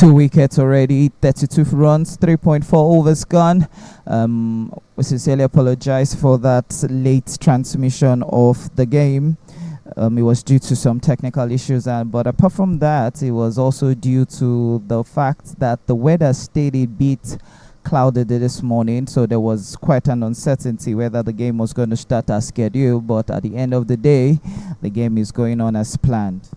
Two wickets already, 32 runs, 3.4 overs gone. We sincerely apologize for that late transmission of the game. It was due to some technical issues, but apart from that, it was also due to the fact that the weather stayed a bit clouded this morning, so there was quite an uncertainty whether the game was going to start as scheduled. But at the end of the day, the game is going on as planned.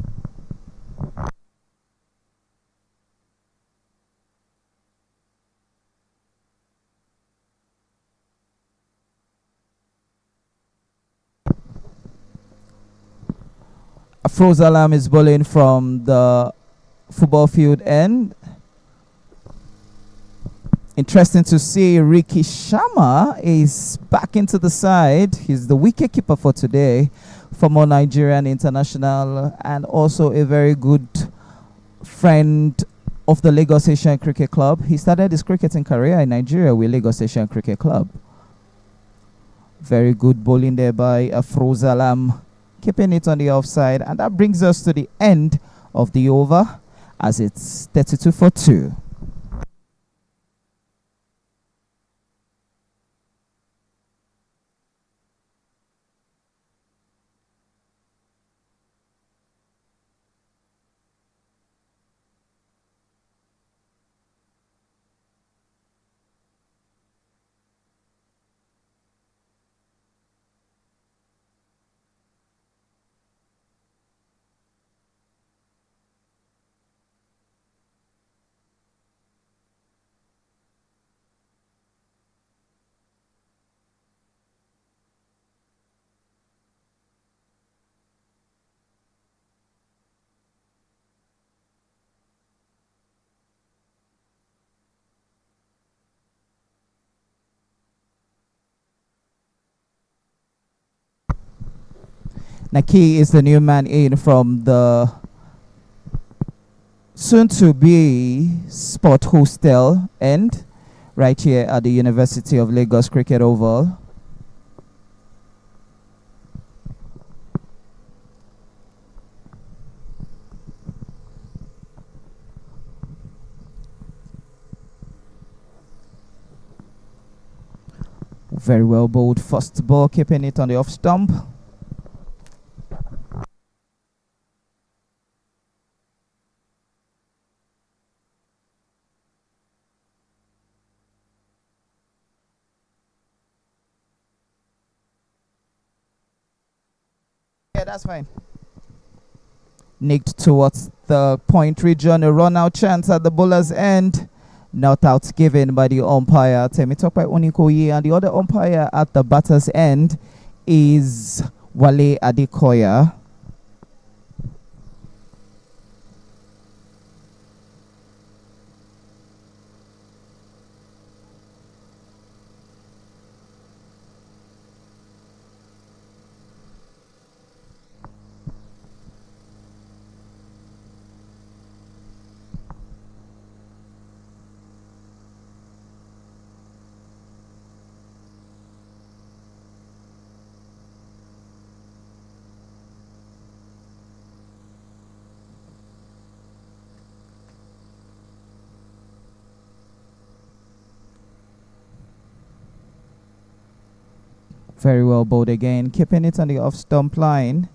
Afroz Alam is bowling from the football field end. Interesting to see Ricky Sharma is back into the side. He's the wicketkeeper for today, former Nigerian international and also a very good friend of the Lagos Asian Cricket Club. He started his cricketing career in Nigeria with Lagos Asian Cricket Club. Very good bowling there by Afroz Alam, keeping it on the offside, and that brings us to the end of the over as it's 32 for 2. Naki is the new man in from the soon-to-be sport hostel end right here at the University of Lagos Cricket Oval. Very well bowled first ball, keeping it on the off stump. Yeah, that's fine. Nicked towards the point region, a run out chance at the bowler's end. Not out given by the umpire, Temitope Onikoye, and the other umpire at the batter's end is Wale Adekoya. Very well bowled again, keeping it on the off stump line.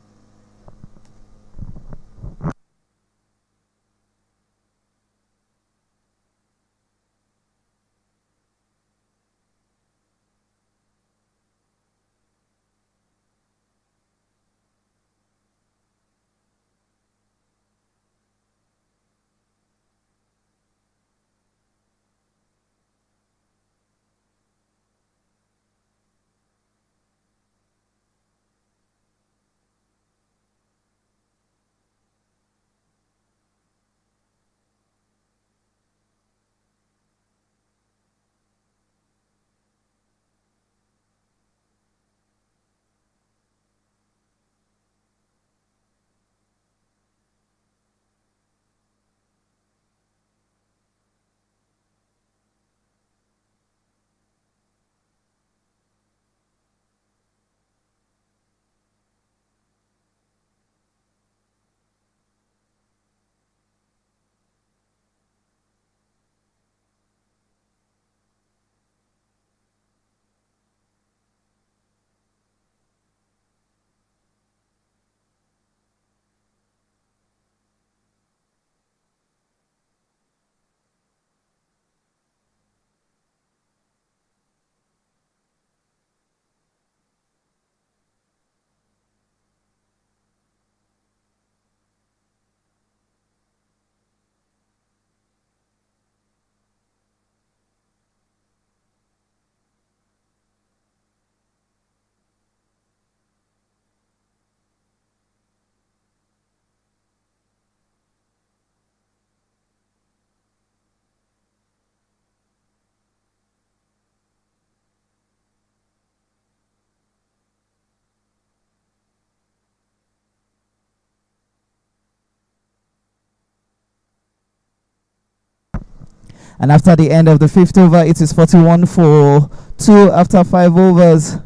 And after the end of the fifth over, it is 41 for 2 after 5 overs.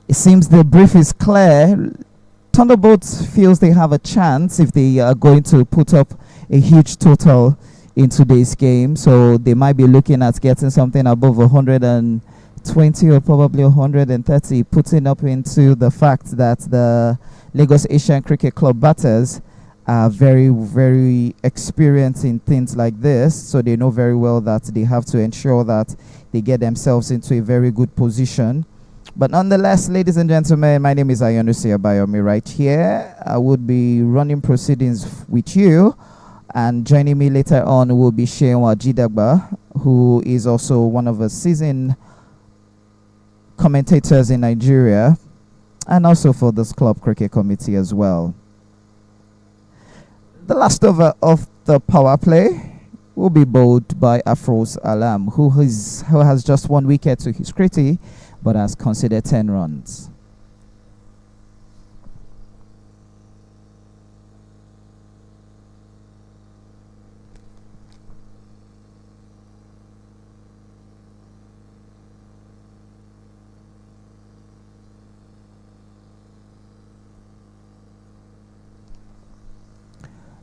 It seems the brief is clear. Thunderbolt feels they have a chance if they are going to put up a huge total in today's game. So they might be looking at getting something above 120 or probably 130, putting up into the fact that the Lagos Asian Cricket Club batters are very, very experienced in things like this. So they know very well that they have to ensure that they get themselves into a very good position. But nonetheless, ladies and gentlemen, my name is Ayonusi Abayomi right here. I would be running proceedings with you. And joining me later on will be Shewa Jidagba, who is also one of the seasoned commentators in Nigeria, and also for this club cricket committee as well. The last over of the power play will be bowled by Afroz Alam, who has just 1 wicket to his credit, but has considered 10 runs.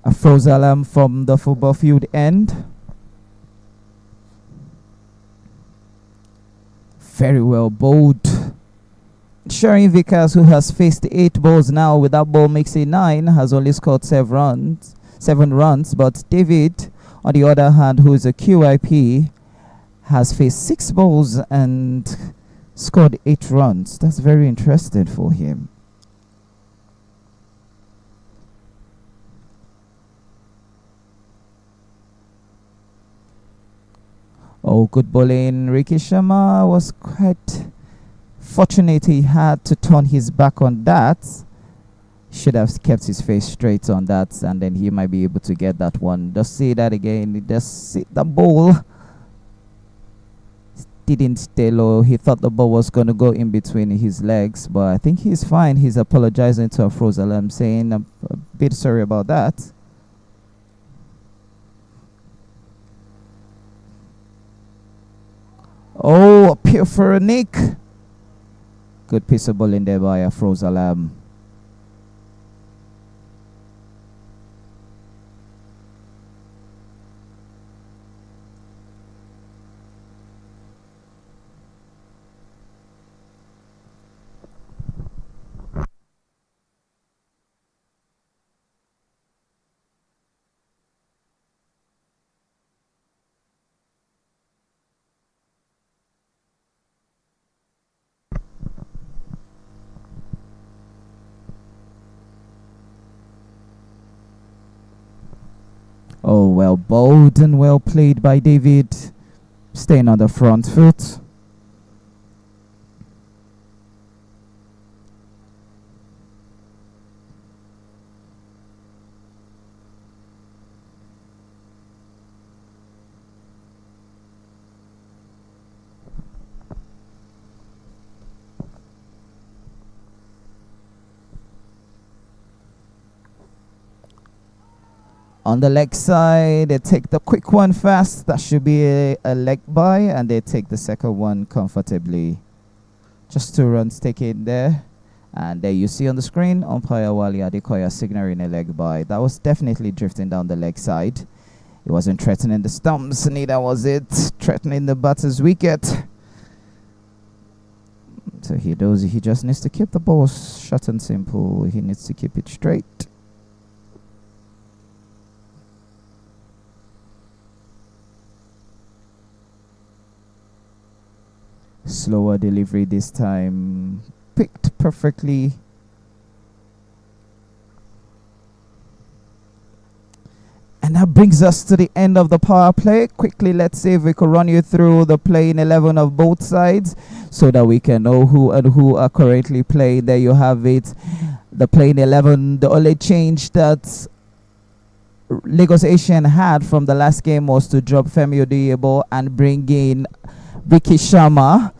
Afroz Alam from the football field end. Very well bowled. Sharon Vickers, who has faced 8 balls now with that ball makes it 9, has only scored 7 runs. But David, on the other hand, who is a QIP, has faced 6 balls and scored 8 runs. That's very interesting for him. Oh, good bowling. Ricky Sharma was quite fortunate he had to turn his back on that. Should have kept his face straight on that, and then he might be able to get that one. Just see that again. Just see the ball. Didn't stay low. He thought the ball was going to go in between his legs, but I think he's fine. He's apologizing to Afroz Alam, saying I'm a bit sorry about that. Oh, appeal for a nick. Good piece of bowling there by Afroz Alam. Oh, well bowled and well played by David. Staying on the front foot. On the leg side, they take the quick one fast. That should be a leg by, and they take the second one comfortably. Just 2 runs taken there. And there you see on the screen, umpire Wali Adekoya signaling a leg by. That was definitely drifting down the leg side. It wasn't threatening the stumps, neither was it threatening the batter's wicket. So he just needs to keep the ball short and simple. He needs to keep it straight. Slower delivery this time. Picked perfectly. And that brings us to the end of the power play. Quickly, let's see if we could run you through the playing 11 of both sides so that we can know who and who are currently playing. There you have it. The playing 11. The only change that Lagos Asian had from the last game was to drop Femi Oduyebo and bring in Ricky Sharma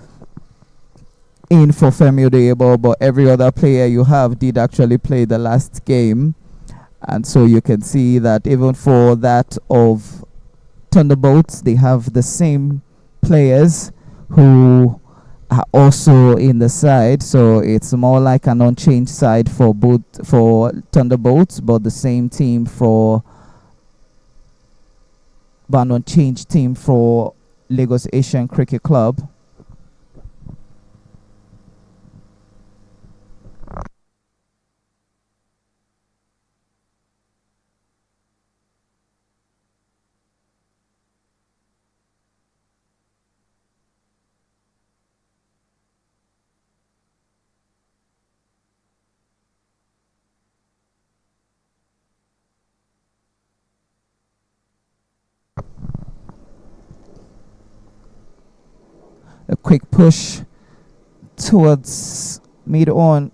in for Femi Oduyebo, but every other player you have did actually play the last game. And so you can see that even for that of Thunderbolts, they have the same players who are also in the side, so it's more like an unchanged side for both for Thunderbolts, but the same team for but an unchanged team for Lagos Asian Cricket Club. A quick push towards mid on.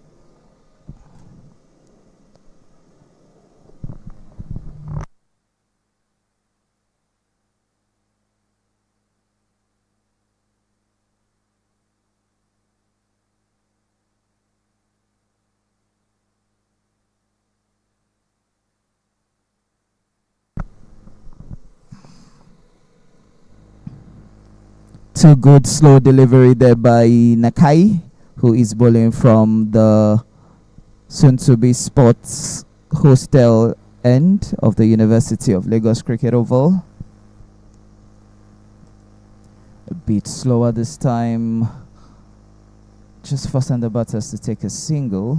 Too good slow delivery there by Nakai, who is bowling from the soon to be sports hostel end of the University of Lagos Cricket Oval. A bit slower this time. Just forcing the batters to take a single.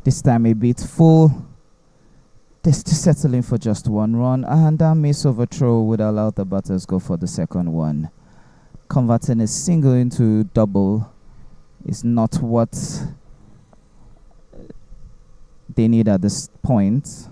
This time a bit full. They're still settling for just one run, and that miss overthrow would allow the batters go for the second one. Converting a single into double is not what they need at this point.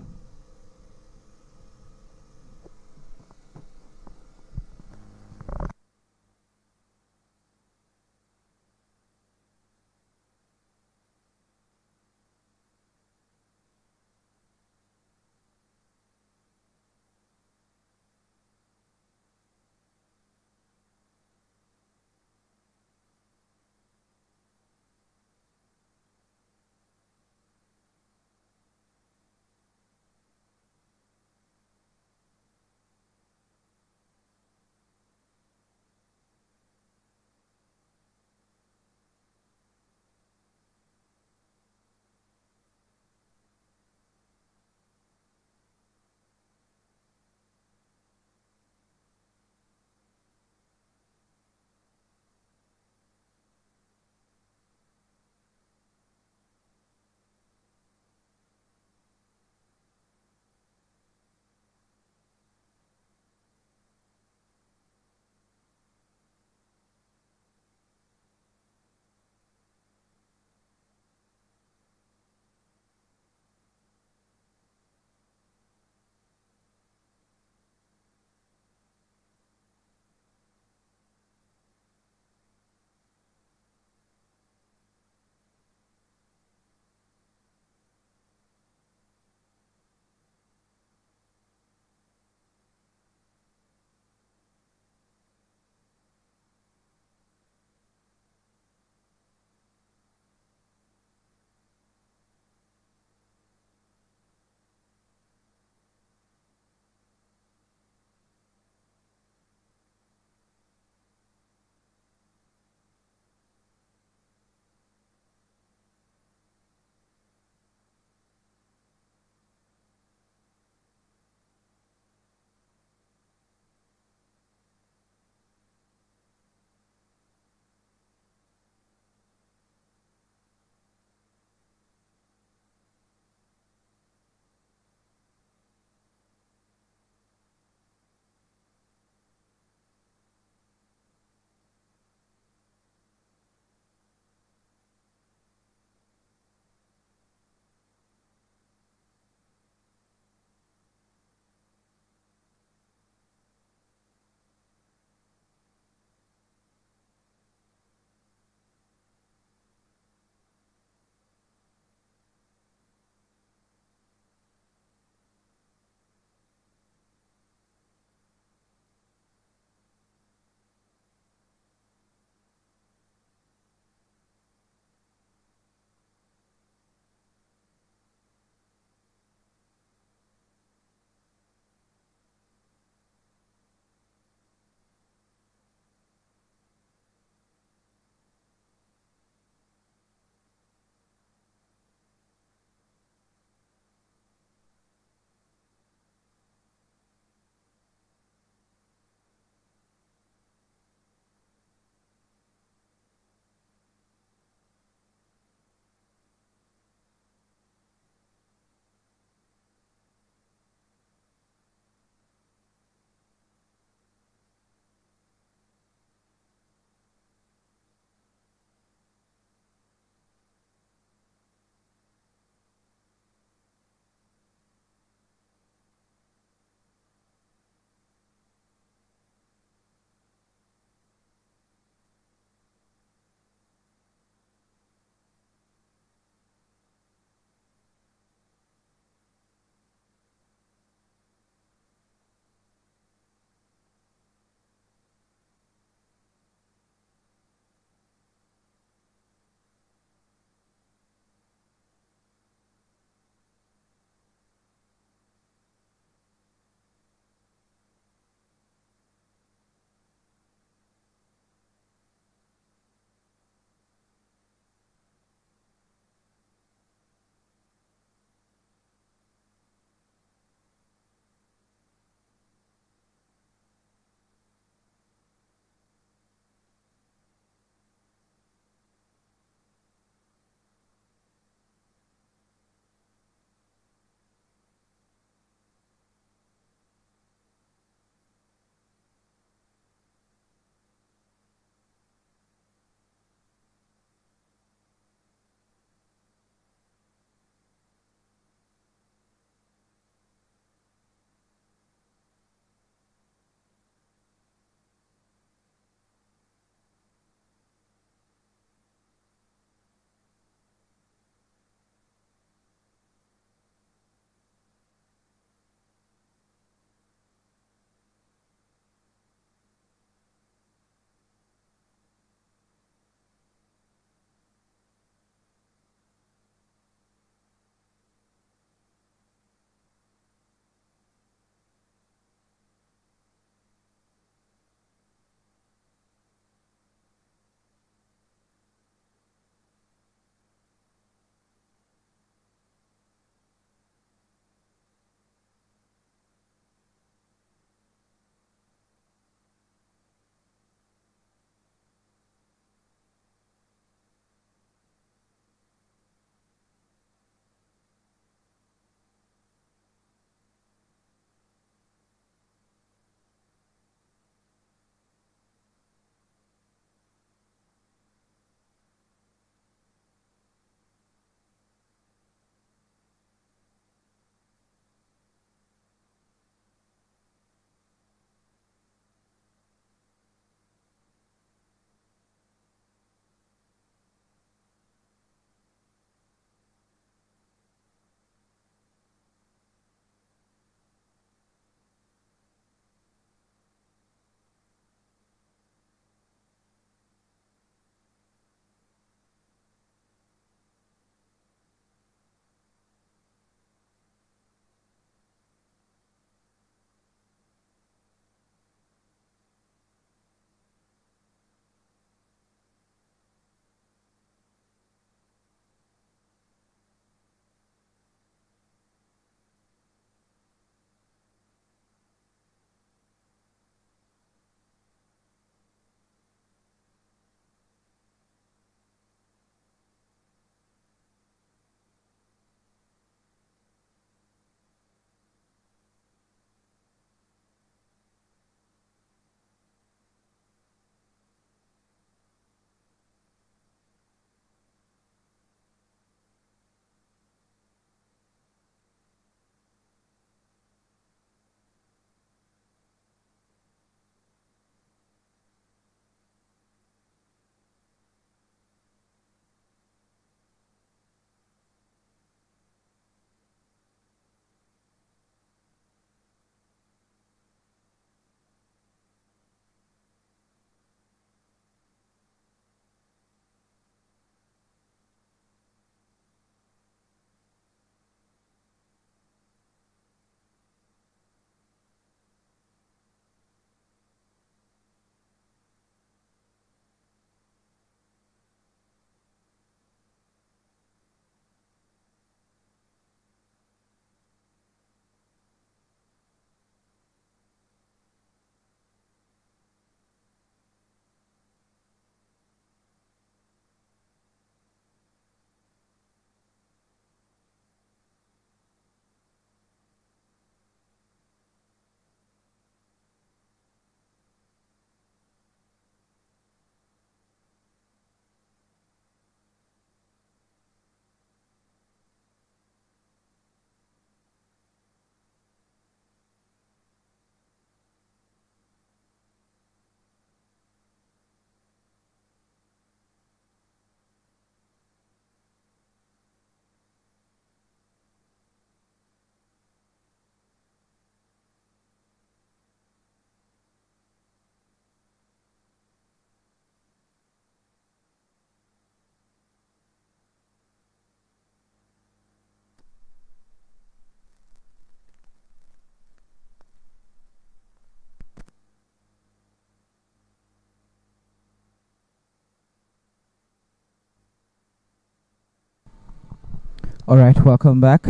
All right, welcome back.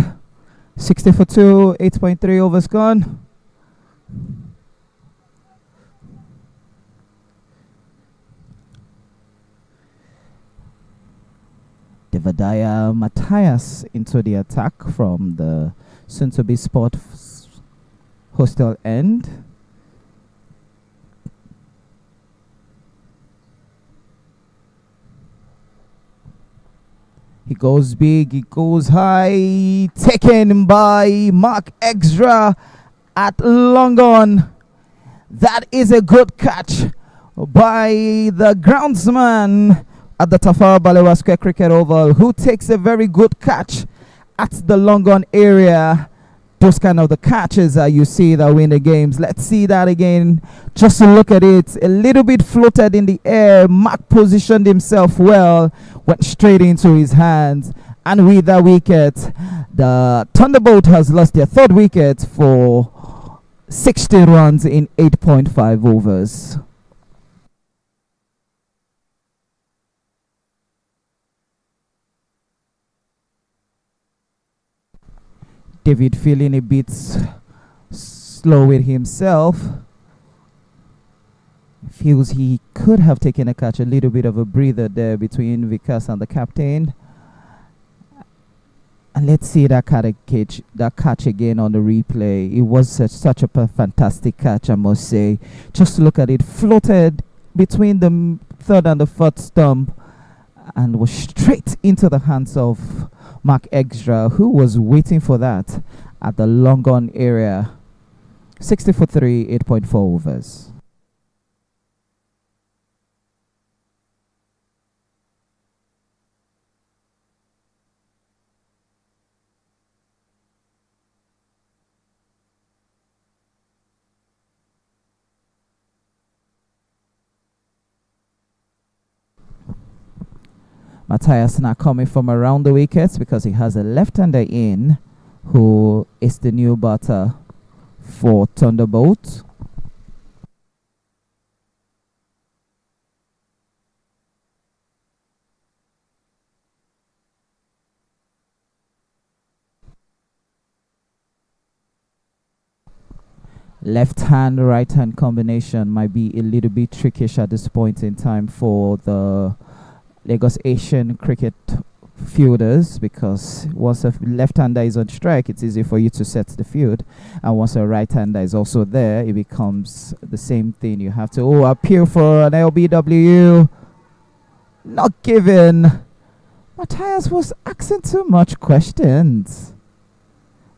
60 for 2, 8.3 overs gone. Devadaya Matthias into the attack from the soon-to-be Sports Hostel end. He goes big, he goes high, taken by Mark Extra at long on. That is a good catch by the groundsman at the Tafawa Balewa Square Cricket Oval, who takes a very good catch at the long on area. Those kind of the catches that you see that win the games. Let's see that again. Just to look at it, a little bit floated in the air. Mark positioned himself well, went straight into his hands, and with that wicket, the Thunderbolt has lost their third wicket for 60 runs in 8.5 overs. David feeling a bit slow with himself. Feels he could have taken a catch, a little bit of a breather there between Vikas and the captain. And let's see that catch again on the replay. It was such a fantastic catch, I must say. Just look at it, floated between the third and the fourth stump and was straight into the hands of Mark Extra, who was waiting for that at the long on area. 60 for 3, 8.4 overs. Matthias now coming from around the wickets because he has a left-hander in who is the new batter for Thunderbolt. Left hand, right hand combination might be a little bit trickish at this point in time for the Lagos Asian cricket fielders, because once a left-hander is on strike, it's easy for you to set the field, and once a right-hander is also there, it becomes the same thing. You have to appeal for an LBW. Not given. Matthias was asking too much questions.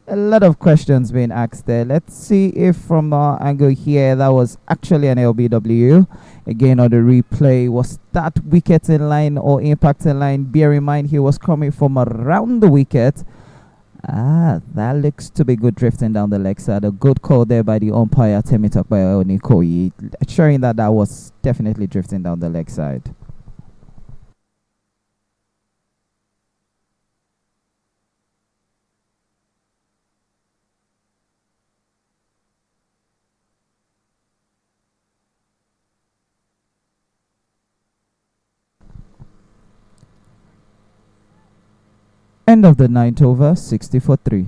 A lot of questions being asked there. Let's see if from our angle here that was actually an LBW. Again on the replay, was that wicket in line or impact in line? Bear in mind he was coming from around the wicket. That looks to be good drifting down the leg side. A good call there by the umpire Temitope Onikoyi, showing that was definitely drifting down the leg side. End of the 9th over, 60 for 3.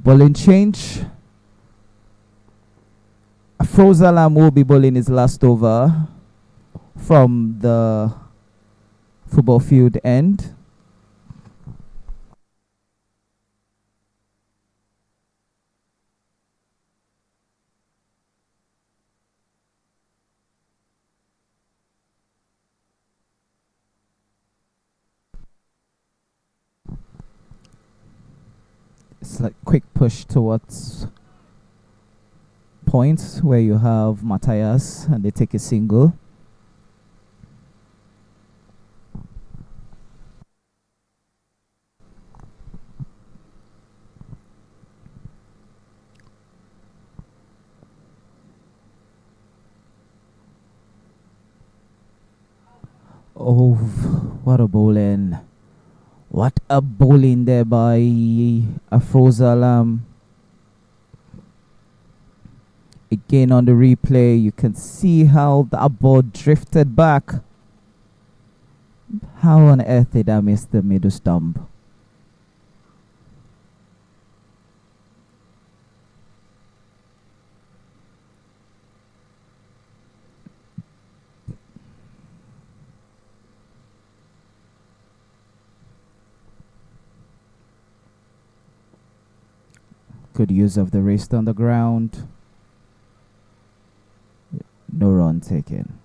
Bowling change. Frozalam will be bowling his last over from the football field end. It's like quick push towards points where you have Matthias and they take a single. Oh, what a bowling. What a bowling there by Afrozalam. Again on the replay, you can see how that ball drifted back. How on earth did I miss the middle stump? Good use of the wrist on the ground. No run taken.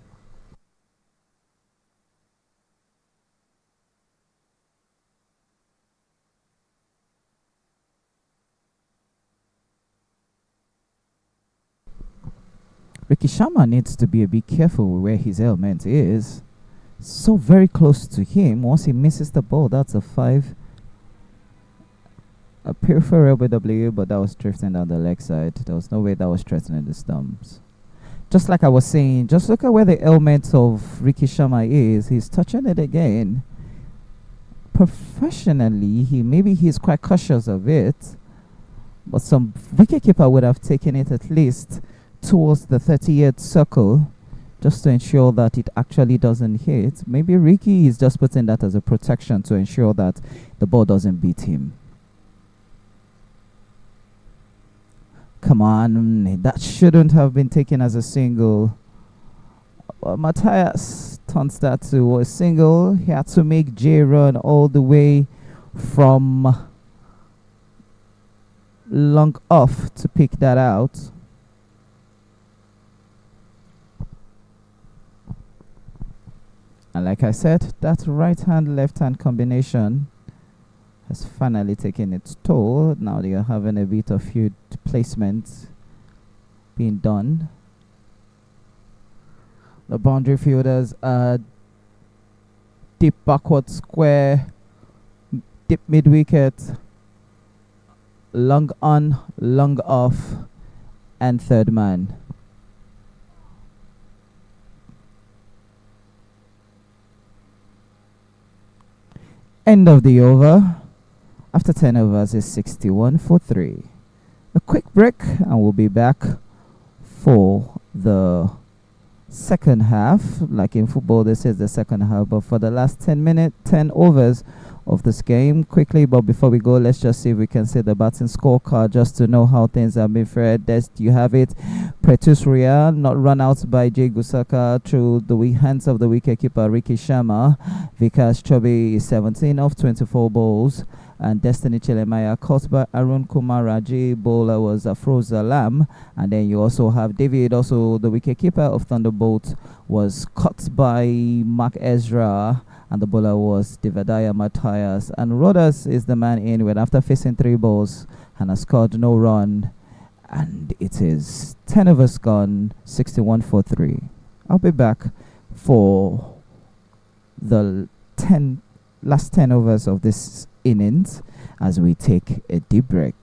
Ricky Sharma needs to be a bit careful where his element is. So very close to him. Once he misses the ball, that's a 5. A pure for LBW, but that was drifting down the leg side. There was no way that was threatening the stumps. Just like I was saying, just look at where the element of Ricky Sharma is. He's touching it again. Professionally, he's quite cautious of it. But some wicketkeeper would have taken it at least towards the 30th circle just to ensure that it actually doesn't hit. Maybe Ricky is just putting that as a protection to ensure that the ball doesn't beat him. Come on, that shouldn't have been taken as a single. Well, Matthias turns that to a single. He had to make J run all the way from long off to pick that out. And like I said, that right hand left hand combination has finally taken its toll. Now they are having a bit of field placement being done. The boundary fielders are deep backward square, deep mid wicket, long on, long off, and third man. End of the over. After 10 overs is 61 for 3. A quick break and we'll be back for the second half. Like in football, this is the second half, but for the last 10 overs of this game, quickly. But before we go, let's just see if we can see the batting scorecard just to know how things have been fared. There you have it. Pretus Ria not run out by Jay Gusaka through the hands of the wicketkeeper Ricky Sharma. Vikas Chobe is 17 off 24 balls. And Destiny Chilemaya caught by Arun Kumar Raji. Bowler was Afroza Lam. And then you also have David, also the wicketkeeper of Thunderbolt, was caught by Mark Ezra. And the bowler was Devadaya Matthias. And Rodas is the man in with after facing 3 balls and has scored no run. And it is 10 overs gone, 61 for 3. I'll be back for the last 10 overs of this innings as we take a deep break.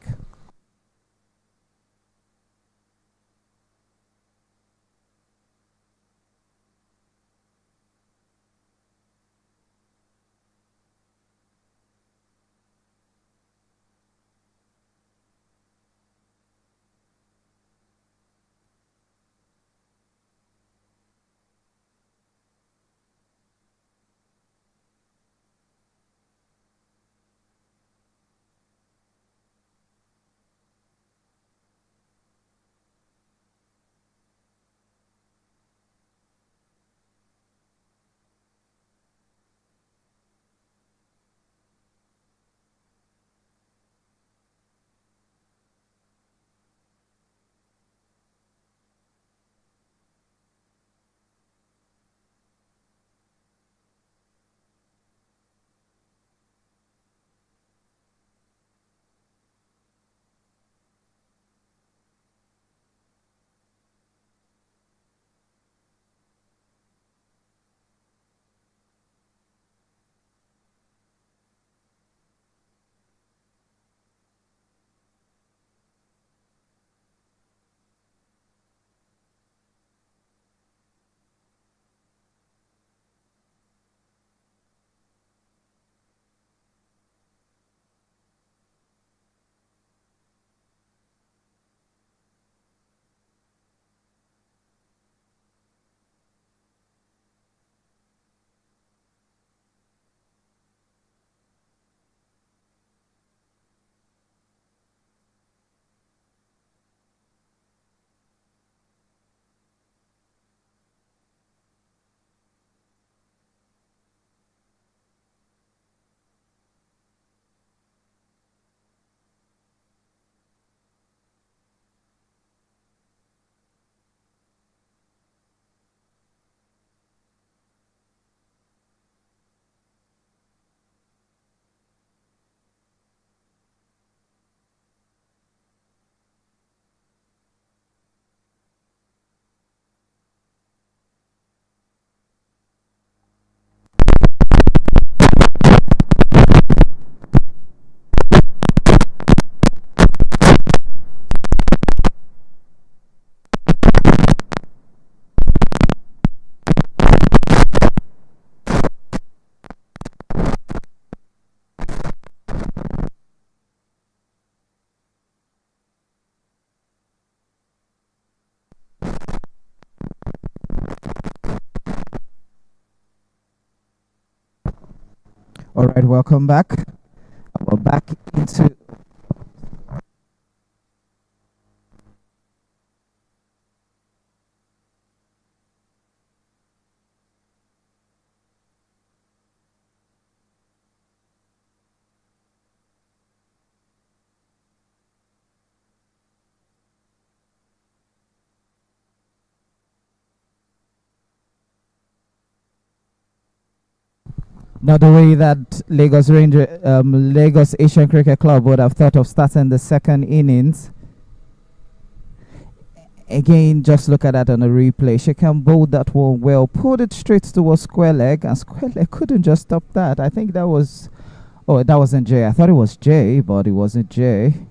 All right, welcome back. We're back into. Not the way that Lagos Asian Cricket Club would have thought of starting the second innings. Again, just look at that on a replay. She can bowl that one well, pulled it straight towards square leg, and square leg couldn't just stop that. I think that was. Oh, that wasn't Jay. I thought it was Jay, but it wasn't Jay.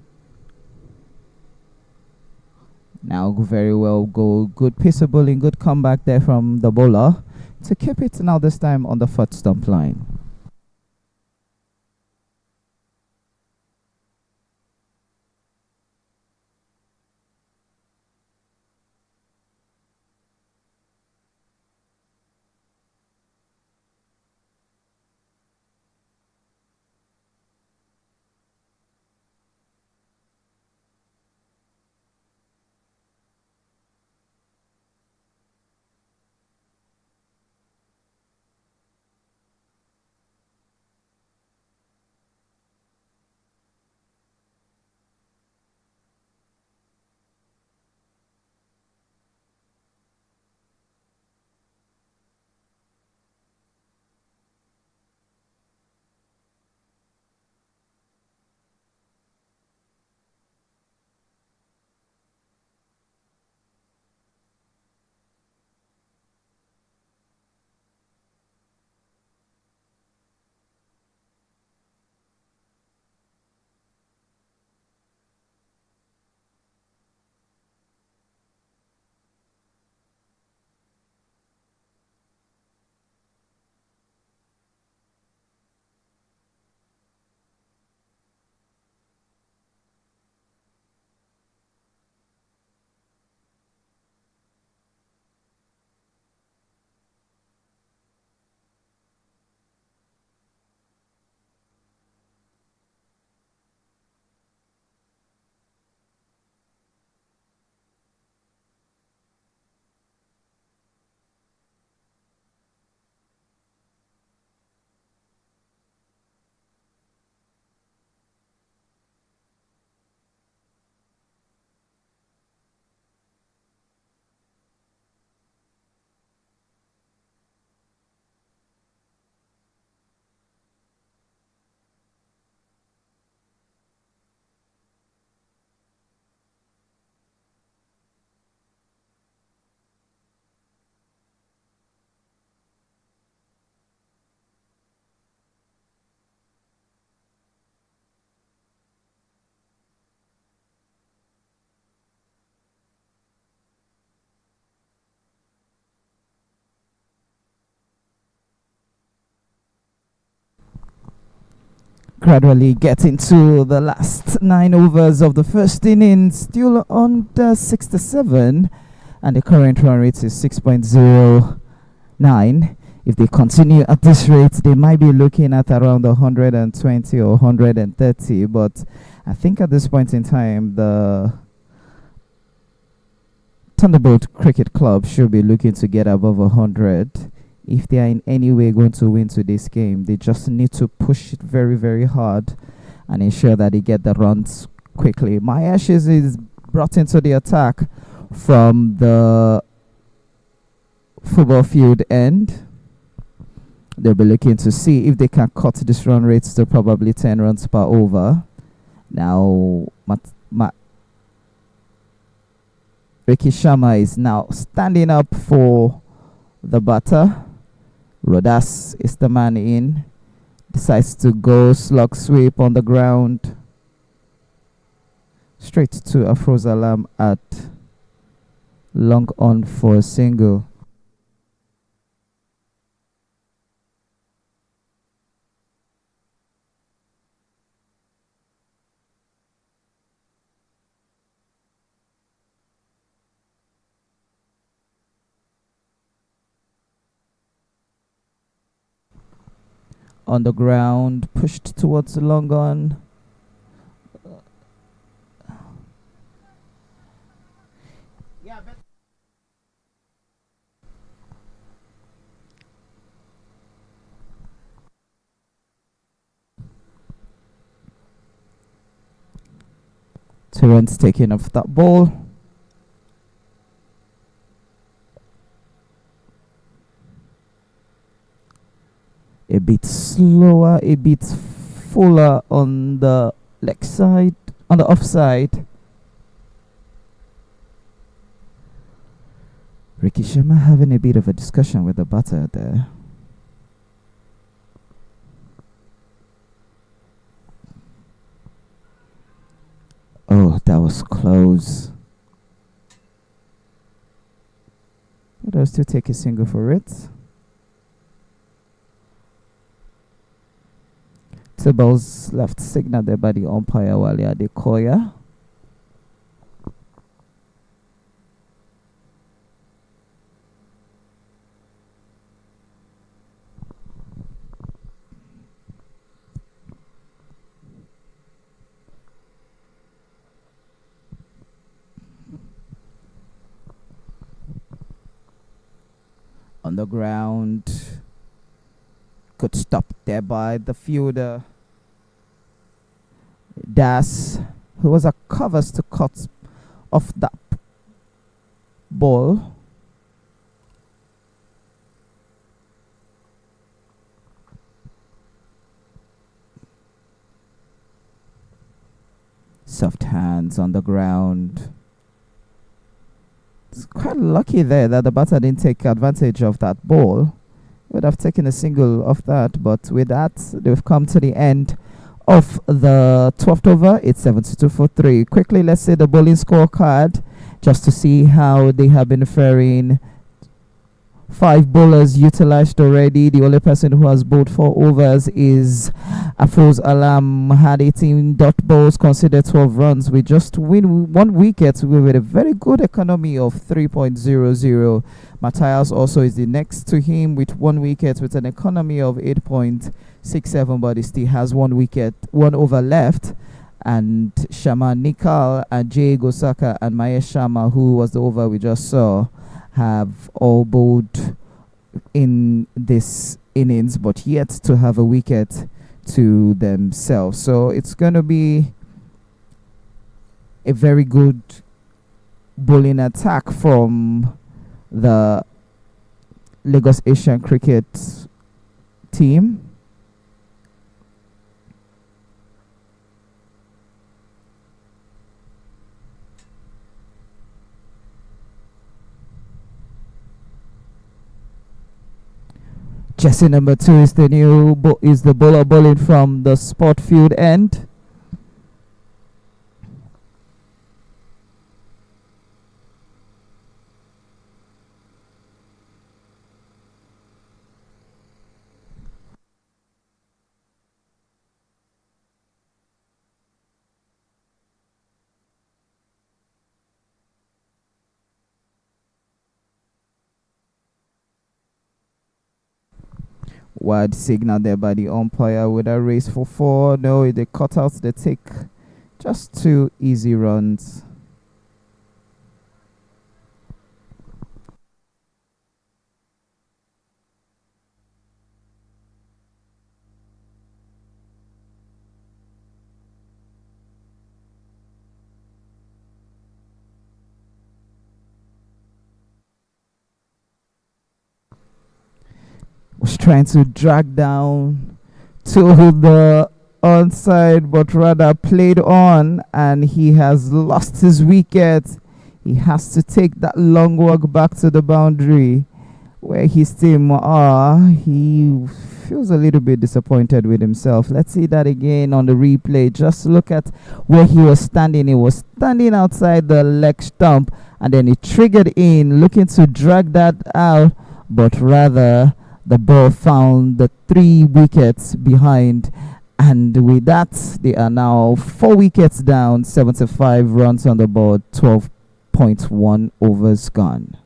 Now, very well, go. Good piece of bowling, good comeback there from the bowler to keep it now this time on the fourth stump line. Gradually getting to the last 9 overs of the first innings, still under 67, and the current run rate is 6.09. If they continue at this rate, they might be looking at around 120 or 130. But I think at this point in time, the Thunderbolt Cricket Club should be looking to get above 100. If they are in any way going to win today's game, they just need to push it very, very hard and ensure that they get the runs quickly. My Ashes is brought into the attack from the football field end. They'll be looking to see if they can cut this run rate to probably 10 runs per over. Now, Ricky Sharma is now standing up for the batter. Rodas is the man in. Decides to go slug sweep on the ground. Straight to a froze alarm at long on for a single. On the ground, pushed towards the long on. Terence taking off that ball. A bit slower, a bit fuller on the leg side, on the offside. Ricky Sharma having a bit of a discussion with the batter there. Oh, that was close. But I'll still take a single for it. Two balls left signal there by the umpire Wale Adekoya. On the ground. Good stop there by the fielder. Das, who was a covers to cut off that ball. Soft hands on the ground. It's quite lucky there that the batter didn't take advantage of that ball. Would have taken a single off that, but with that, they've come to the end of the 12th over. It's 72 for 3. Quickly, let's say the bowling scorecard just to see how they have been faring. 5 bowlers utilized already. The only person who has bowled 4 overs is Afroz Alam. Had 18 dot balls, considered 12 runs. We just win 1 wicket with a very good economy of 3.00. Matthias also is the next to him with 1 wicket with an economy of 8.67, but he still has 1 wicket, 1 over left. And Shama Nikal and Jay Gosaka and Mahesh Sharma, who was the over we just saw, have all bowled in this innings, but yet to have a wicket to themselves. So it's going to be a very good bowling attack from the Lagos Asian Cricket team. Jersey number 2 is the bowler bowling from the sport field end. Wide signal there by the umpire with a race for 4. No, they cut out the take. Just 2 easy runs. Was trying to drag down to the onside, but rather played on, and he has lost his wicket. He has to take that long walk back to the boundary where his team are. He feels a little bit disappointed with himself. Let's see that again on the replay. Just look at where he was standing. He was standing outside the leg stump, and then he triggered in, looking to drag that out, but rather the ball found the 3 wickets behind, and with that, they are now 4 wickets down, 75 runs on the board, 12.1 overs gone.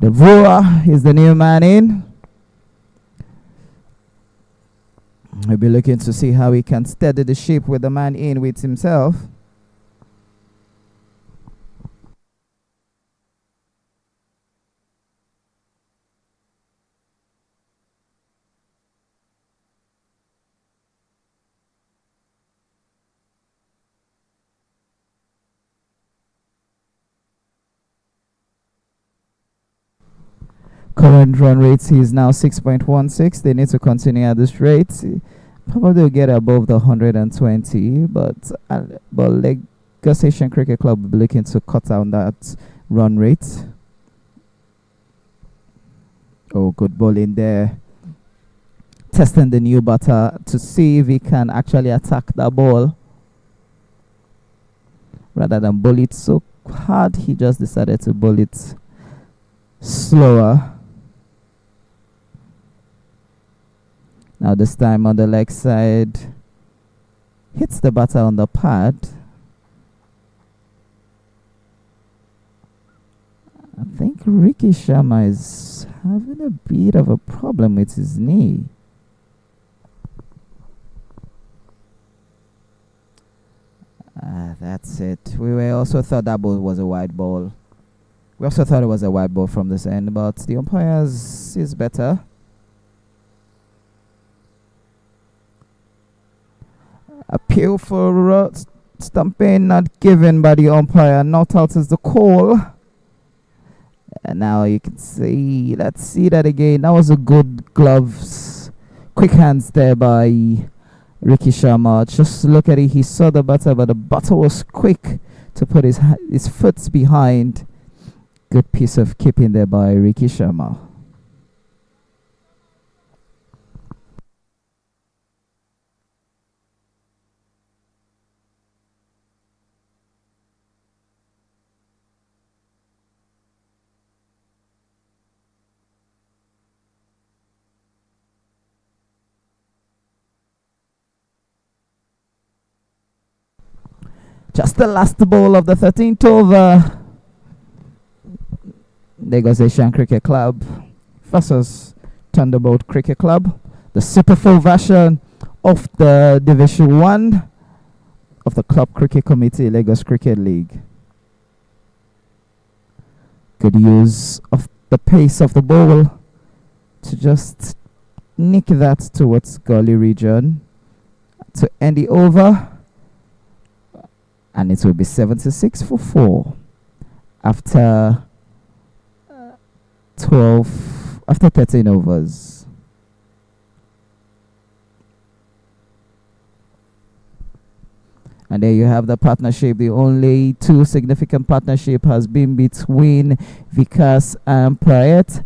The Vua is the new man in. We'll be looking to see how he can steady the ship with the man in with himself. Current run rate is now 6.16. They need to continue at this rate. Probably will get above the 120, but Lagos Asian Cricket Club will be looking to cut down that run rate. Oh, good ball in there. Testing the new batter to see if he can actually attack that ball. Rather than bowl it so hard, he just decided to bowl it slower. Now this time on the leg side, hits the batter on the pad. I think Ricky Sharma is having a bit of a problem with his knee. That's it. We also thought that ball was a wide ball. We also thought it was a wide ball from this end, but the umpires is better. Appeal for stumping not given by the umpire. Not out is the call. And now you can see, let's see that again. That was a good gloves. Quick hands there by Ricky Sharma. Just look at it. He saw the batter, but the batter was quick to put his foot behind. Good piece of keeping there by Ricky Sharma. Just the last ball of the 13th over. Lagos Asian Cricket Club versus Thunderbolt Cricket Club. The Super 4 version of the Division 1 of the Club Cricket Committee Lagos Cricket League. Good use of the pace of the ball to just nick that towards gully region to end the over. And it will be 76 for 4 after 13 overs. And there you have the partnership. The only two significant partnership has been between Vikas and Prayat,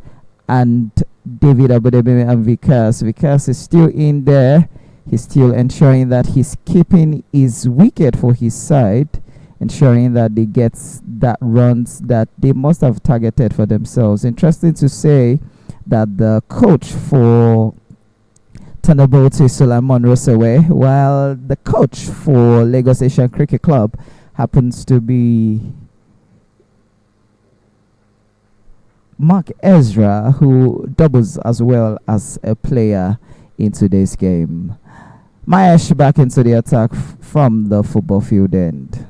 and David Abudebimi and Vikas. Vikas is still in there. He's still ensuring that he's keeping his wicket for his side, ensuring that they get that runs that they must have targeted for themselves. Interesting to say that the coach for Thunderbolt is Sulaiman Rosewe, while the coach for Lagos Asian Cricket Club happens to be Mark Ezra, who doubles as well as a player in today's game. Mahesh back into the attack from the football field end.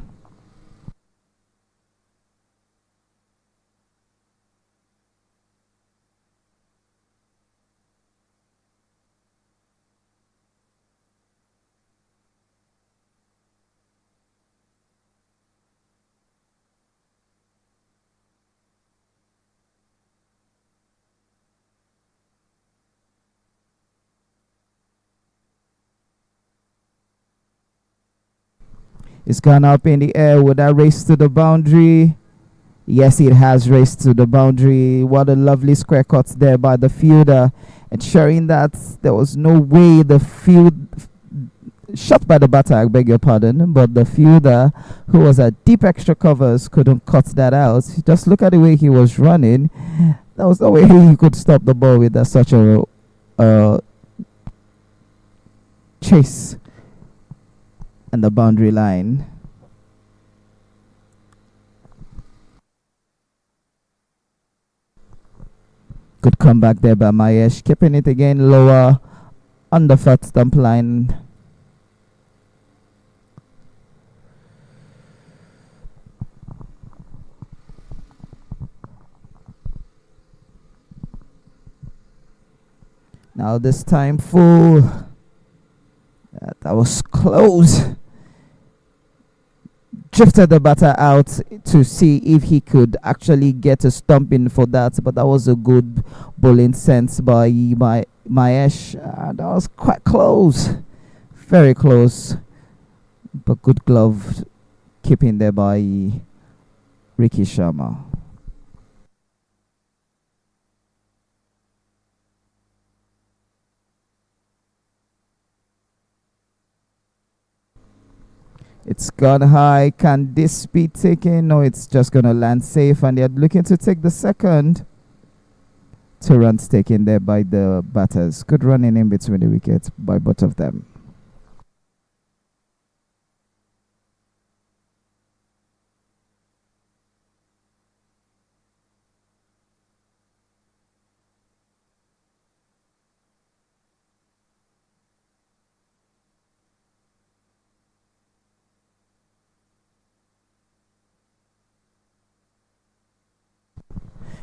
It's gone up in the air. Would that race to the boundary? Yes, it has raced to the boundary. What a lovely square cut there by the fielder, ensuring that there was no way the field shot by the batter, I beg your pardon, but the fielder, who was at deep extra covers, couldn't cut that out. Just look at the way he was running. There was no way he could stop the ball with such a chase and the boundary line. Good comeback there by Mayesh, keeping it again lower on the fat stump line. Now this time full. That was close. Drifted the batter out to see if he could actually get a stumping for that, but that was a good bowling sense by Mahesh. That was quite close, very close, but good glove keeping there by Ricky Sharma. It's gone high. Can this be taken? No, it's just going to land safe. And they're looking to take the second. 2 runs taken there by the batters. Good running in between the wickets by both of them.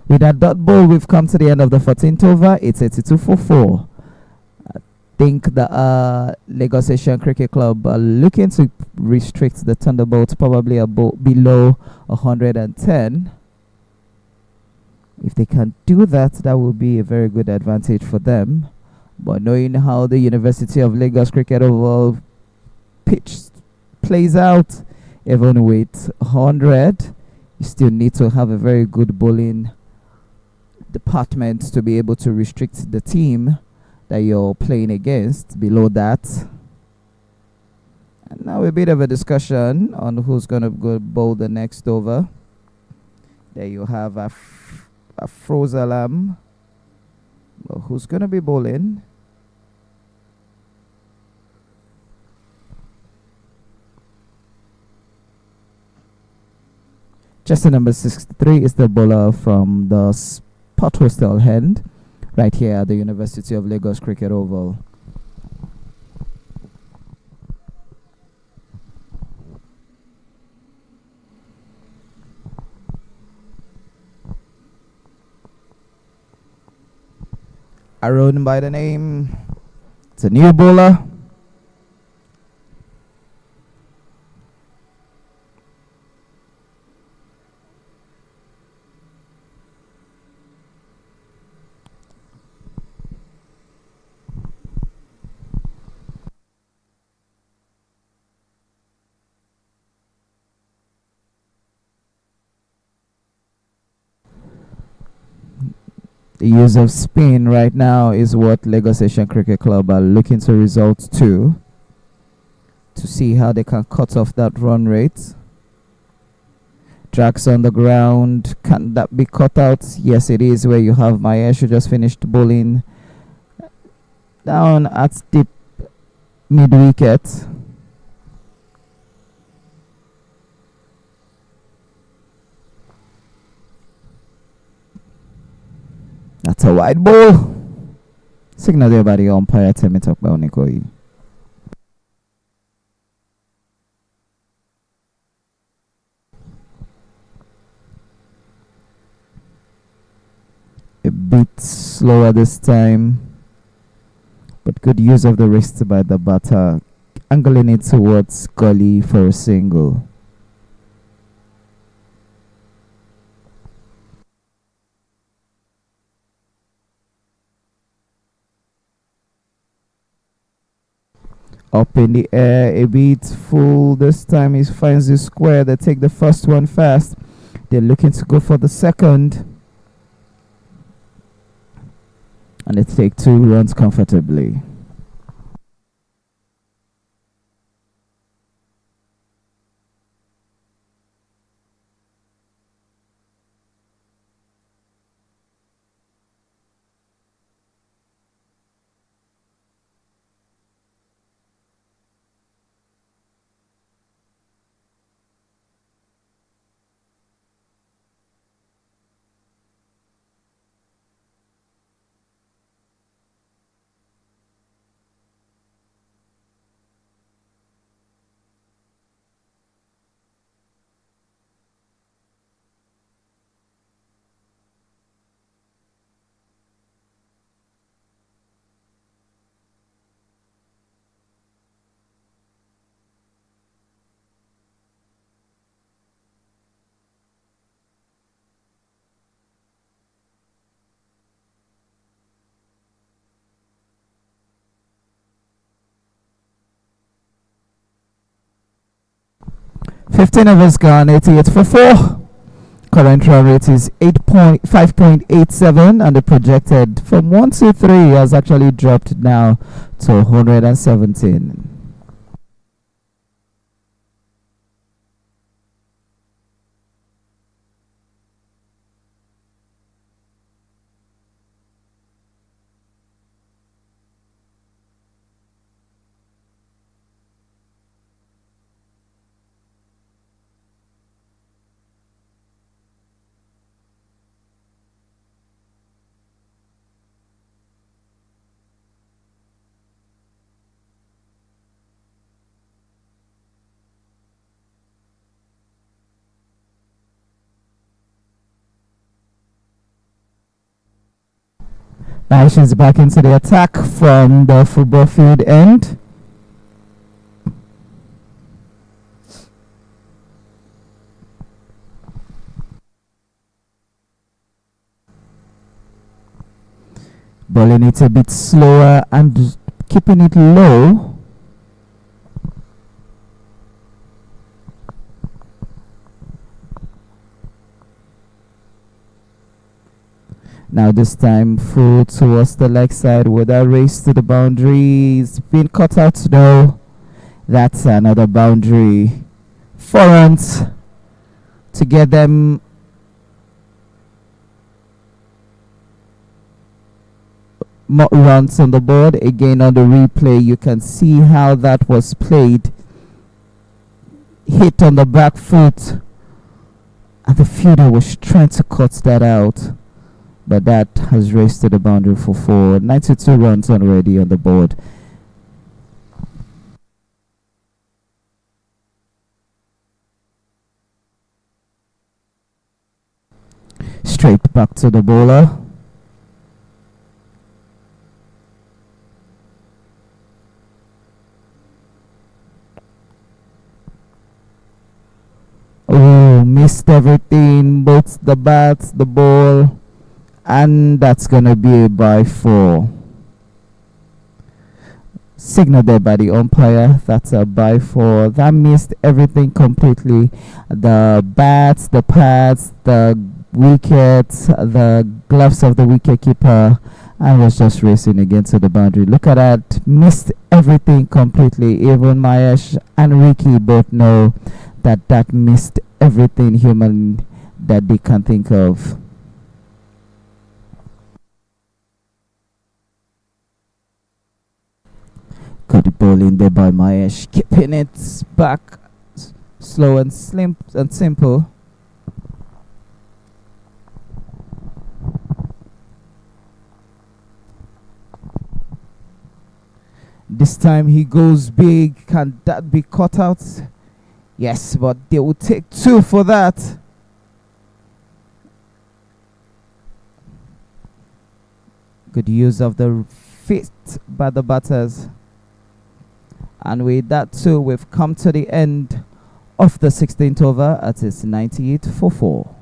With that dot ball, we've come to the end of the 14th over. It's 82 for 4. I think the Lagos Asian Cricket Club are looking to restrict the Thunderbolt probably below 110. If they can do that, that would be a very good advantage for them. But knowing how the University of Lagos Cricket Oval pitch plays out, even with 100, you still need to have a very good bowling department to be able to restrict the team that you're playing against below that. And now a bit of a discussion on who's going to go bowl the next over. There you have Afrozalam. Well, who's going to be bowling? Just the number 63 is the bowler from the Port Hostel End, right here at the University of Lagos Cricket Oval. Aaron by the name. It's a new bowler. The use of spin right now is what Lagos Asian Cricket Club are looking to resort to see how they can cut off that run rate. Drags on the ground. Can that be cut out? Yes, it is, where you have Mahesh who just finished bowling down at the mid-wicket. That's a wide ball. Signal there by the umpire. Tell me talk about Nikoi. A bit slower this time, but good use of the wrist by the batter, angling it towards gully for a single. Up in the air, a bit full. This time he finds the square. They take the first one fast. They're looking to go for the second. And they take 2 runs comfortably. 15 overs gone, 88 for 4. Current run rate is 5.87, and the projected from 123 has actually dropped now to 117. Nations back into the attack from the football field end. Bowling it a bit slower and keeping it low. Now this time full towards the leg side with a race to the boundary. It's been cut out though. That's another boundary. 4 runs to get them more runs on the board. Again on the replay you can see how that was played. Hit on the back foot and the fielder was trying to cut that out, but that has raced to the boundary for 4. 92 runs already on the board. Straight back to the bowler. Oh, missed everything, both the bat, the ball, and that's gonna be a bye 4. Signal there by the umpire. That's a bye 4. That missed everything completely. The bats, the pads, the wickets, the gloves of the wicket keeper, and was just racing again to the boundary. Look at that. Missed everything completely. Even Mahesh and Ricky both know that missed everything human that they can think of. Good bowling there by Mahesh, keeping it back slow and slim and simple. This time he goes big. Can that be cut out? Yes, but they will take 2 for that. Good use of the feet by the batters. And with that too, we've come to the end of the 16th over at its 98 for 4.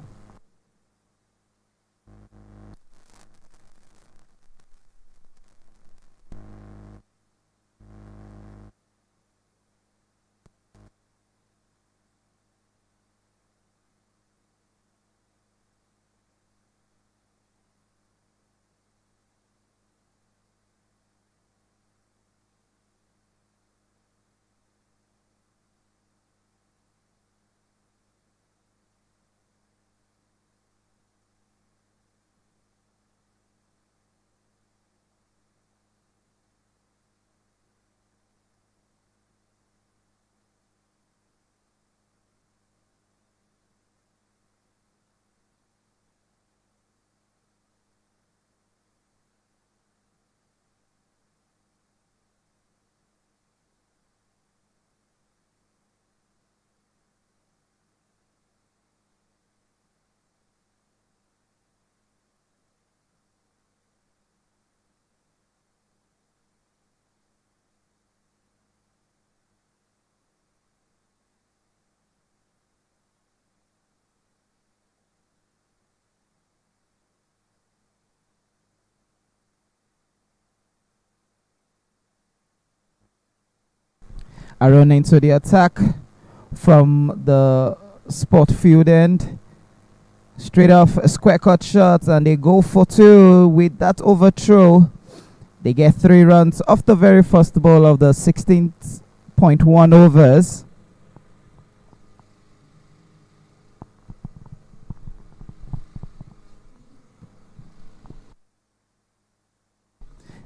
A run into the attack from the sport field end. Straight off a square cut shot, and they go for two with that overthrow. They get 3 runs off the very first ball of the 16.1 overs.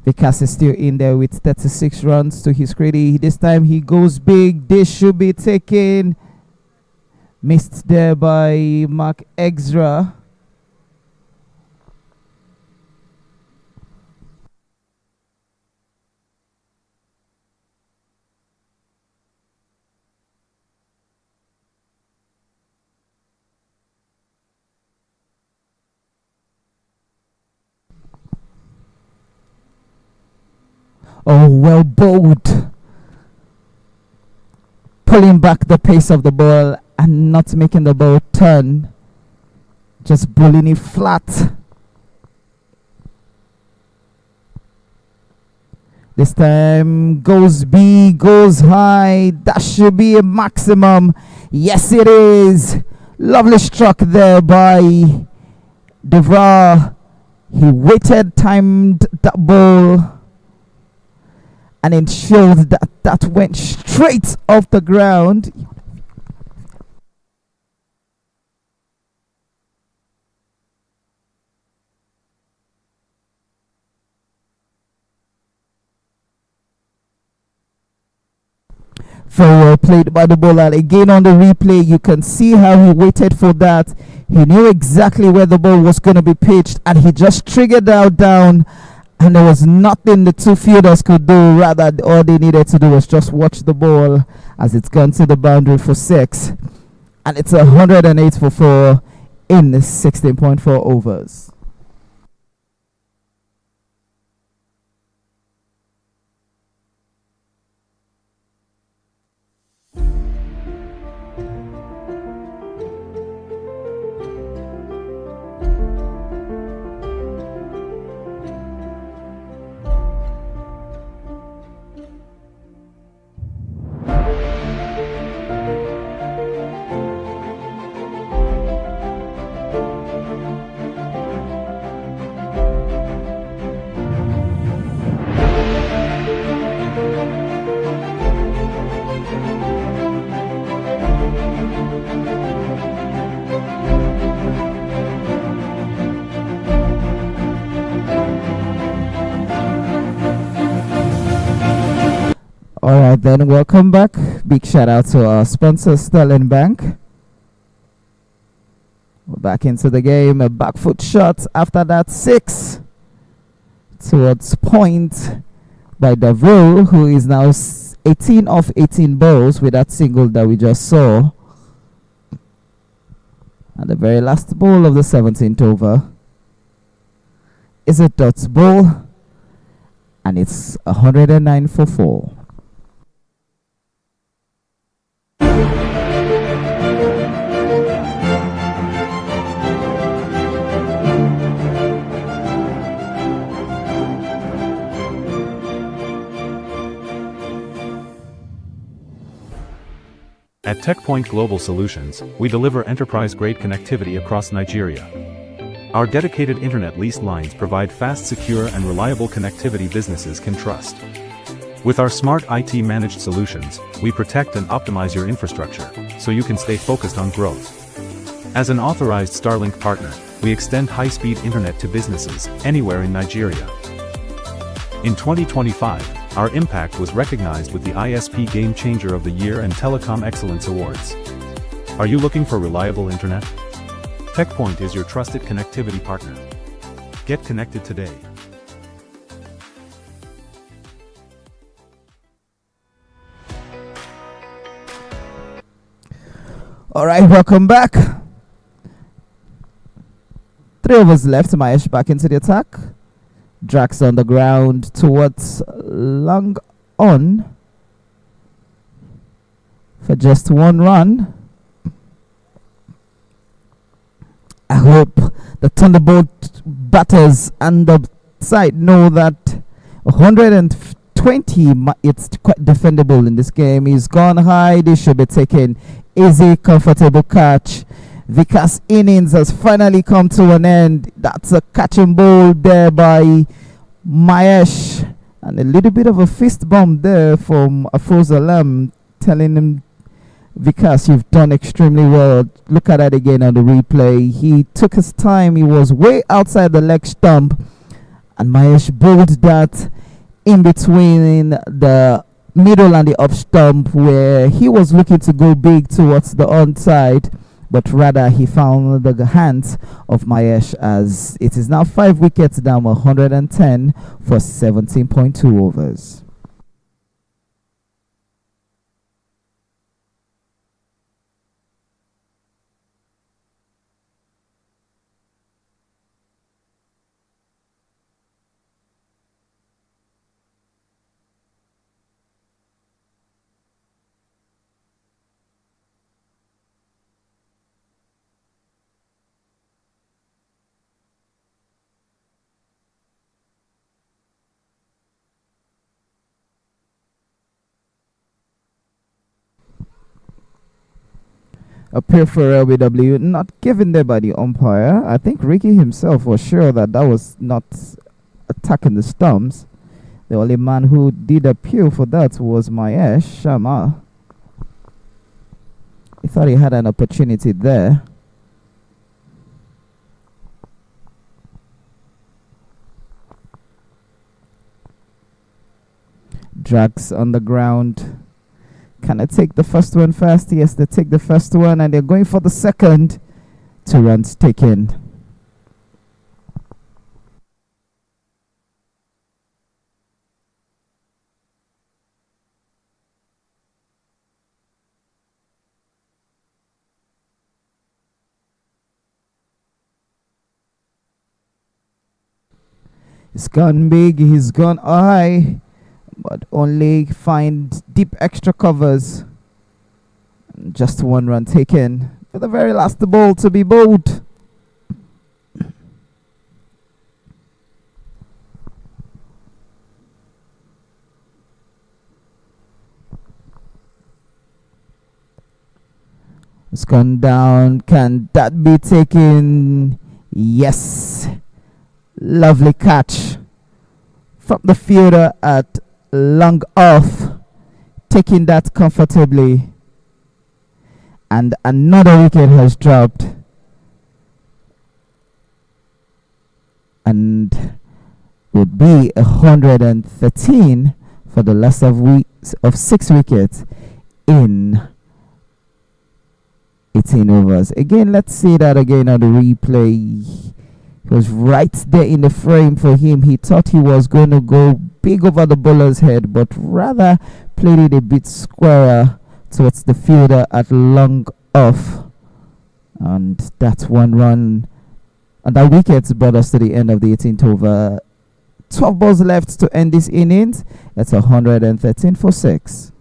Vikas is still in there with 36 runs to his credit. This time he goes big. This should be taken. Missed there by Mark Extra. Oh, well bowled. Pulling back the pace of the ball and not making the ball turn. Just bowling it flat. This time goes big, goes high. That should be a maximum. Yes, it is. Lovely struck there by Devra. He waited, timed that ball, and ensured that that went straight off the ground. Very well played by the bowler. Again on the replay, you can see how he waited for that. He knew exactly where the ball was going to be pitched, and he just triggered out down. And there was nothing the two fielders could do. Rather, all they needed to do was just watch the ball as it's gone to the boundary for 6. And it's 108 for 4 in the 16.4 overs. Alright then, welcome back. Big shout out to our sponsor Sterling Bank. We're back into the game. A back foot shot after that 6 towards point by Davul, who is now 18 off 18 balls with that single that we just saw. And the very last ball of the 17th over is a dots ball, and it's 109 for 4. At TechPoint Global Solutions, we deliver enterprise-grade connectivity across Nigeria. Our dedicated internet lease lines provide fast, secure, and reliable connectivity businesses can trust. With our smart IT-managed solutions, we protect and optimize your infrastructure, so you can stay focused on growth. As an authorized Starlink partner, we extend high-speed internet to businesses anywhere in Nigeria. In 2025, our impact was recognized with the ISP Game Changer of the Year and Telecom Excellence Awards. Are you looking for reliable internet? TechPoint is your trusted connectivity partner. Get connected today. Alright, welcome back. 3 overs left. Mahesh back into the attack. Drax on the ground towards long on for just 1 run. I hope the Thunderbolt batters and the side know that 112 20. It's quite defendable in this game. He's gone high. This should be taken. Easy, comfortable catch. Vikas' innings has finally come to an end. That's a catch and bowl there by Mahesh. And a little bit of a fist bump there from Afroz Alam, telling him, Vikas, you've done extremely well. Look at that again on the replay. He took his time. He was way outside the leg stump. And Mahesh bowled that in between the middle and the off stump, where he was looking to go big towards the onside, but rather he found the hands of Mahesh, as it is now 5 wickets down, 110 for 17.2 overs. Appeal for LBW, not given there by the umpire. I think Ricky himself was sure that that was not attacking the stumps. The only man who did appeal for that was Mahesh Sharma. He thought he had an opportunity there. Drags on the ground. Can I take the first one first? Yes, they take the first one, and they're going for the second. 2 runs taken. He's gone big, he's gone high, but only find deep extra covers. Just 1 run taken for the very last ball to be bowled. It's gone down. Can that be taken? Yes. Lovely catch from the fielder at long off, taking that comfortably. And another wicket has dropped. And would be 113 for the loss of 6 wickets in 18 overs. Again, let's see that again on the replay. It was right there in the frame for him. He thought he was going to go big over the bowler's head, but rather played it a bit squarer towards the fielder at long off. And that 1 run and that wicket brought us to the end of the 18th over. 12 balls left to end this innings. That's 113 for 6.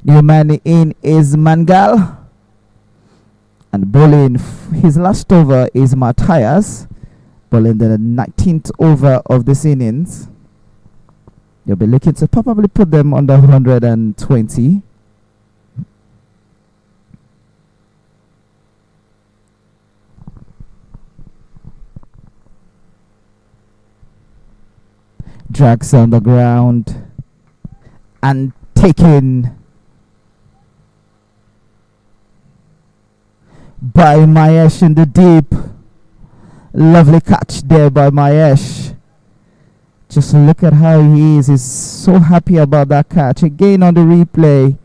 New man in is Mangal, and bowling his last over is Matthias, bowling the 19th over of this innings. You'll be looking to probably put them under 120. Drags on the ground and taken by Mahesh in the deep. Lovely catch there by Mahesh. Just look at how he is. He's so happy about that catch. Again on the replay.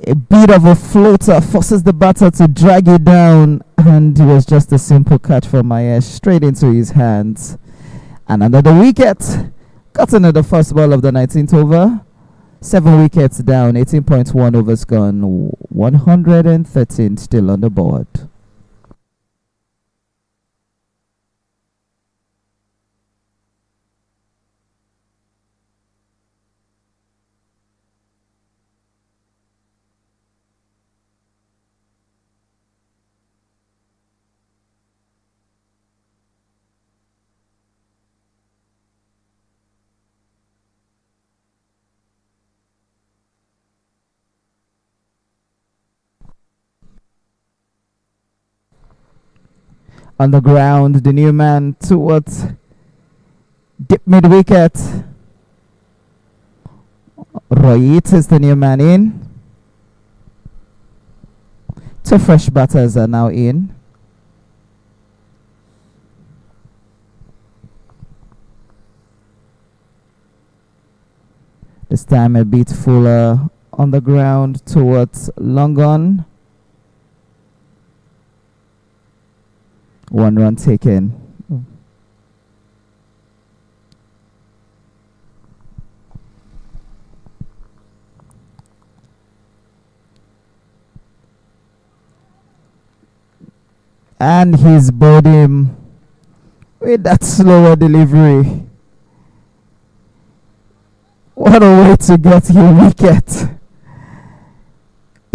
A bit of a floater forces the batter to drag it down, and it was just a simple catch for Mahesh straight into his hands. And another wicket. Got another first ball of the 19th over. 7 wickets down, 18.1 overs gone, 113 still on the board. On the ground, the new man towards deep mid wicket. Rohit is the new man in. 2 fresh batters are now in. This time a bit fuller on the ground towards long on. 1 run taken. And he's bowled him with that slower delivery. What a way to get your wicket.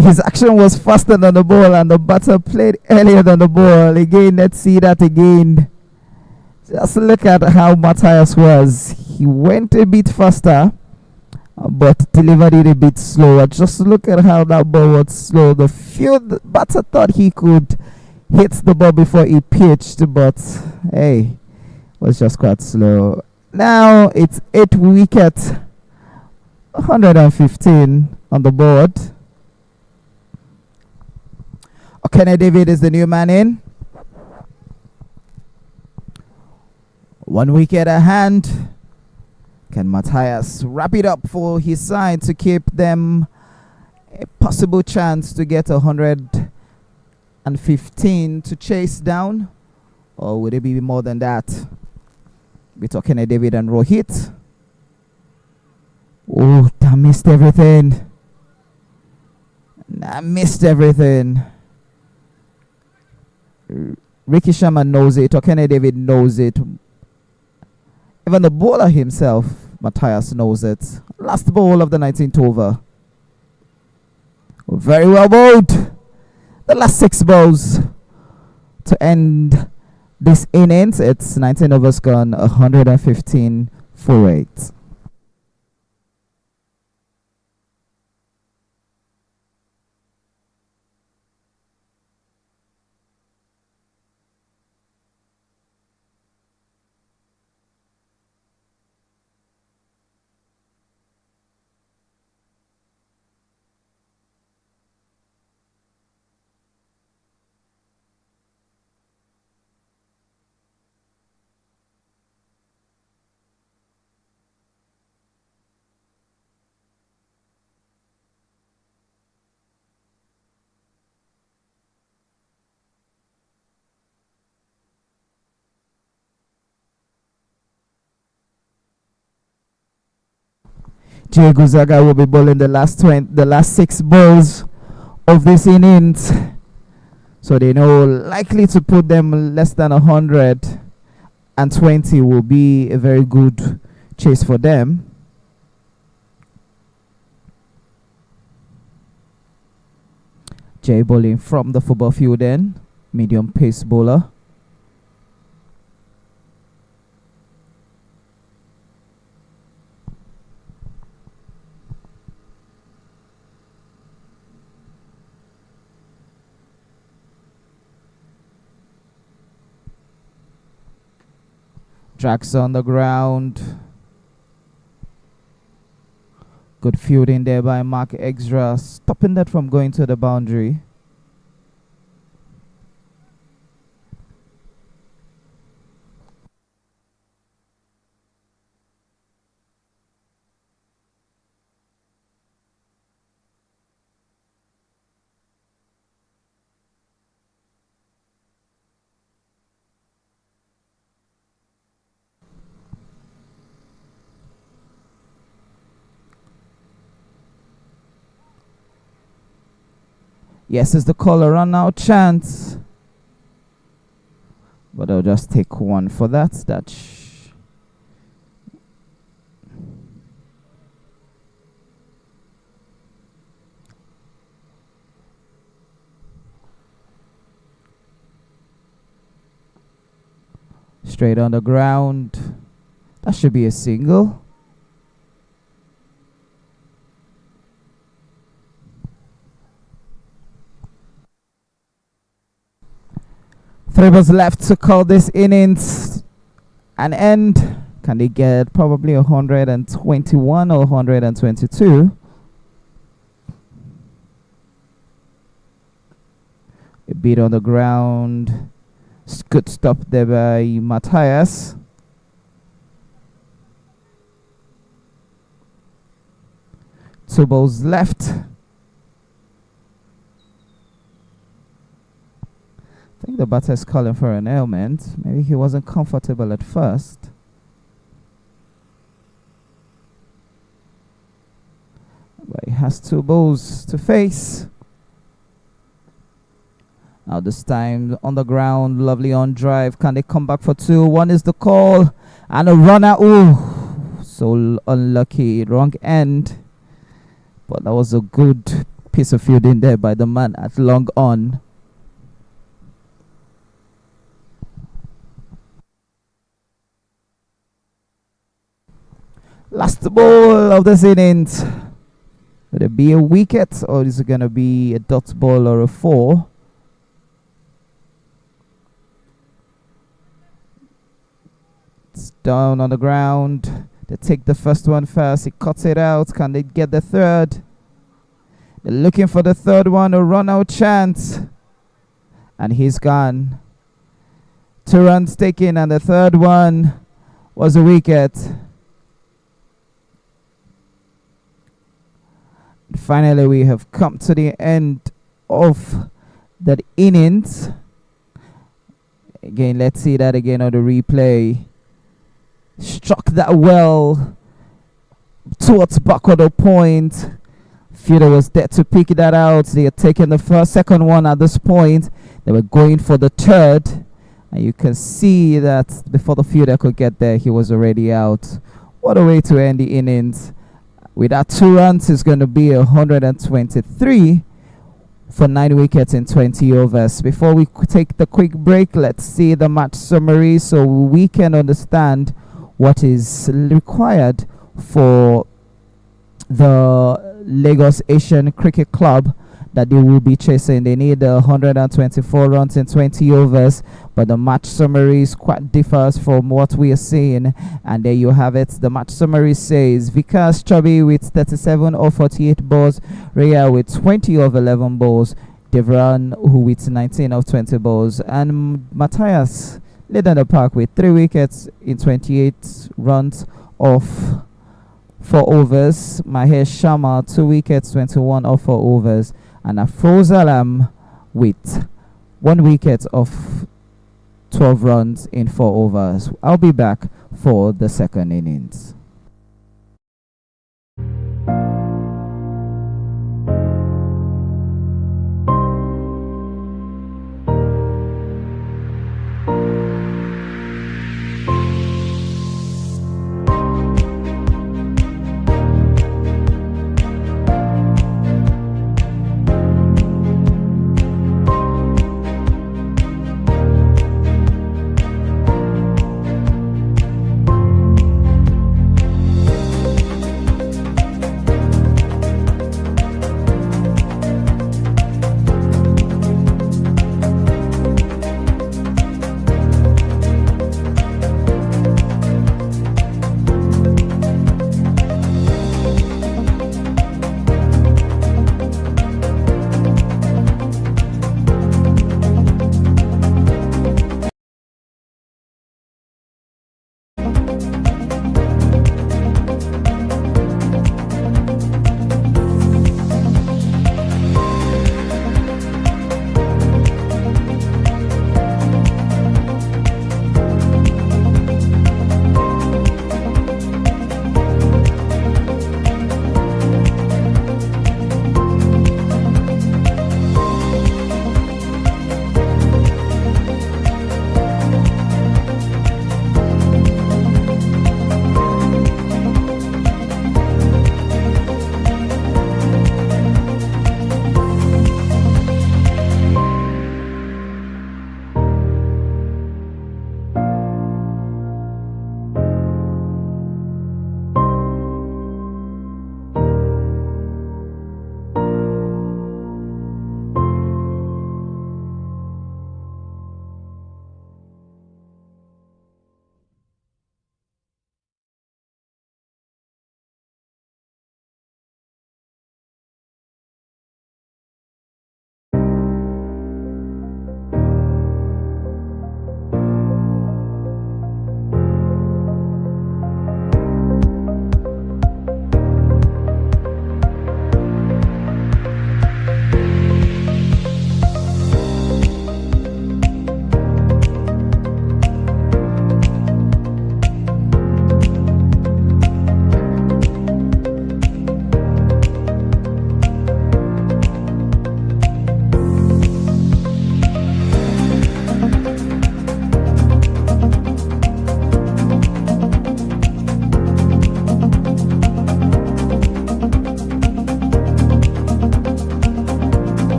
His action was faster than the ball, and the batter played earlier than the ball. Again, let's see that again. Just look at how Matthias was. He went a bit faster, but delivered it a bit slower. Just look at how that ball was slow. The field batter thought he could hit the ball before he pitched, but hey, was just quite slow. Now it's 8 wickets, 115 on the board. Okene David is the new man in. 1 wicket at hand. Can Matthias wrap it up for his side to keep them a possible chance to get 115 to chase down? Or would it be more than that? With Okene David and Rohit. Oh, that missed everything. That missed everything. Ricky Sharma knows it. Okene David knows it. Even the bowler himself, Matthias, knows it. Last ball of the 19th over. Very well bowled. The last 6 balls to end this innings. It's 19 overs gone, 115 for 8. Jay Guzaga will be bowling the last 6 balls of this innings. So they know likely to put them less than 120 will be a very good chase for them. Jay bowling from the football field then. Medium pace bowler. Tracks on the ground. Good fielding there by Mark Extra, stopping that from going to the boundary. Yes, it's the caller run out chance. But I'll just take one for that. Straight on the ground. That should be a single. Three balls left to call this innings an end. Can they get probably 121 or 122? A bit on the ground. Good stop there by Matthias. Two balls left. I think the batter is calling for an ailment. Maybe he wasn't comfortable at first. But he has two balls to face. Now this time on the ground, lovely on drive. Can they come back for two? One is the call. And a runner. Ooh, so unlucky. Wrong end. But that was a good piece of fielding there by the man at long on. Last ball of this innings. Will it be a wicket or is it going to be a dot ball or a four? It's down on the ground. They take the first one first. He cuts it out. Can they get the third? They're looking for the third one. A run out chance. And he's gone. 2 runs taken and the third one was a wicket. Finally, we have come to the end of that innings. Again, let's see that again on the replay. Struck that well towards back of the point. Fielder was there to pick that out. They had taken the second one at this point. They were going for the third. And you can see that before the fielder could get there, he was already out. What a way to end the innings. With that 2 runs, it's going to be 123 for 9 wickets in 20 overs. Before we take the quick break, let's see the match summary so we can understand what is required for the Lagos Asian Cricket Club that they will be chasing. They need 124 runs in 20 overs, but the match summaries quite differs from what we are seeing. And there you have it. The match summary says Vikas Chubby with 37 of 48 balls, Rhea with 20 of 11 balls, Devran who with 19 of 20 balls, and Matthias led in the park with 3 wickets in 28 runs of 4 overs. Mahesh Sharma 2 wickets, 21 of 4 overs, and Afrozalam with 1 wicket of 12 runs in 4 overs. I'll be back for the second innings.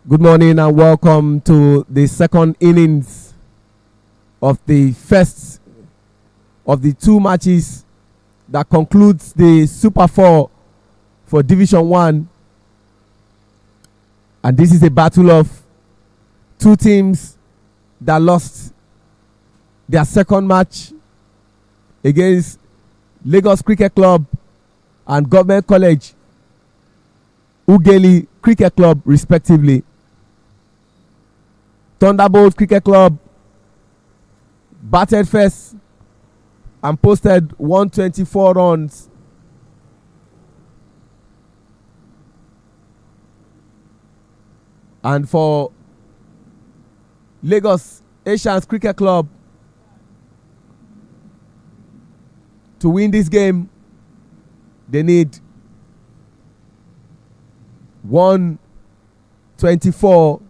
Good morning and welcome to the second innings of the first of the two matches that concludes the Super 4 for Division 1. And this is a battle of two teams that lost their second match against Lagos Cricket Club and Government College Ughelli Cricket Club respectively. Thunderbolt Cricket Club batted first and posted 124 runs. And for Lagos Asians Cricket Club to win this game, they need 124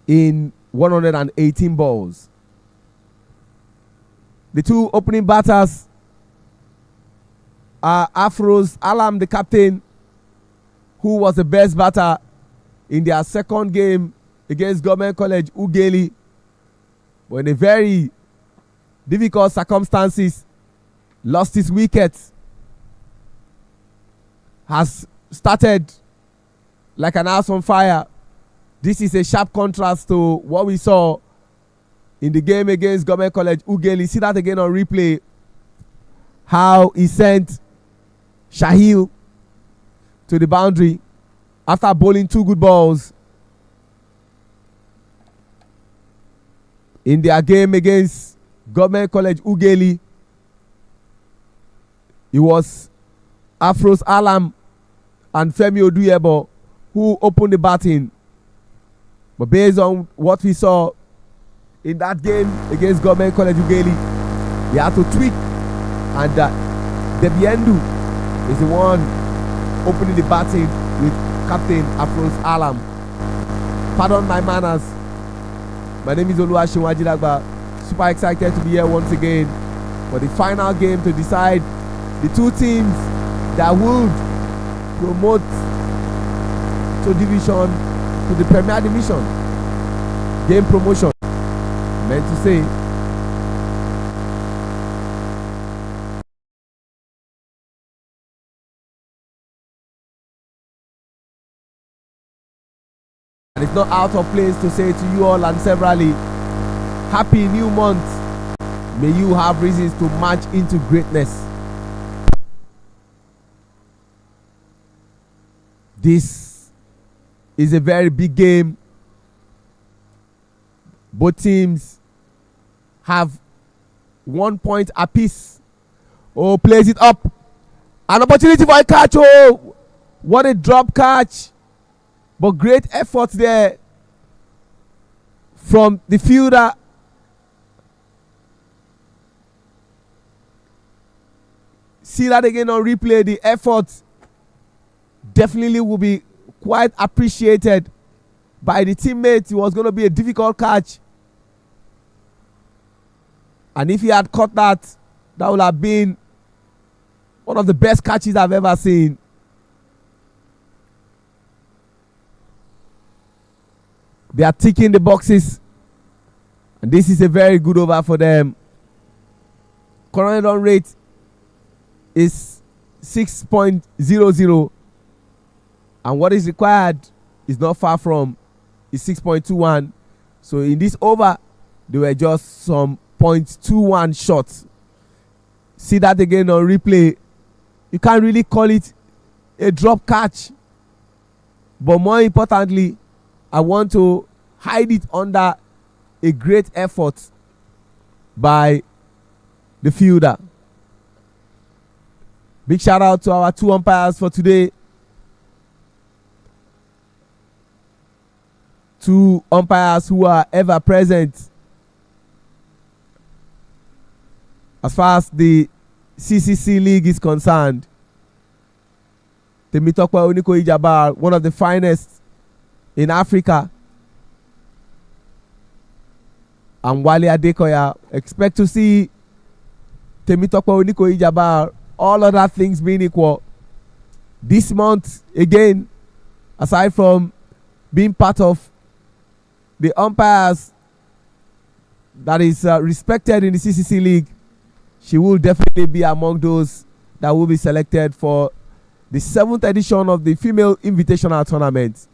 in 118 balls. The two opening batters are Afroz Alam, the captain, who was the best batter in their second game against Government College Ughelli, but in a very difficult circumstances lost his wicket. Has started like an house on fire. This is a sharp contrast to what we saw in the game against Government College Ughelli. See that again on replay. How he sent Shahil to the boundary after bowling two good balls. In their game against Government College Ughelli, it was Afroz Alam and Femi Oduyebo who opened the batting. But based on what we saw in that game against Government College Ughelli, they had to tweak, and Debiendu is the one opening the batting with Captain Afroz Alam. Pardon my manners. My name is Oluwaseun Ajilagba. Super excited to be here once again for the final game to decide the two teams that would promote to division, to the Premier Division. Game promotion, meant to say. And it's not out of place to say to you all and severally, happy new month. May you have reasons to march into greatness. This is a very big game. Both teams have 1 point apiece. Oh, plays it up. An opportunity for a catch. Oh, what a drop catch. But great effort there from the fielder. See that again on replay. The effort definitely will be quite appreciated by the teammates. It was going to be a difficult catch, and if he had caught that, that would have been one of the best catches I've ever seen. They are ticking the boxes, and this is a very good over for them. Current run rate is 6.00, and what is required is not far from is 6.21. So in this over, there were just some 0.21 shots. See that again on replay. You can't really call it a drop catch, but more importantly, I want to hide it under a great effort by the fielder. Big shout out to our two umpires for today. Two umpires who are ever present as far as the CCC League is concerned. Temitope Onikoyi-Jabbar, one of the finest in Africa, and Wale Adekoya. Expect to see Temitope Onikoyi-Jabbar, all other things being equal, this month again, aside from being part of the umpires that is respected in the CCC League, she will definitely be among those that will be selected for the 7th edition of the Female Invitational Tournament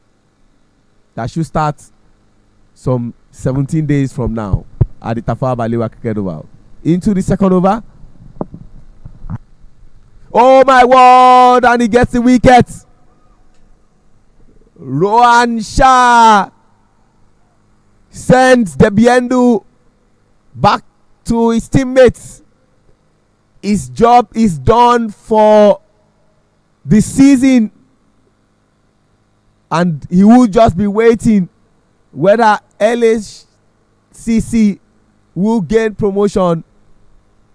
that should start some 17 days from now at the Tafawa Balewa Cricket Oval. Into the second over. Oh my word! And he gets the wicket. Rohan Shah sends Debiendu back to his teammates. His job is done for the season, and he will just be waiting whether LHCC will gain promotion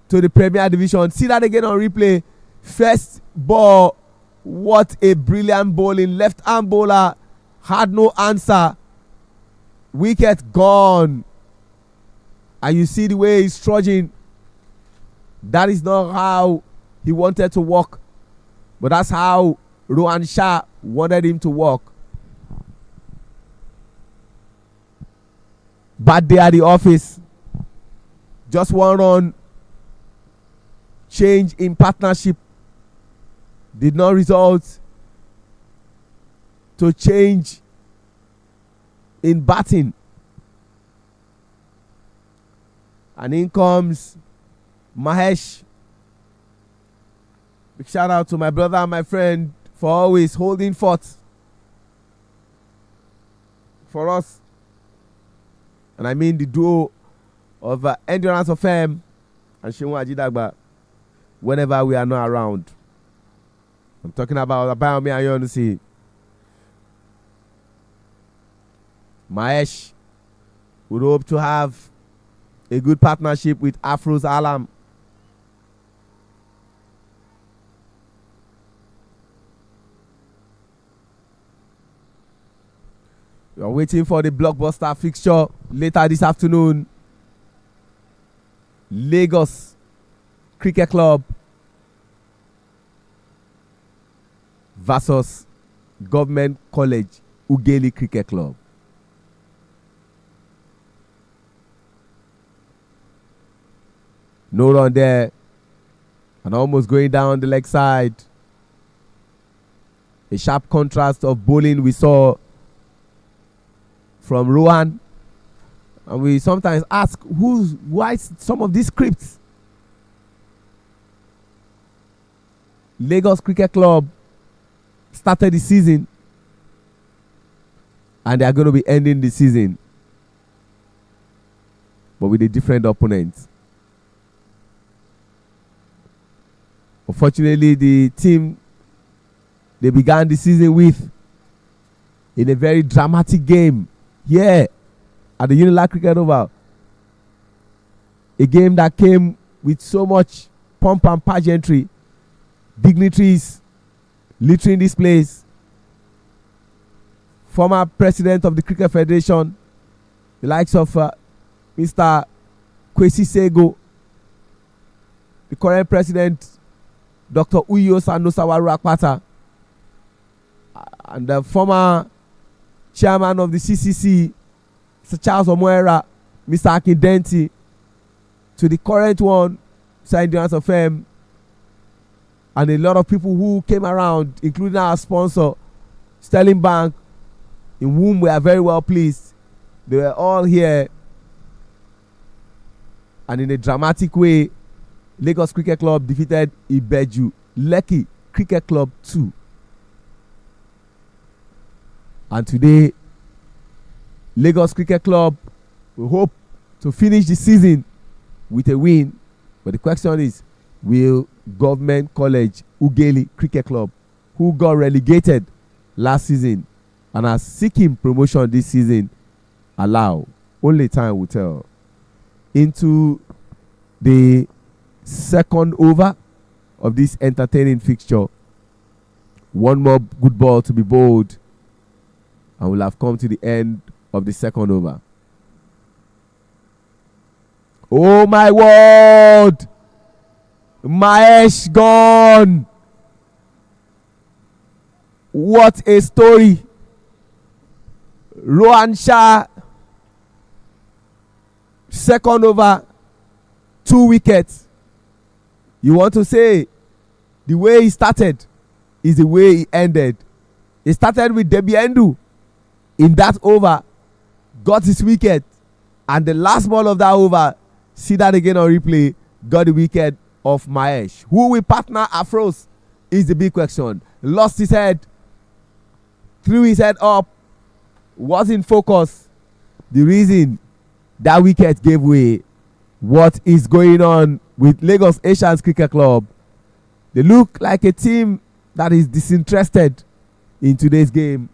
to the Premier Division. See that again on replay. First ball, what a brilliant bowling. Left arm bowler had no answer. Wicket gone. And you see the way he's trudging. That is not how he wanted to walk, but that's how Rohan Shah wanted him to walk. Bad day at the office. Just one run. Change in partnership did not result to change in batting. And in comes Mahesh. Big shout out to my brother and my friend for always holding forth for us. And I mean the duo of Endurance of Fame and Shinwa Ajidagba whenever we are not around. I'm talking about Abayomi Ayonusi. Mahesh would hope to have a good partnership with Afroz Alam. We are waiting for the blockbuster fixture later this afternoon. Lagos Cricket Club versus Government College Ughelli Cricket Club. No run there. And almost going down the leg side. A sharp contrast of bowling we saw from Rohan. And we sometimes ask why some of these scripts. Lagos Cricket Club started the season and they are going to be ending the season, but with a different opponent. Unfortunately, the team they began the season with in a very dramatic game here at the Unilag Cricket Oval. A game that came with so much pomp and pageantry, dignitaries littering this place. Former president of the Cricket Federation, the likes of Mr. Kwesi Sego, the current president, Dr. Uyo Sanosawaru Akpata, and the former chairman of the CCC, Mr. Charles Omoera, Mr. Akin Denti, to the current one, Mr. Endurance of Fame, and a lot of people who came around, including our sponsor, Sterling Bank, in whom we are very well pleased. They were all here. And in a dramatic way, Lagos Cricket Club defeated Ibeju Lekki Cricket Club 2. And today, Lagos Cricket Club will hope to finish the season with a win. But the question is, will Government College Ughelli Cricket Club, who got relegated last season and are seeking promotion this season, allow? Only time will tell. Into the second over of this entertaining fixture. One more good ball to be bowled, and we'll have come to the end of the second over. Oh my word! Mahesh gone! What a story! Rohan Shah, second over, 2 wickets. You want to say the way he started is the way he ended. He started with Debiendu in that over, got his wicket, and the last ball of that over, see that again on replay, got the wicket of Mahesh. Who will partner Afros is the big question. Lost his head, threw his head up, was in focus. The reason that wicket gave way. What is going on with Lagos Asians Cricket Club? They look like a team that is disinterested in today's game.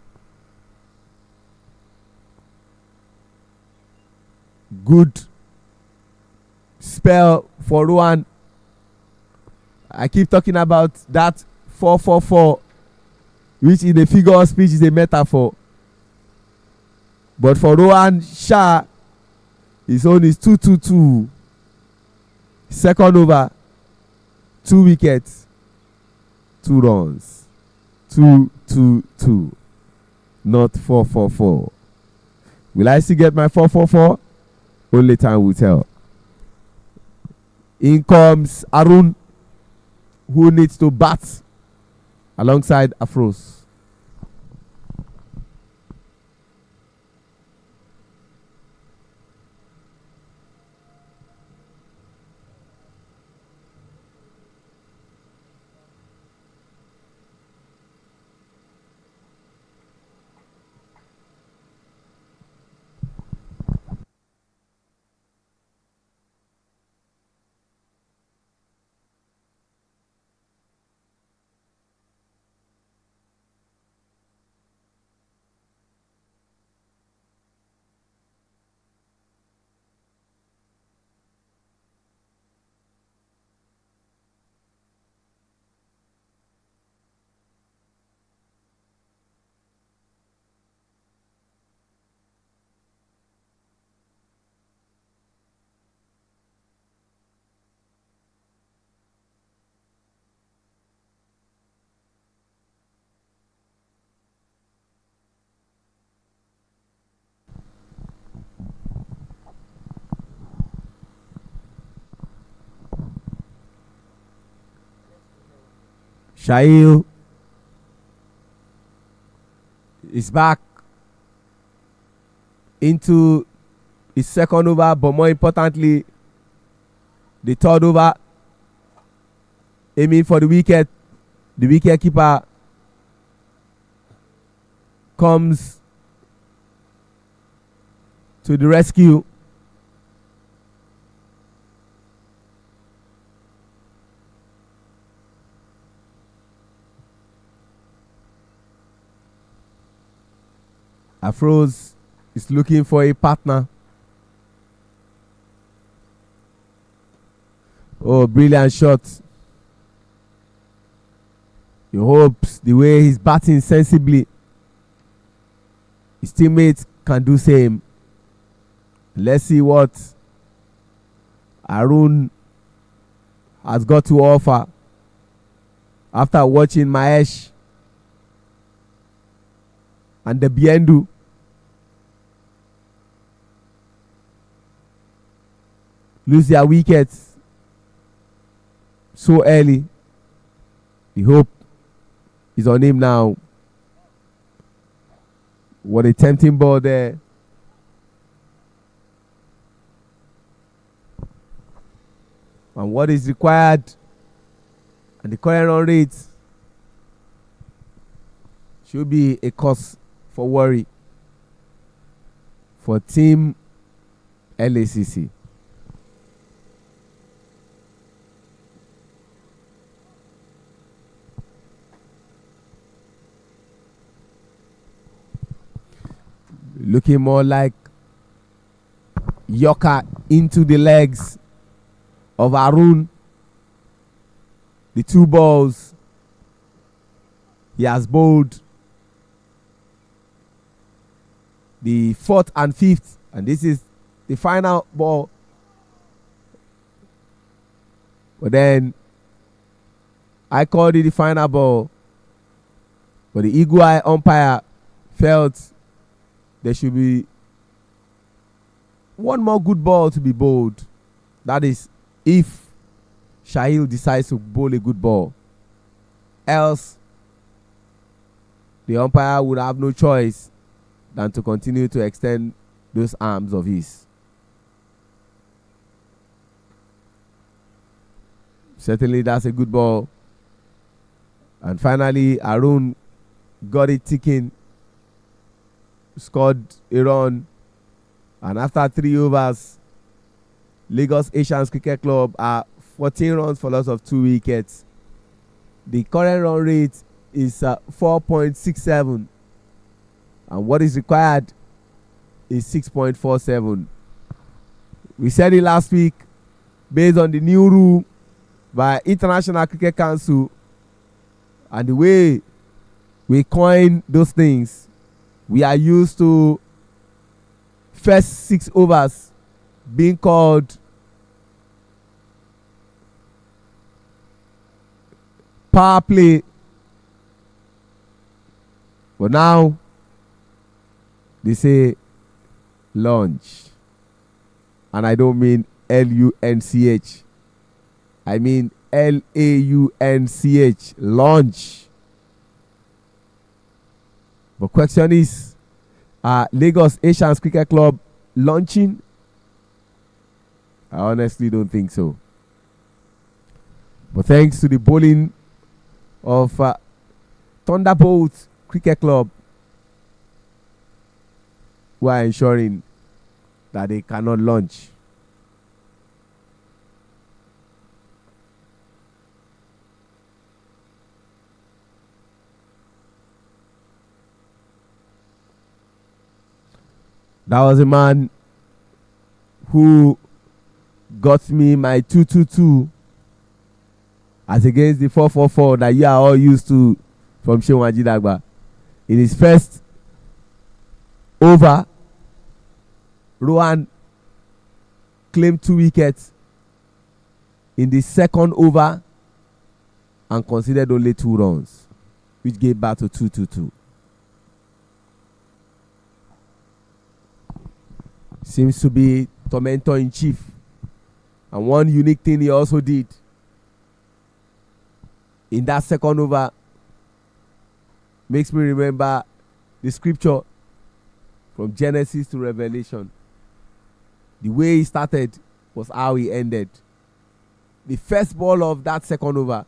Good spell for Rohan. I keep talking about that 4-4-4, which in a figure of speech is a metaphor. But for Rohan Shah, his own is 2-2-2. Second over, 2 wickets, 2 runs. 2-2-2. Not 4-4-4. Will I still get my 4-4-4? Only time will tell. In comes Arun, who needs to bat alongside Afros. Shail is back into his second over, but more importantly, the third over, aiming for the wicket. The wicket keeper comes to the rescue. Afros is looking for a partner. Oh, brilliant shot. He hopes the way he's batting sensibly, his teammates can do same. Let's see what Arun has got to offer after watching Mahesh and the Biendu lose their wickets so early. The hope is on him now. What a tempting ball there. And what is required and the current run rate should be a cause for worry for Team LACC. Looking more like Yorker into the legs of Arun. The 2 balls he has bowled, the 4th and 5th, and this is the final ball. But then I called it the final ball, but the eagle eye umpire felt there should be one more good ball to be bowled. That is, if Shahil decides to bowl a good ball. Else, the umpire would have no choice than to continue to extend those arms of his. Certainly, that's a good ball. And finally, Arun got it ticking, scored a run, and after 3 overs, Lagos Asians Cricket Club are 14 runs for loss of 2 wickets. The current run rate is 4.67, and what is required is 6.47. We said it last week, based on the new rule by International Cricket Council and the way we coin those things, we are used to first 6 overs being called power play, but now they say lunch, and I don't mean LUNCH, I mean LAUNCH, lunch. But question is, are Lagos Asians Cricket Club launching? I honestly don't think so. But thanks to the bowling of Thunderbolt Cricket Club, who are ensuring that they cannot launch. That was a man who got me my 222 as against the 444 that you are all used to from Shewan Ajidagba. In his first over, Rohan claimed 2 wickets in the second over and conceded only 2 runs, which gave back to 222. Seems to be tormentor in chief. And one unique thing he also did in that second over makes me remember the scripture from Genesis to Revelation. The way he started was how he ended. The first ball of that second over,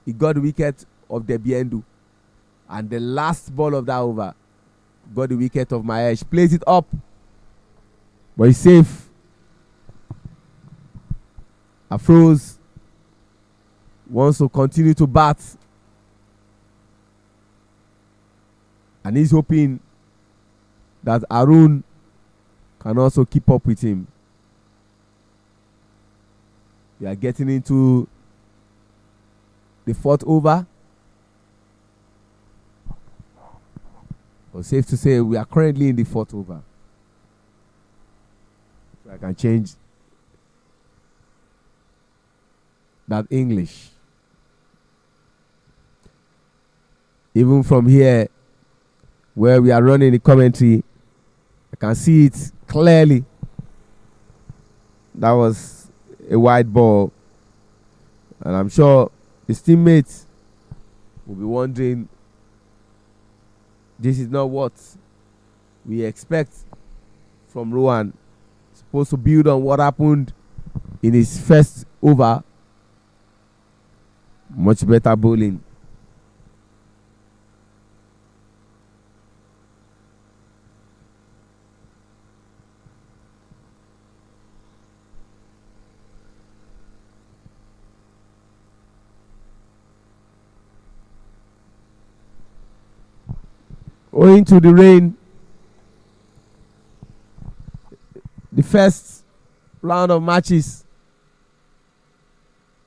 he got the wicket of Debiendu. And the last ball of that over got the wicket of Mahesh. Plays it up, but he's safe. Afroz wants to continue to bat, and he's hoping that Arun can also keep up with him. We are getting into the 4th over. But safe to say we are currently in the 4th over. So I can change that English. Even from here, where we are running the commentary, I can see it clearly. That was a wide ball, and I'm sure his teammates will be wondering, this is not what we expect from Rohan. Supposed to build on what happened in his first over. Much better bowling. Owing to the rain, the first round of matches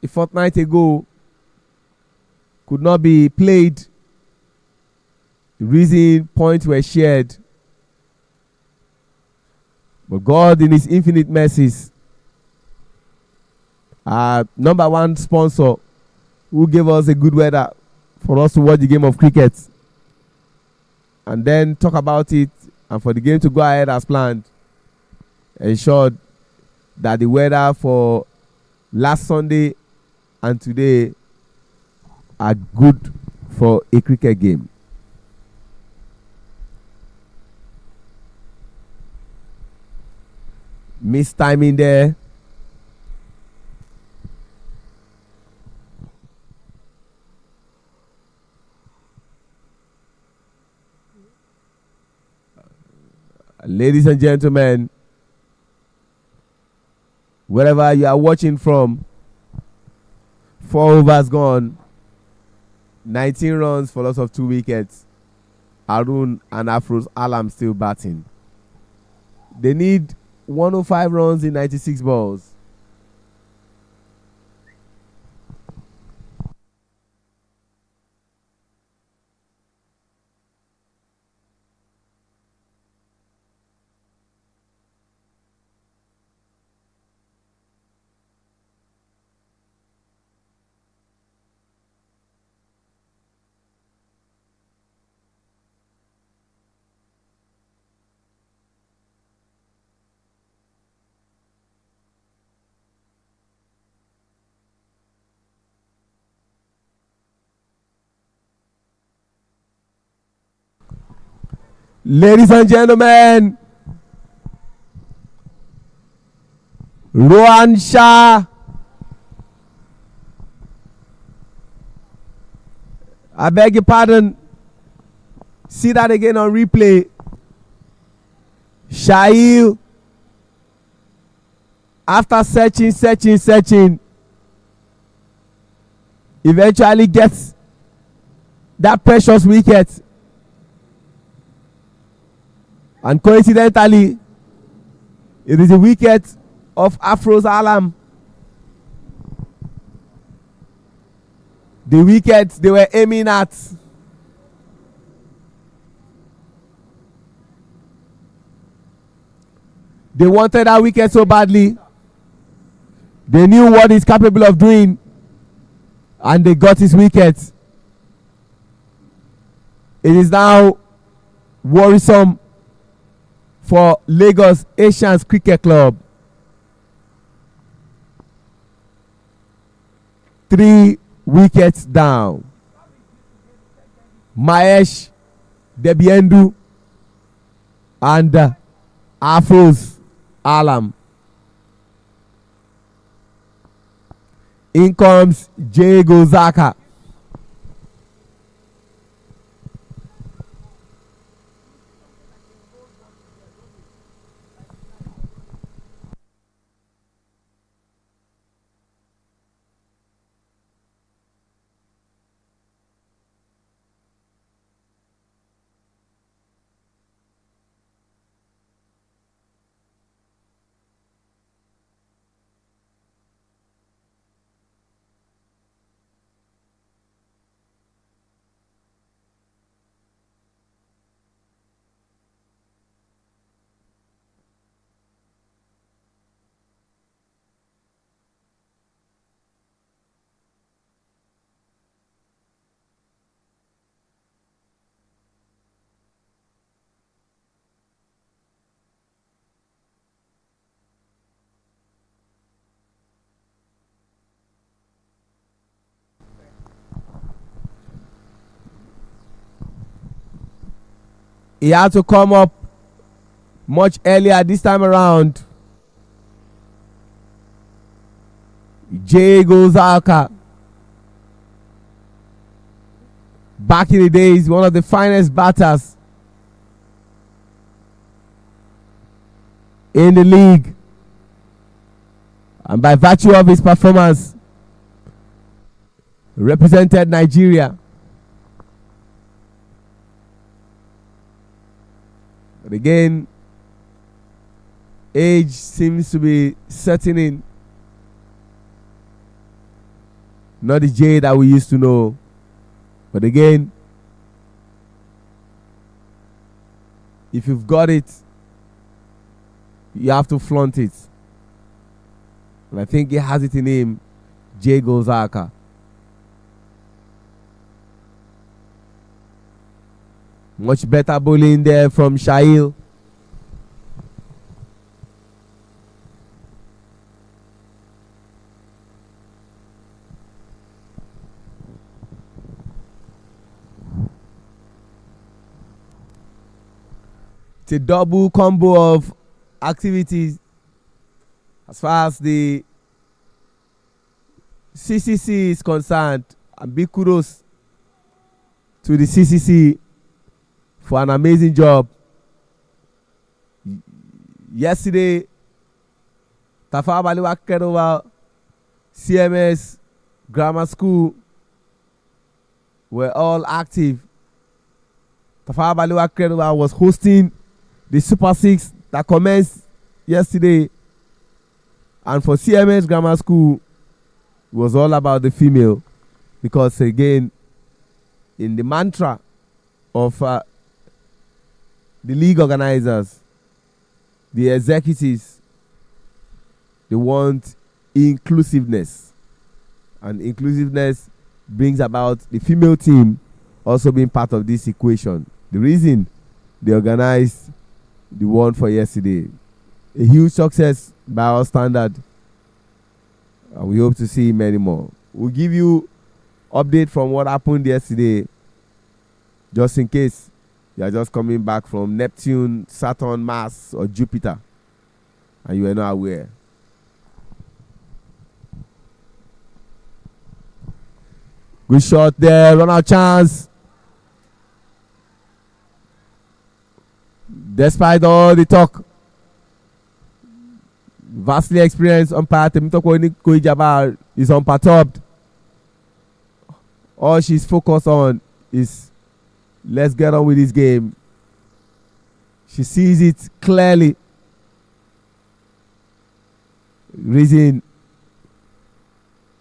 a fortnight ago could not be played. The reason points were shared, but God in his infinite mercies, our number one sponsor who gave us a good weather for us to watch the game of cricket and then talk about it and for the game to go ahead as planned ensured that the weather for last Sunday and today are good for a cricket game. Missed timing there. Ladies and gentlemen, wherever you are watching from, 4 overs gone, 19 runs for loss of 2 wickets. Arun and Afro's Alam still batting. They need 105 runs in 96 balls. Ladies and gentlemen, Rohan Shah, I beg your pardon, see that again on replay. Shahil, after searching, eventually gets that precious wicket. And coincidentally, it is a wicket of Afro's Alam. The wicket they were aiming at. They wanted that wicket so badly. They knew what he's capable of doing. And they got his wicket. It is now worrisome for Lagos Asians Cricket Club. 3 wickets down. Mahesh, Debiendu, and Afro's Alam. In comes Jay Gozaka. He had to come up much earlier this time around. Jay Gozaka, back in the days, one of the finest batters in the league, and by virtue of his performance represented Nigeria. But again, age seems to be setting in. Not the Jay that we used to know. But again, if you've got it, you have to flaunt it. And I think he has it in him, Jay Gozaka. Much better bowling there from Shahil. It's a double combo of activities as far as the CCC is concerned. And big kudos to the CCC for an amazing job. Yesterday, Tafawa Balewa carried over CMS Grammar School were all active. Tafawa Balewa Kerewa was hosting the Super 6 that commenced yesterday. And for CMS Grammar School, it was all about the female. Because again, in the mantra of the league organizers, the executives, they want inclusiveness. And inclusiveness brings about the female team also being part of this equation. The reason they organized the one for yesterday. A huge success by our standard. And we hope to see many more. We'll give you update from what happened yesterday, just in case you are just coming back from Neptune, Saturn, Mars, or Jupiter, and you are not aware. Good shot there, run out chance. Despite all the talk, vastly experienced umpire Temitope Koijabar is unperturbed. All she's focused on is let's get on with this game. She sees it clearly. Reason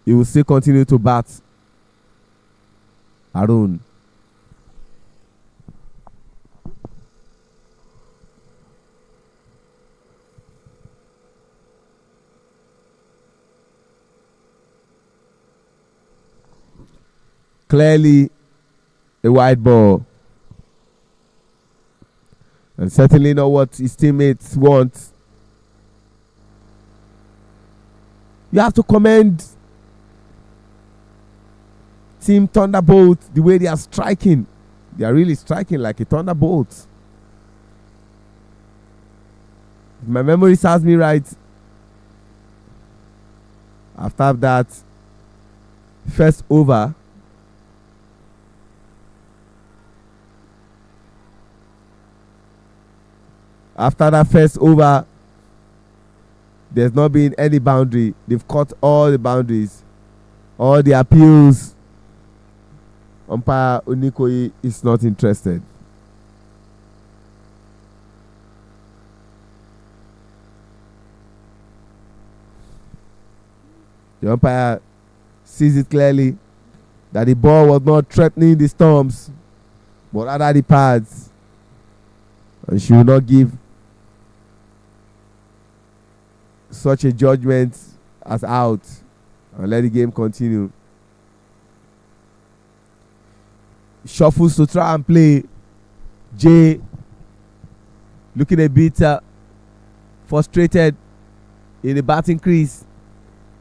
he will still continue to bat Arun. Clearly a wide ball. And certainly not what his teammates want. You have to commend Team Thunderbolt the way they are striking. They are really striking like a thunderbolt. If my memory serves me right, after that first over, there's not been any boundary. They've cut all the boundaries. All the appeals. Umpire Onikoyi is not interested. The umpire sees it clearly that the ball was not threatening the Storms, but rather the pads. And she will not give such a judgment as out and let the game continue. Shuffles to try and play. Jay looking a bit frustrated in the batting crease.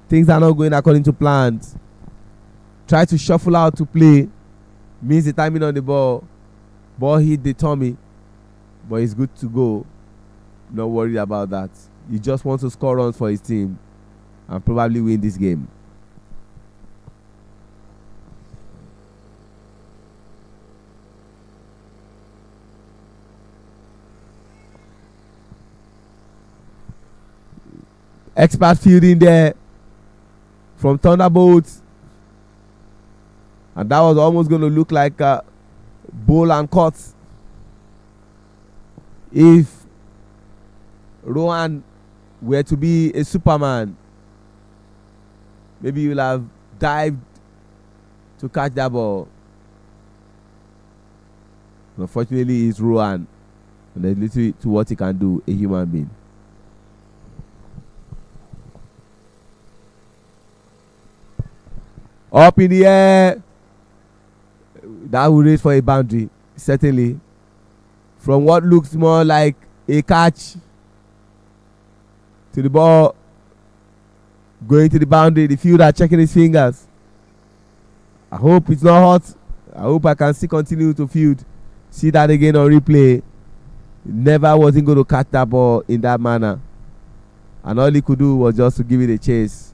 Things are not going according to plans. Try to shuffle out to play. Means the timing on the ball. Ball hit the tummy. But he's good to go. Not worried about that. He just wants to score runs for his team and probably win this game. Expert fielding there from Thunderbolt. And that was almost going to look like a bowl and cut if Rohan were to be a Superman. Maybe you'll have dived to catch that ball. Unfortunately, it's Rohan. And there's little to what he can do, a human being. Up in the air. That will raise for a boundary, certainly. From what looks more like a catch to the ball going to the boundary, the fielder checking his fingers. I hope it's not hot. I hope I can still continue to field. See that again on replay. Never wasn't going to catch that ball in that manner. And all he could do was just to give it a chase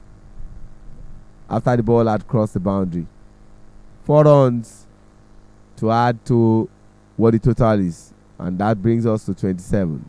after the ball had crossed the boundary. 4 runs to add to what the total is. And that brings us to 27.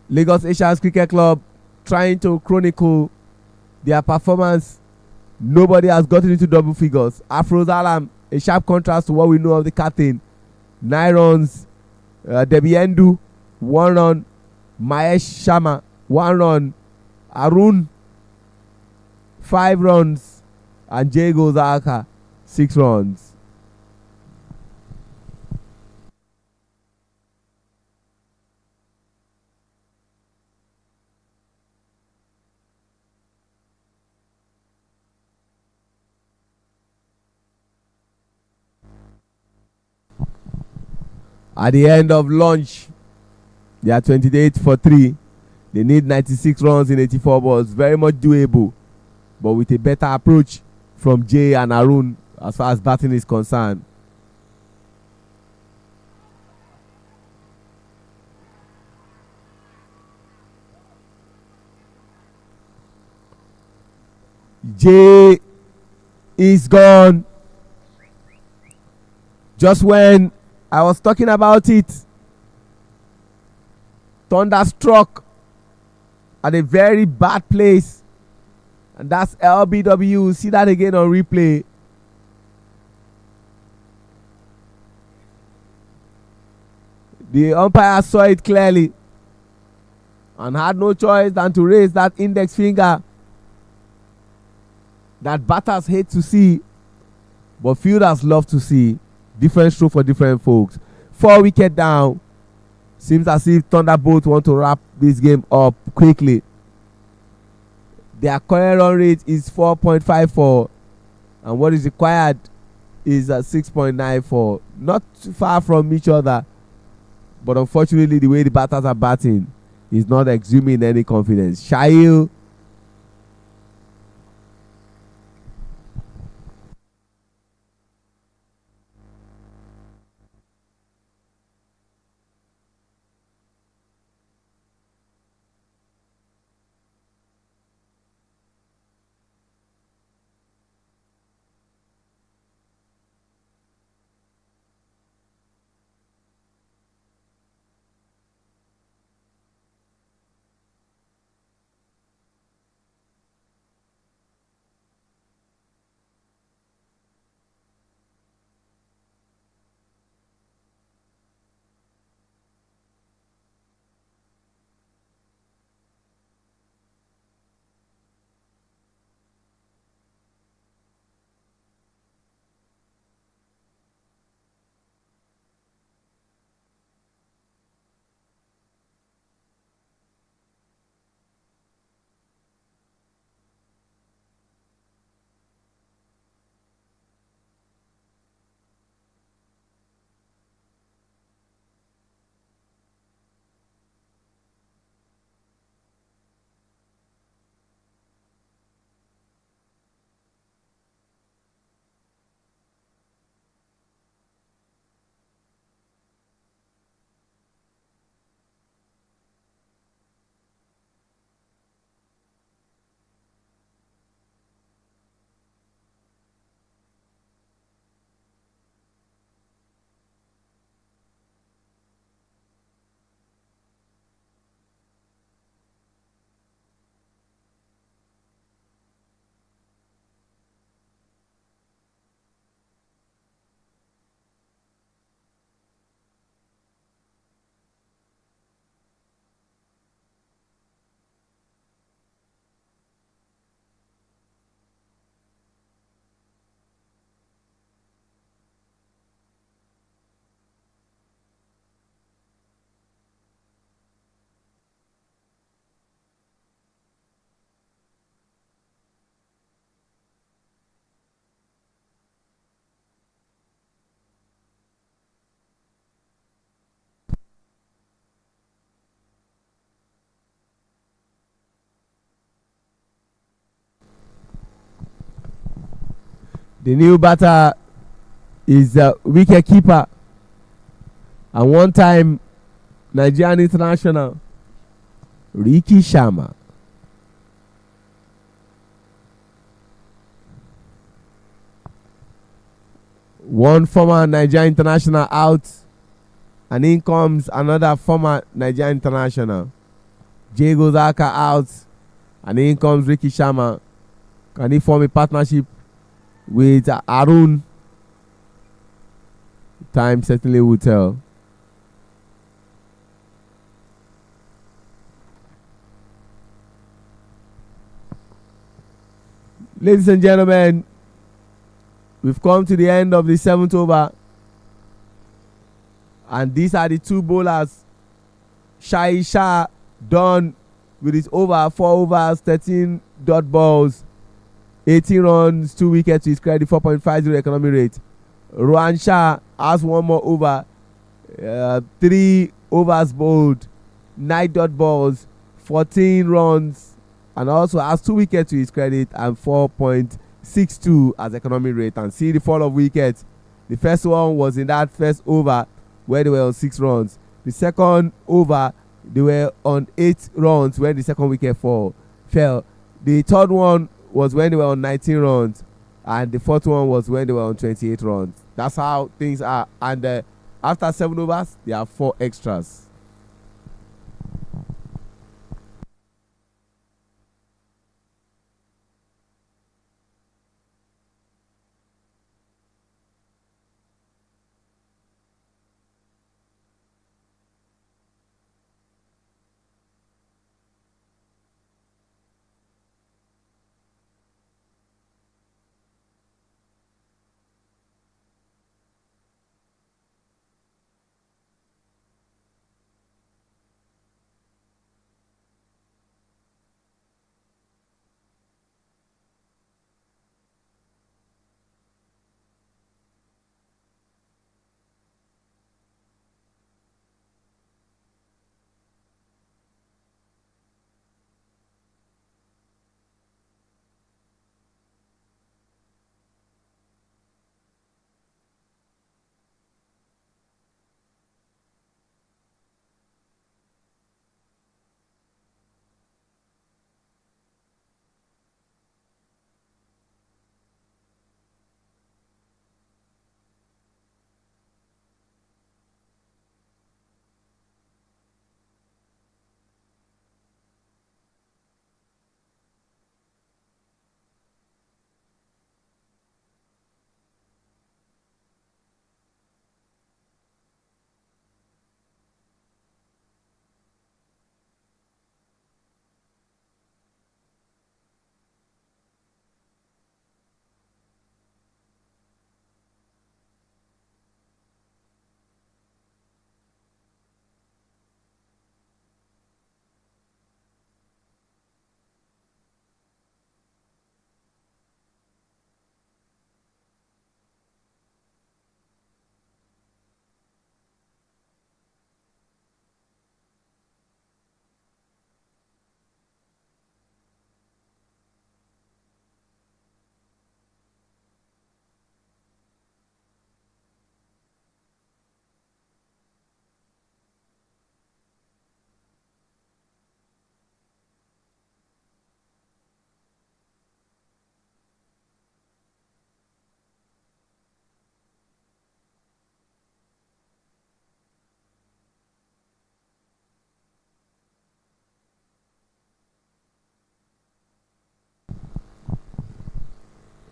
Lagos Asians Cricket Club trying to chronicle their performance. Nobody has gotten into double figures. Afroz Alam, a sharp contrast to what we know of the captain. 9 runs. Debiendu, 1 run. Mahesh Sharma, 1 run. Arun, 5 runs. And Jago Zaka, 6 runs. At the end of lunch, they are 28 for 3. They need 96 runs in 84 balls. Very much doable, but with a better approach from Jay and Arun as far as batting is concerned. Jay is gone. Just when I was talking about it, thunder struck at a very bad place, and that's LBW. See that again on replay. The umpire saw it clearly and had no choice than to raise that index finger that batters hate to see, but fielders love to see. Different stroke for different folks. 4 wicket down. Seems as if Thunderbolt want to wrap this game up quickly. Their current run rate is 4.54, and what is required is 6.94. Not too far from each other, but unfortunately the way the batters are batting is not exuding any confidence. Shail, The new batter is wicket keeper and one-time Nigerian international Ricky Sharma. One former Nigerian international out, and in comes another former Nigerian international. Diego Zaka out, and in comes Ricky Sharma. Can he form a partnership with Arun? Time certainly will tell. Ladies and gentlemen, we've come to the end of the 7th over, and these are the two bowlers. Shai Shah done with his over, 4 overs, 13 dot balls, 18 runs, 2 wickets to his credit, 4.50 economy rate. Rohan Shah has one more over, 3 overs bowled, 9 dot balls, 14 runs, and also has 2 wickets to his credit and 4.62 as economy rate. And see the fall of wickets. The first one was in that first over where they were on 6 runs. The second over they were on 8 runs when the second wicket fell. The third one was when they were on 19 runs, and the fourth one was when they were on 28 runs. That's how things are. And after 7 overs, there are 4 extras.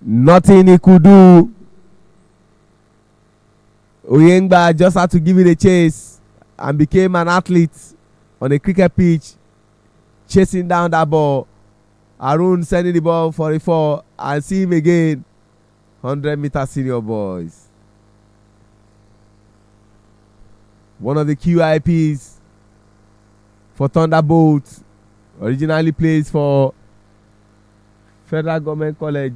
Nothing he could do. Oyengba just had to give it a chase and became an athlete on a cricket pitch, chasing down that ball. Arun sending the ball for a 4 and see him again. 100-meter senior boys. One of the QIPs for Thunderbolt. Originally plays for Federal Government College,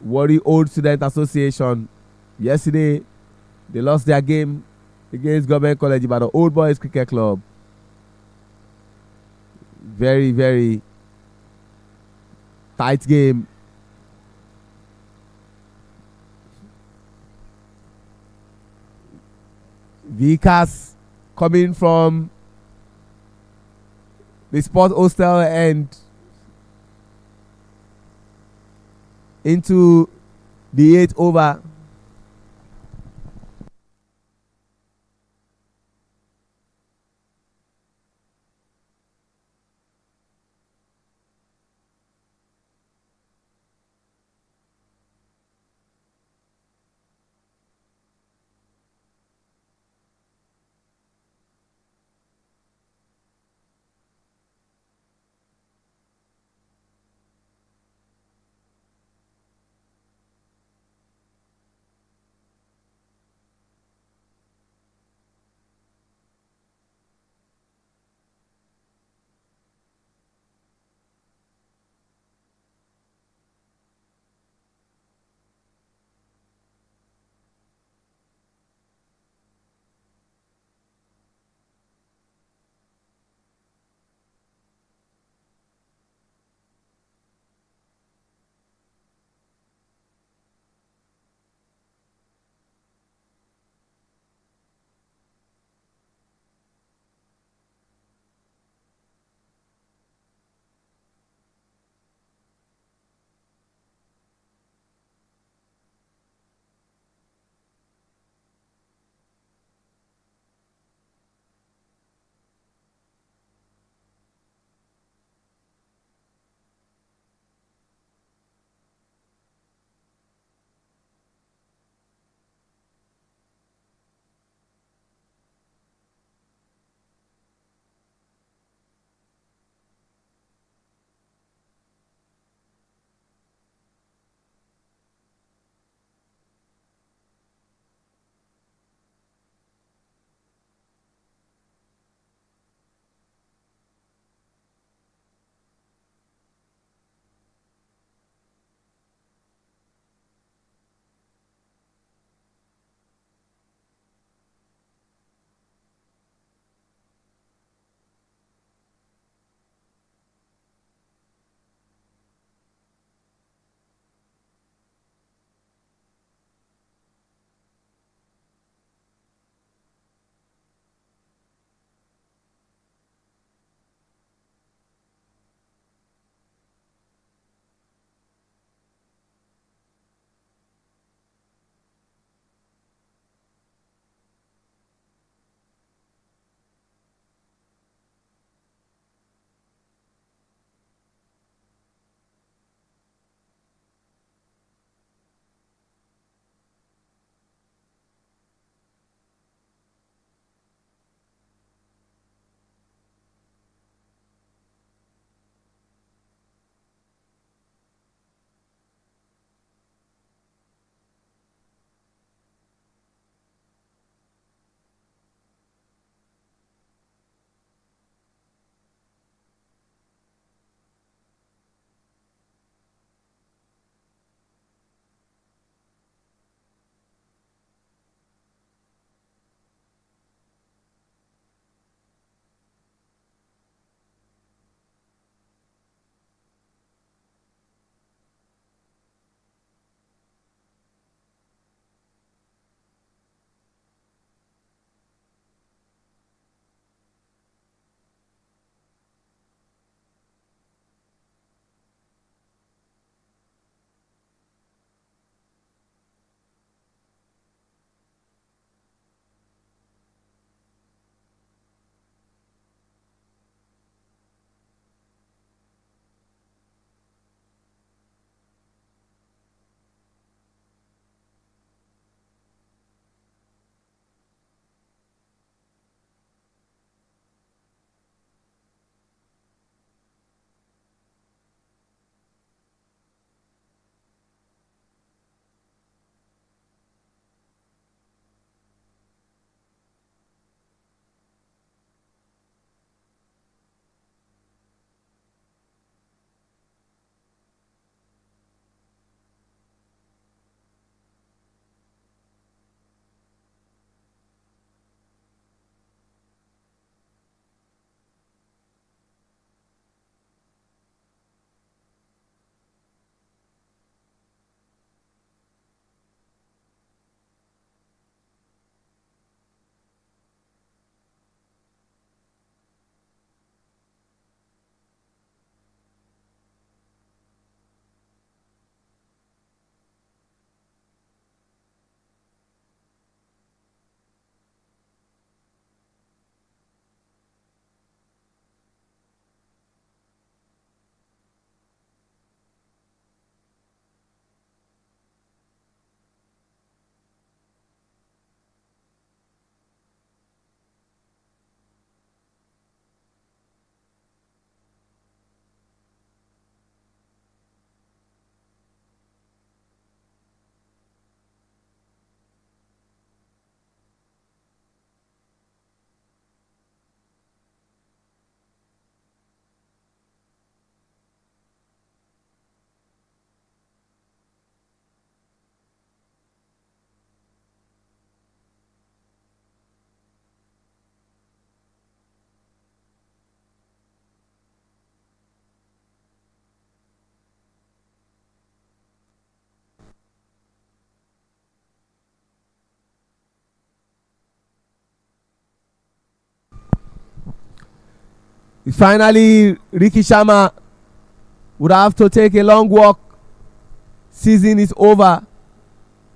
Warri Old Student Association. Yesterday, they lost their game against Government College by the Old Boys Cricket Club. Very, very tight game. Vehicles coming from the sport hostel and into the 8th over. Finally, Ricky Sharma would have to take a long walk. Season is over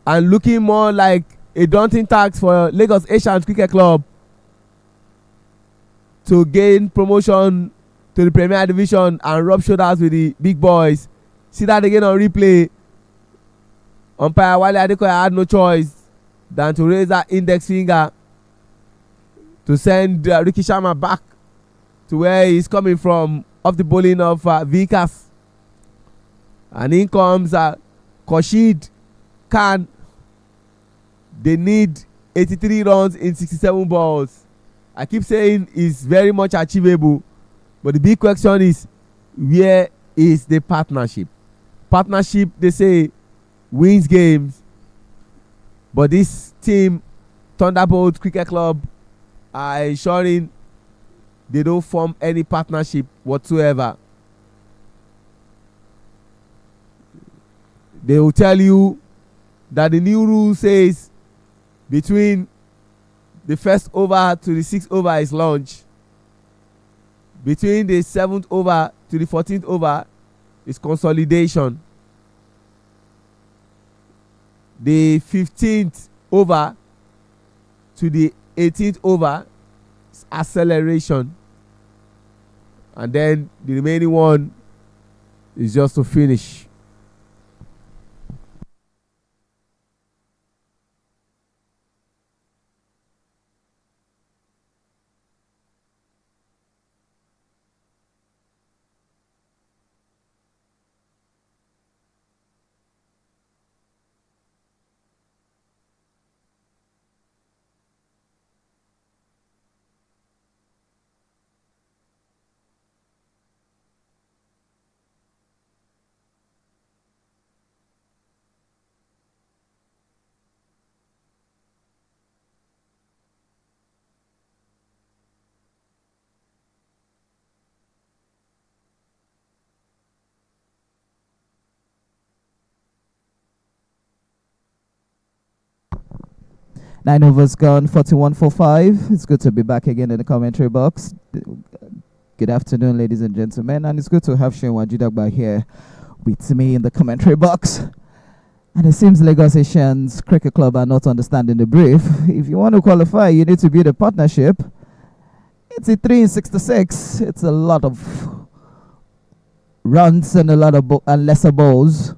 and looking more like a daunting task for Lagos Asians Cricket Club to gain promotion to the Premier Division and rub shoulders with the big boys. See that again on replay. Umpire Wale Adekoya had no choice than to raise that index finger to send Ricky Sharma back to where he's coming from, off the bowling of Vikas. And in comes Khurshid Khan. They need 83 runs in 67 balls. I keep saying it's very much achievable, but the big question is, where is the partnership? Partnership, they say, wins games, but this team, Thunderbolt Cricket Club, are ensuring they don't form any partnership whatsoever. They will tell you that the new rule says between the first over to the 6th over is launch. Between the 7th over to the 14th over is consolidation. The 15th over to the 18th over is acceleration. And then the remaining one is just to finish. Nine overs gone, 41-45. It's good to be back again in the commentary box. Good afternoon, ladies and gentlemen, and it's good to have Shane Wajidagba here with me in the commentary box. And it seems Lagos Asians Cricket Club are not understanding the brief. If you want to qualify, you need to build a partnership. It's a 3 in 66. It's a lot of runs and a lot of and lesser balls.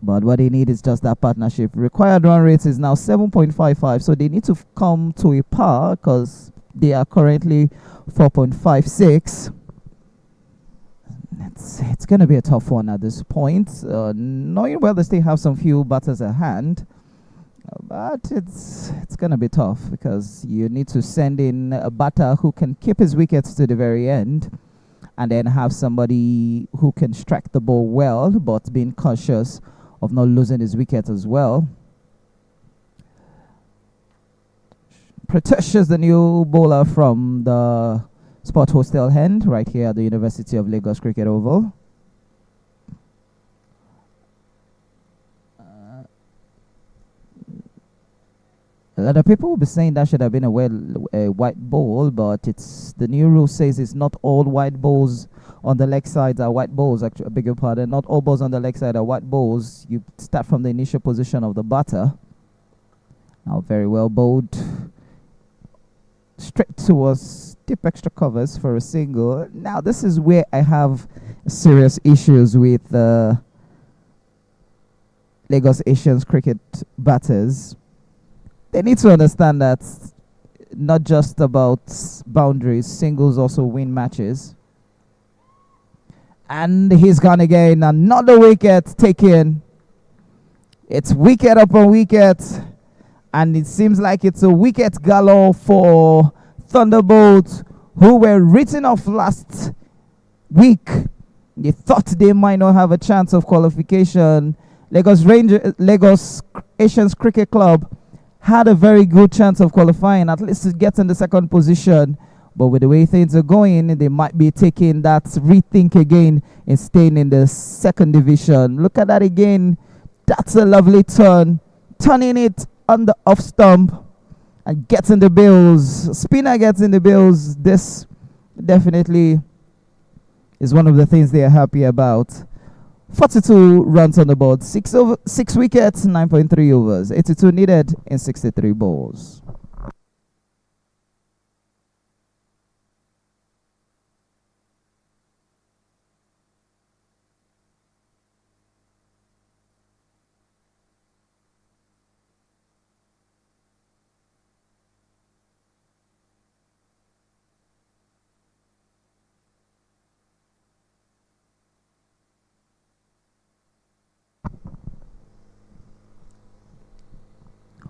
But what they need is just that partnership. Required run rate is now 7.55, so they need to come to a par because they are currently 4.56. It's going to be a tough one at this point, knowing well they still have some few batters at hand. But it's going to be tough because you need to send in a batter who can keep his wickets to the very end, and then have somebody who can strike the ball well, but being cautious of not losing his wicket as well. Protesha is the new bowler from the Sport Hostel End right here at the University of Lagos Cricket Oval. A lot of people will be saying that should have been a white ball, but it's the new rule says it's not all white balls on the leg sides are white balls. Actually, I beg your pardon. Not all balls on the leg side are white balls. You start from the initial position of the batter. Now, very well bowled. Straight towards deep extra covers for a single. Now, this is where I have serious issues with Lagos Asians cricket batters. They need to understand that not just about boundaries, singles also win matches. And he's gone again. Another wicket taken. It's wicket upon wicket. And it seems like it's a wicket galore for Thunderbolt, who were written off last week. They thought they might not have a chance of qualification. Lagos Asians Cricket Club had a very good chance of qualifying, at least to get in the second position. But with the way things are going, they might be taking that rethink again and staying in the second division. Look at that again. That's a lovely turn. Turning it on the off stump and gets in the bills. Spinner gets in the bills. This definitely is one of the things they are happy about. 42 runs on the board, 6 wickets, 9.3 overs, 82 needed in 63 balls.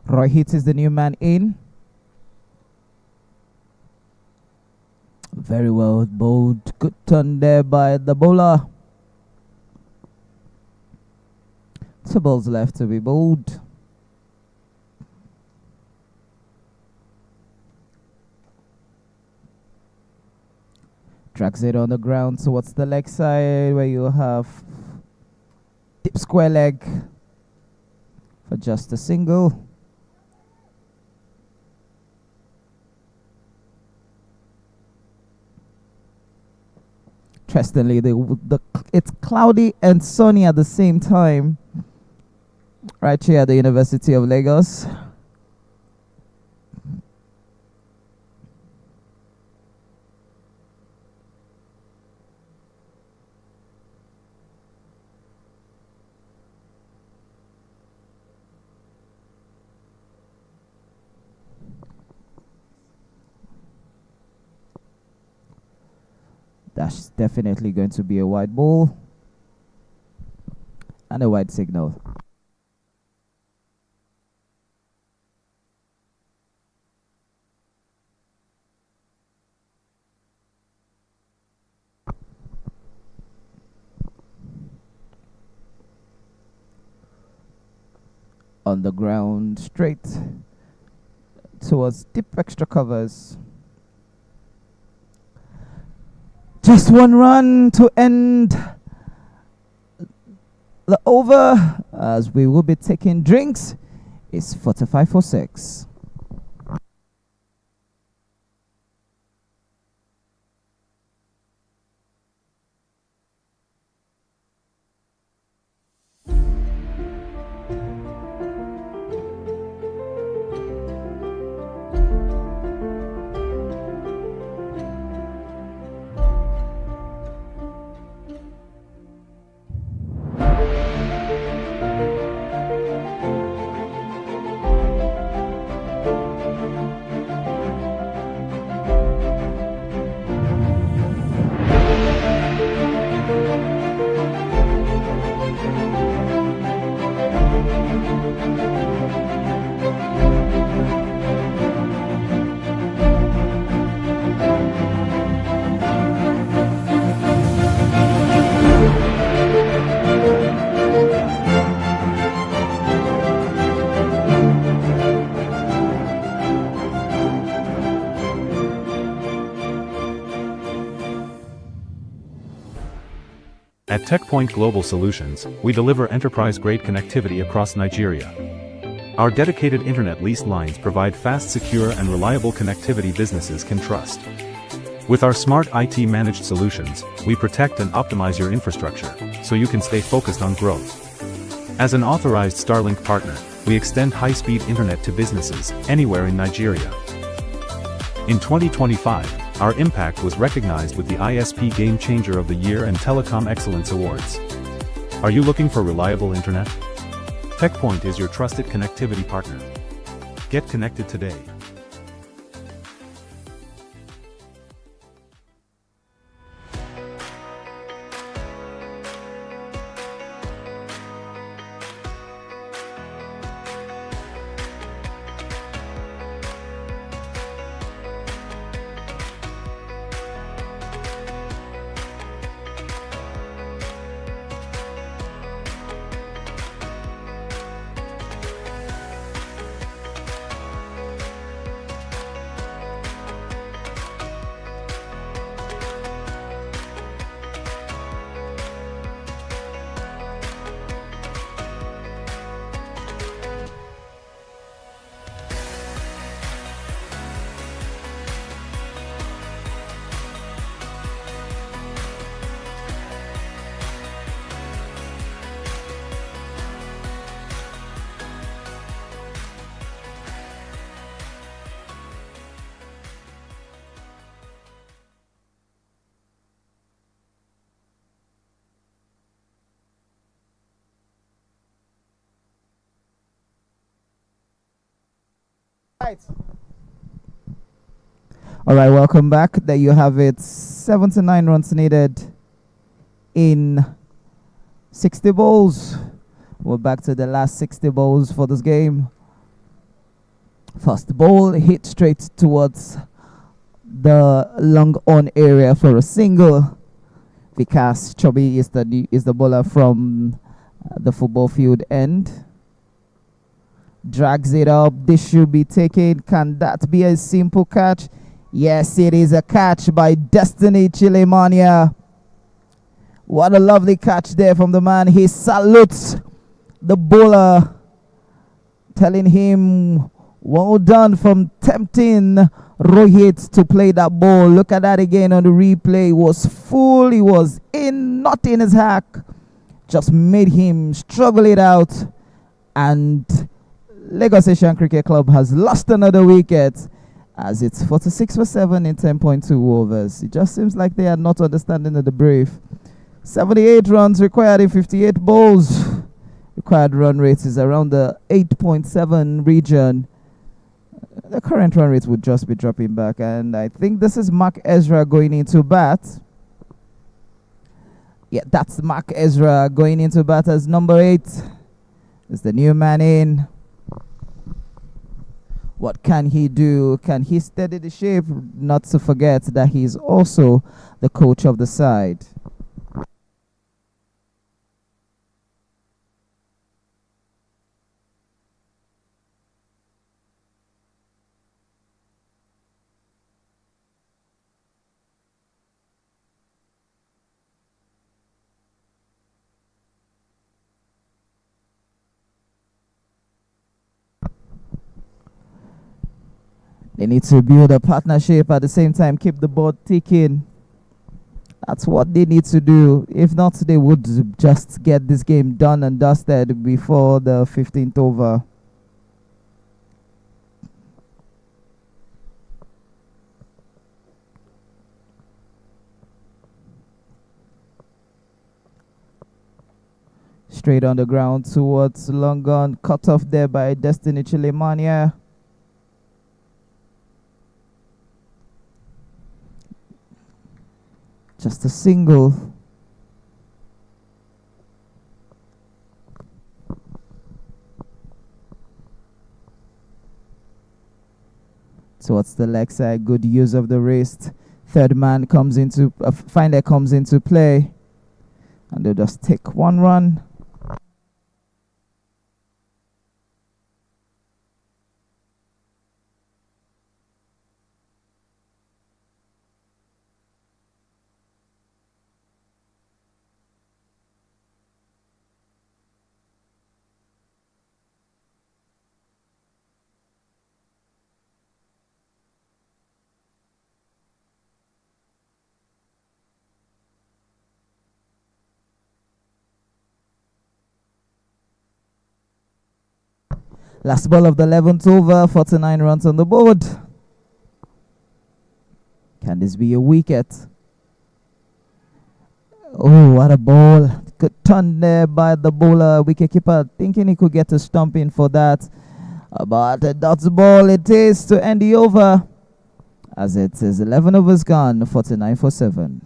Roy Heath is the new man in. Very well bowled. Good turn there by the bowler. 2 balls left to be bowled. Drags it on the ground towards the leg side where you have deep square leg for just a single. Interestingly, it's cloudy and sunny at the same time right here at the University of Lagos. That's definitely going to be a wide ball and a wide signal. On the ground, straight towards deep extra covers. Just 1 run to end the over as we will be taking drinks. It's 45 for 6. At TechPoint Global Solutions, we deliver enterprise-grade connectivity across Nigeria. Our dedicated internet leased lines provide fast, secure, and reliable connectivity businesses can trust. With our smart IT managed solutions, we protect and optimize your infrastructure, so you can stay focused on growth. As an authorized Starlink partner, we extend high-speed internet to businesses anywhere in Nigeria. In 2025, our impact was recognized with the ISP Game Changer of the Year and Telecom Excellence Awards. Are you looking for reliable internet? TechPoint is your trusted connectivity partner. Get connected today. All right, welcome back. There you have it. 79 runs needed in 60 balls. We're back to the last 60 balls for this game. First ball hit straight towards the long on area for a single. Vikas Chobi is the bowler from the football field end. Drags it up. This should be taken. Can that be a simple catch? Yes, it is a catch by Destiny Chilemania. What a lovely catch there from the man. He salutes the bowler, telling him, well done from tempting Rohit to play that ball. Look at that again on the replay. It was full. He was in, not in his hack. Just made him struggle it out. And Lagos Asian Cricket Club has lost another wicket, as it's 46 for 7 in 10.2 overs. It just seems like they are not understanding of the brief. 78 runs required in 58 balls. Required run rate is around the 8.7 region. The current run rate would just be dropping back, and I think this is Mark Ezra going into bat. Yeah, that's Mark Ezra going into bat as number 8. Is the new man in. What can he do? Can he steady the ship? Not to forget that he's also the coach of the side. They need to build a partnership, at the same time keep the ball ticking. That's what they need to do. If not, they would just get this game done and dusted before the 15th over. Straight on the ground towards long gun, cut off there by Destiny Chilemania. Just a single. Towards the leg side, good use of the wrist. Third man comes into, finder comes into play. And they'll just take one run. Last ball of the 11th over, 49 runs on the board. Can this be a wicket? Oh, what a ball. Good turn there by the bowler, wicketkeeper, thinking he could get a stump in for that. But a dots ball it is to end the over, as it is 11 overs gone, 49 for 7.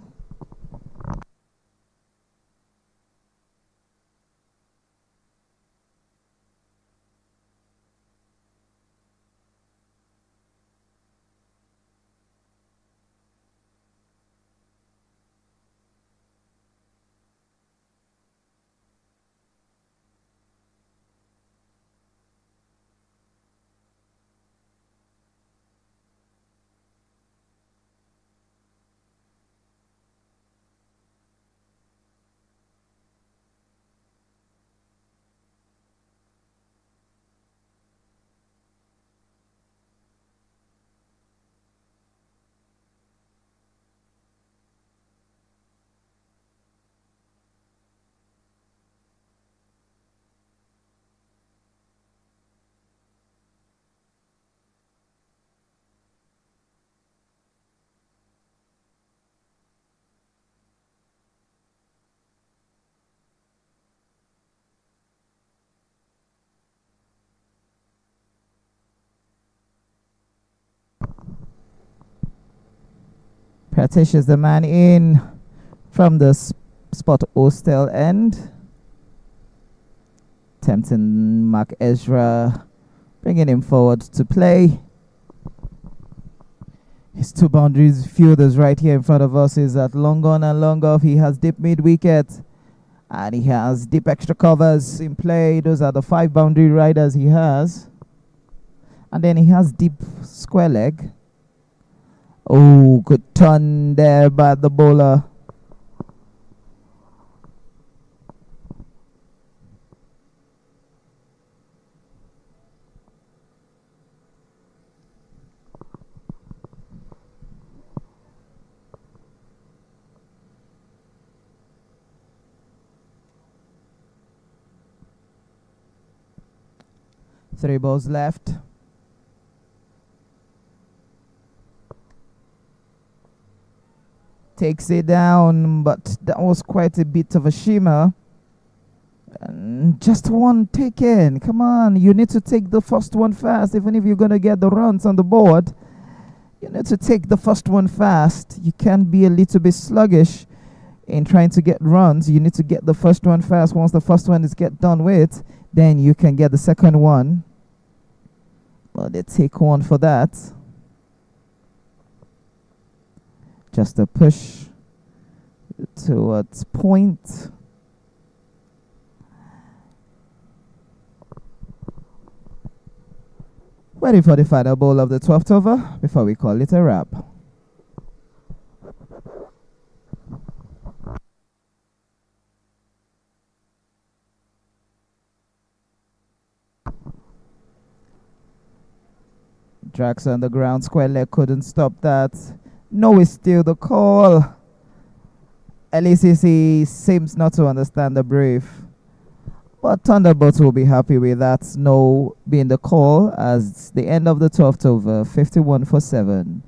Pratish is the man in from the spot hostel end. Tempting Mark Ezra, bringing him forward to play. His two boundaries fielders right here in front of us is at long on and long off. He has deep mid wicket and he has deep extra covers in play. Those are the 5 boundary riders he has. And then he has deep square leg. Oh, good turn there by the bowler. Three balls left. Takes it down, but that was quite a bit of a shimmer. And just one taken. Come on, you need to take the first one fast. Even if you're going to get the runs on the board, you need to take the first one fast. You can't be a little bit sluggish in trying to get runs. You need to get the first one fast. Once the first one is get done with, then you can get the second one. Well, they take one for that. Just a push towards point. Ready for the final ball of the 12th over before we call it a wrap. Drax on the ground, square leg couldn't stop that. No is still the call. LACC seems not to understand the brief. But Thunderbolt will be happy with that no being the call as the end of the 12th over, 51 for 7.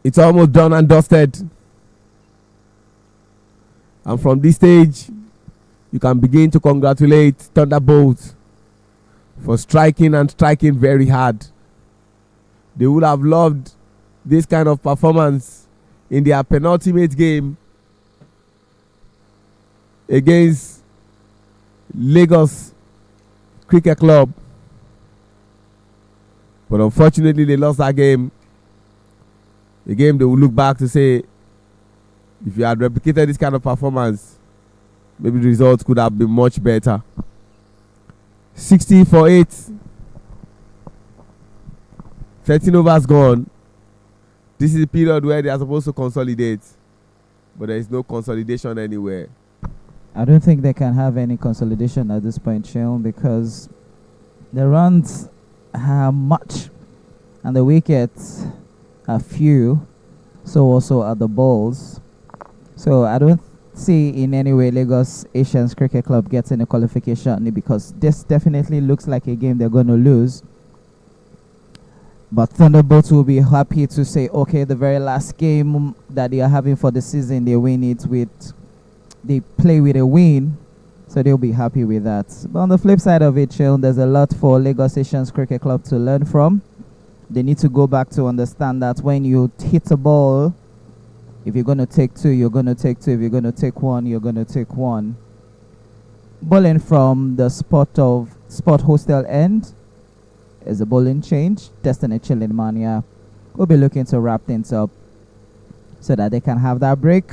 It's almost done and dusted. And from this stage, you can begin to congratulate Thunderbolt for striking and striking very hard. They would have loved this kind of performance in their penultimate game against Lagos Cricket Club. But unfortunately, they lost that game. A game they will look back to say, if you had replicated this kind of performance, maybe the results could have been much better. 60 for 8. 13 overs gone. This is the period where they are supposed to consolidate, but there is no consolidation anywhere. I don't think they can have any consolidation at this point, Sheon, because the runs are much and the wickets are few. So also are the balls. So I don't see in any way Lagos Asians Cricket Club getting a qualification, because this definitely looks like a game they're going to lose. But Thunderbolts will be happy to say, okay, the very last game that they are having for the season, they win it with, they play with a win. So they'll be happy with that. But on the flip side of it, Sheon, there's a lot for Lagos Asians Cricket Club to learn from. They need to go back to understand that when you hit a ball, if you're going to take two, you're going to take two. If you're going to take one, you're going to take one. Bowling from the sport hostel end is a bowling change. Destiny Chilinmania will be looking to wrap things up so that they can have that break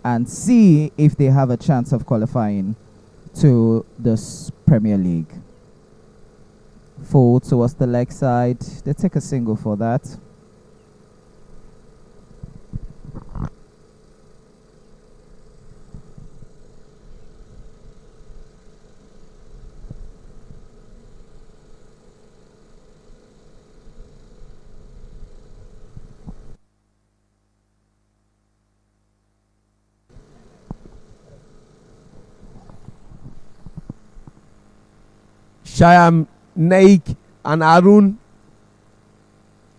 and see if they have a chance of qualifying to this Premier League. Full towards the leg side. They take a single for that. Shyam Naik and Arun.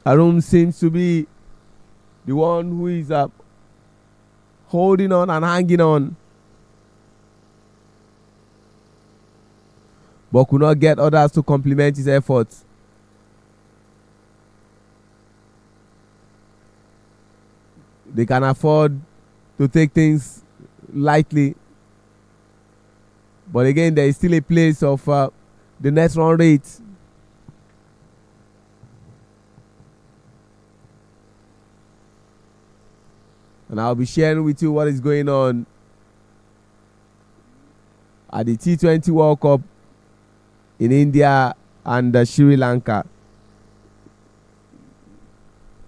Arun seems to be the one who is holding on and hanging on, but could not get others to complement his efforts. They can afford to take things lightly, but again, there is still a place of the net run rate. And I'll be sharing with you what is going on at the T20 World Cup in India and Sri Lanka.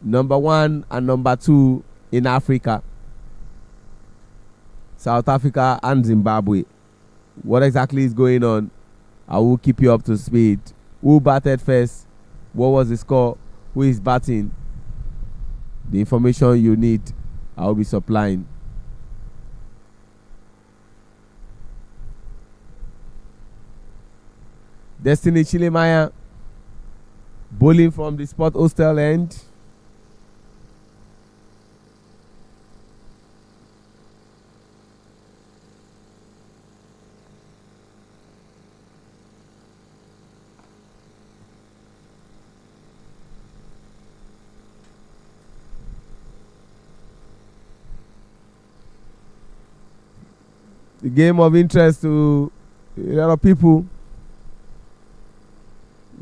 Number 1 and number 2 in Africa. South Africa and Zimbabwe. What exactly is going on? I will keep you up to speed. Who batted first? What was the score? Who is batting? The information you need, I will be supplying. Destiny Chilimaya bowling from the sport hostel end. The game of interest to a lot of people.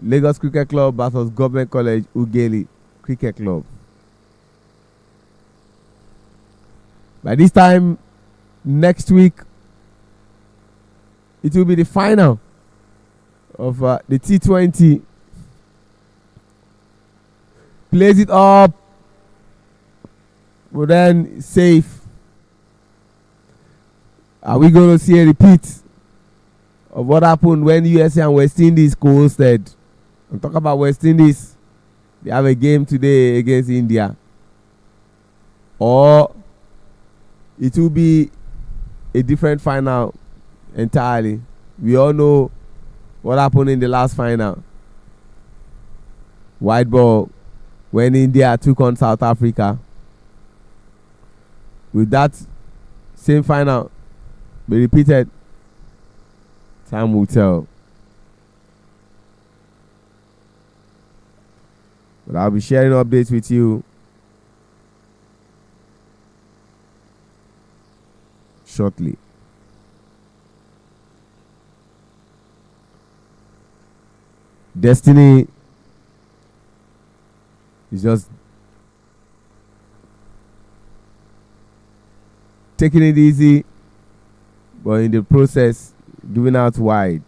Lagos Cricket Club versus Government College Ughelli Cricket Club. By this time next week, it will be the final of the T20. Plays it up, but then safe. Are we going to see a repeat of what happened when USA and West Indies co-hosted? I'm talking about West Indies. They have a game today against India. Or it will be a different final entirely. We all know what happened in the last final. White ball when India took on South Africa. Will that same final be repeated? Time will tell. But I'll be sharing updates with you shortly. Destiny is just taking it easy, but in the process, giving out wide.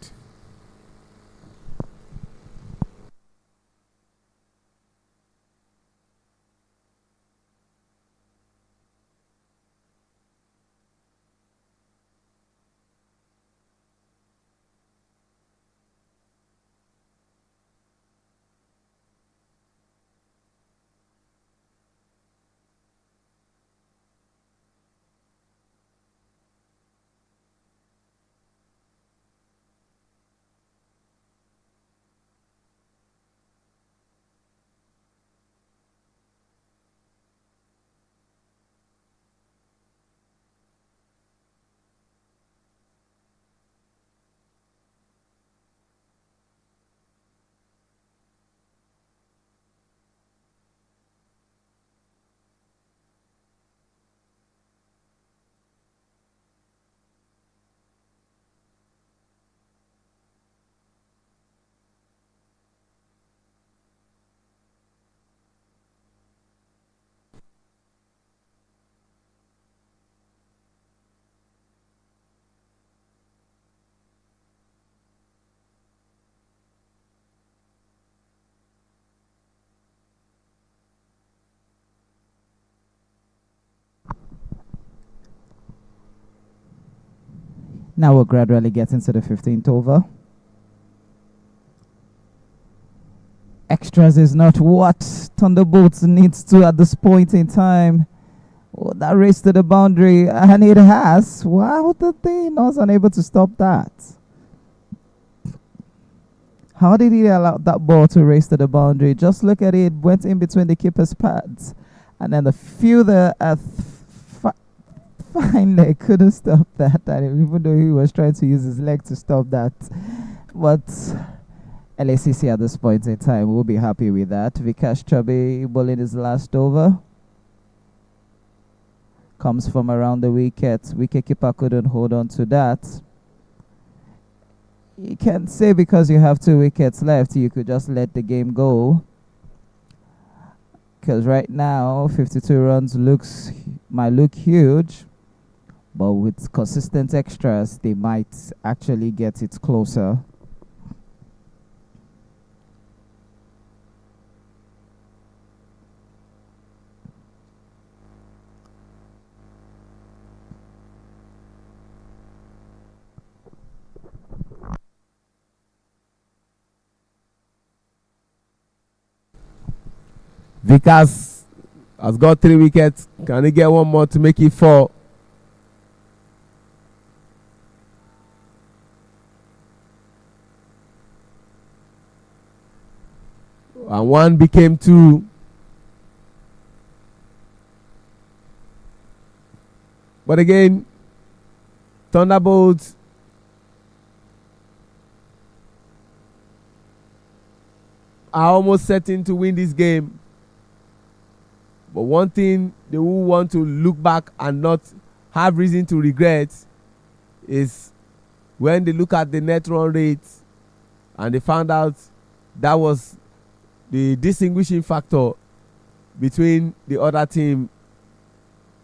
Now we're gradually getting to the 15th over. Extras is not what Thunderbolt needs to at this point in time. Oh, that race to the boundary, and it has. Wow, the thing was unable to stop that. How did he allow that ball to race to the boundary? Just look at it. Went in between the keeper's pads, and then the fielder finally couldn't stop that. And even though he was trying to use his leg to stop that, but LACC at this point in time will be happy with that. Vikash Chabe bowling his last over. Comes from around the wicket. Wicketkeeper couldn't hold on to that. You can't say because you have 2 wickets left, you could just let the game go. Because right now, 52 runs might look huge, but with consistent extras, they might actually get it closer. Vikas has got 3 wickets. Can he get one more to make it 4? And 1 became 2. But again, Thunderbolts are almost certain to win this game. But one thing they will want to look back and not have reason to regret is when they look at the net run rate and they found out that was the distinguishing factor between the other team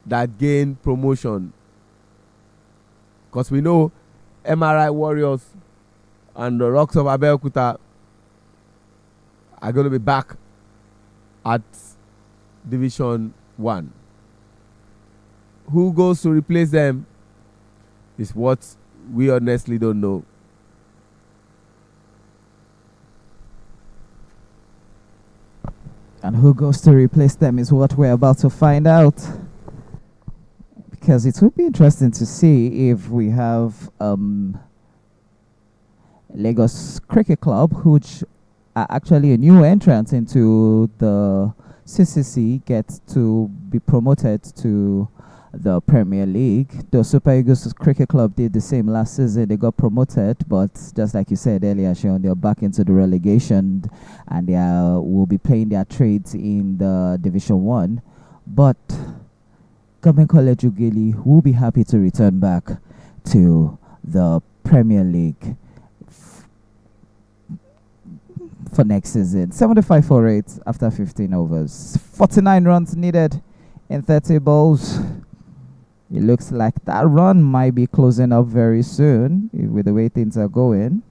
that gained promotion. Because we know MRI Warriors and the Rocks of Abeokuta are going to be back at Division 1. Who goes to replace them is what we honestly don't know. And who goes to replace them is what we're about to find out. Because it would be interesting to see if we have Lagos Cricket Club, which are actually a new entrant into the CCC, get to be promoted to the Premier League. The Super Eagles Cricket Club did the same last season. They got promoted, but just like you said earlier, Sean, they're back into the relegation, and they will be playing their trades in the Division 1. But Government College Ughelli will be happy to return back to the Premier League for next season. 75 for 8 after 15 overs. 49 runs needed in 30 balls. It looks like that run might be closing up very soon with the way things are going.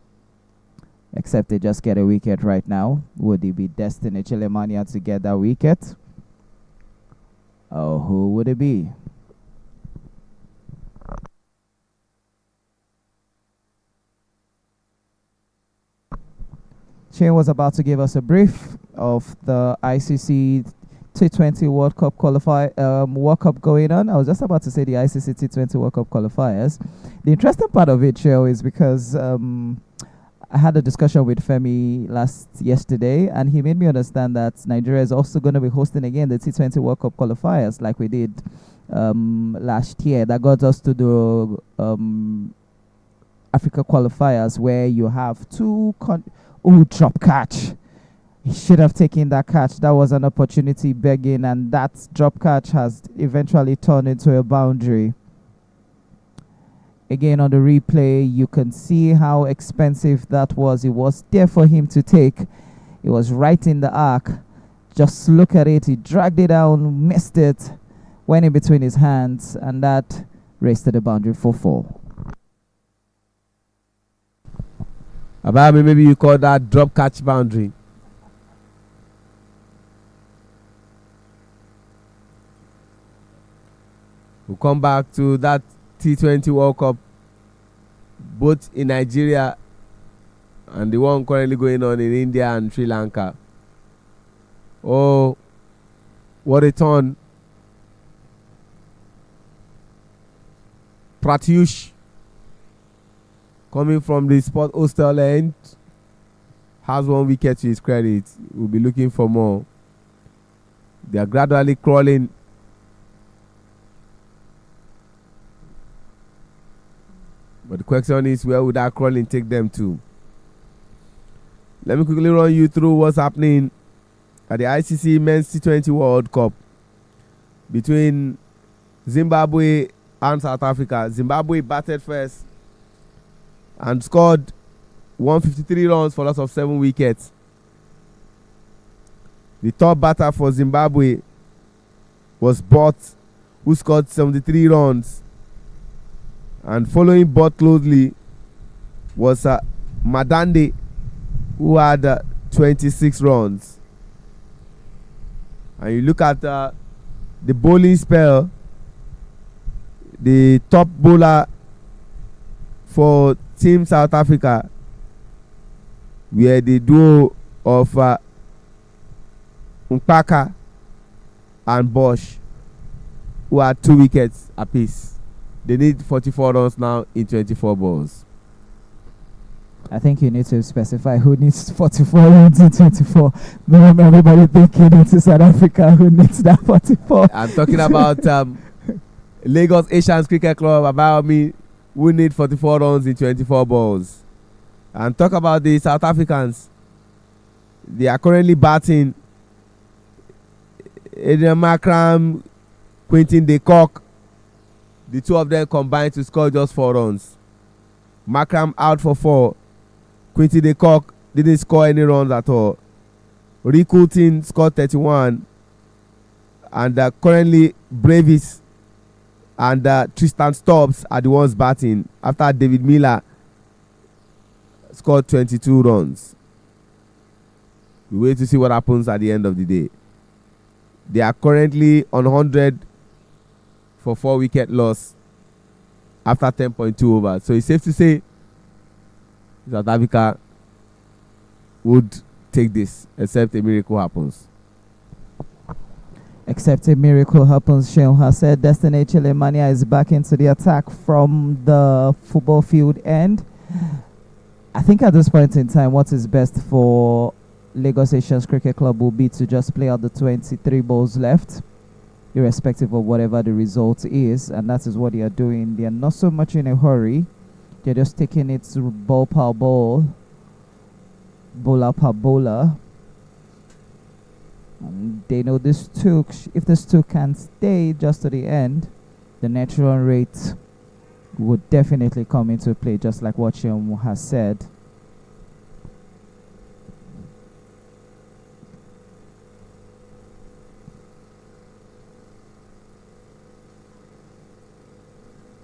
Except they just get a wicket right now. Would it be Destiny Chilemania to get that wicket? Oh, who would it be? Shane was about to give us a brief of the ICC T20 World Cup World Cup going on. I was just about to say the ICC T20 World Cup qualifiers. The interesting part of it, Sheo, is because I had a discussion with Femi yesterday, and he made me understand that Nigeria is also going to be hosting again the T20 World Cup qualifiers like we did last year. That got us to the Africa qualifiers, where you have two drop catch. He should have taken that catch. That was an opportunity begging, and that drop catch has eventually turned into a boundary. Again, on the replay, you can see how expensive that was. It was there for him to take. It was right in the arc. Just look at it. He dragged it down, missed it, went in between his hands, and that raced to the boundary for 4. About maybe you call that drop catch boundary. We'll come back to that T20 World Cup, both in Nigeria and the one currently going on in India and Sri Lanka. Oh, what a turn. Pratyush, coming from the Sport Hostel end, has 1 wicket to his credit. We'll be looking for more. They are gradually crawling. But the question is, where would that crawling take them to? Let me quickly run you through what's happening at the ICC Men's T20 World Cup between Zimbabwe and South Africa. Zimbabwe batted first and scored 153 runs for loss of 7 wickets. The top batter for Zimbabwe was Bott, who scored 73 runs. And following Bott closely was Madande, who had 26 runs. And you look at the bowling spell, the top bowler for Team South Africa were the duo of Mpaka and Bosch, who had 2 wickets apiece. They need 44 runs now in 24 balls. I think you need to specify who needs 44 runs in 24. Remember, everybody thinking it's South Africa who needs that 44. I'm talking about Lagos Asians Cricket Club, about me, who need 44 runs in 24 balls. And talk about the South Africans. They are currently batting. Adrian Markram, Quinton de Kock. The two of them combined to score just 4 runs. Markram out for 4. Quinton de Kock didn't score any runs at all. Rick Coulton scored 31. And currently Bravis and Tristan Stubbs are the ones batting after David Miller scored 22 runs. We wait to see what happens at the end of the day. They are currently on 100 for 4 wicket loss after 10.2 overs. So it's safe to say South Africa would take this, except a miracle happens. Except a miracle happens, Sheon has said. Destiny Chilemania is back into the attack from the football field end. I think at this point in time, what is best for Lagos Asians Cricket Club will be to just play out the 23 balls left. irrespective of whatever the result is, and that is what they are doing. They are not so much in a hurry. They're just taking it ball per ball, bowler per bowler. And they know if this two can stay just to the end, the net run rate would definitely come into play, just like what Chiom has said.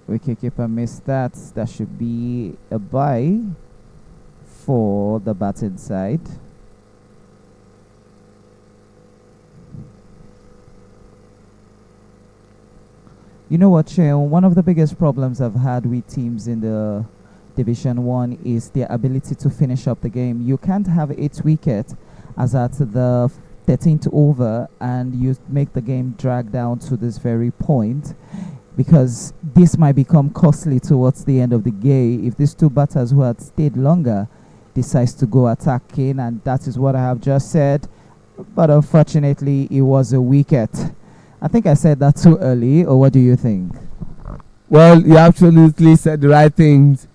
Wicketkeeper missed that. That should be a bye for the batting side. You know what, Chiom? One of the biggest problems I've had with teams in the Division 1 is their ability to finish up the game. You can't have 8 wickets as at the 13th over and you make the game drag down to this very point, because this might become costly towards the end of the game if these two batters who had stayed longer decides to go attacking, and that is what I have just said. But unfortunately, it was a wicket. I think I said that too early, or what do you think? Well, you absolutely said the right things.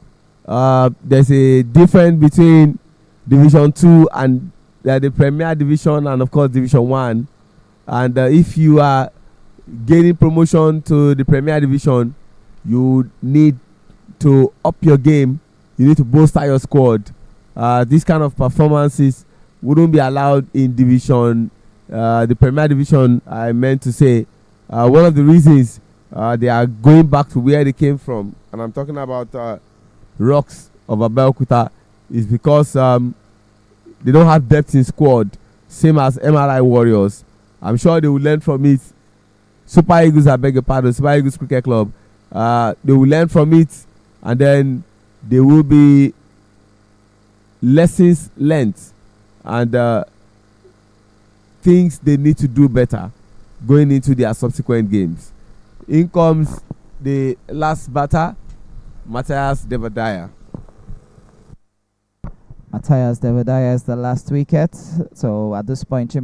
There's a difference between Division 2 and the Premier Division and, of course, Division 1. And if you are gaining promotion to the Premier Division, you need to up your game. You need to bolster your squad. This kind of performances wouldn't be allowed in the Premier Division. I meant to say one of the reasons they are going back to where they came from, and I'm talking about Rocks of Abeokuta, is because they don't have depth in squad, same as MRI Warriors. I'm sure they will learn from it. Super Eagles, I beg your pardon, Super Eagles Cricket Club. They will learn from it, and then there will be lessons learned and things they need to do better going into their subsequent games. In comes the last batter, Matthias Devadaya. Matthias Devadaya is the last wicket. So at this point,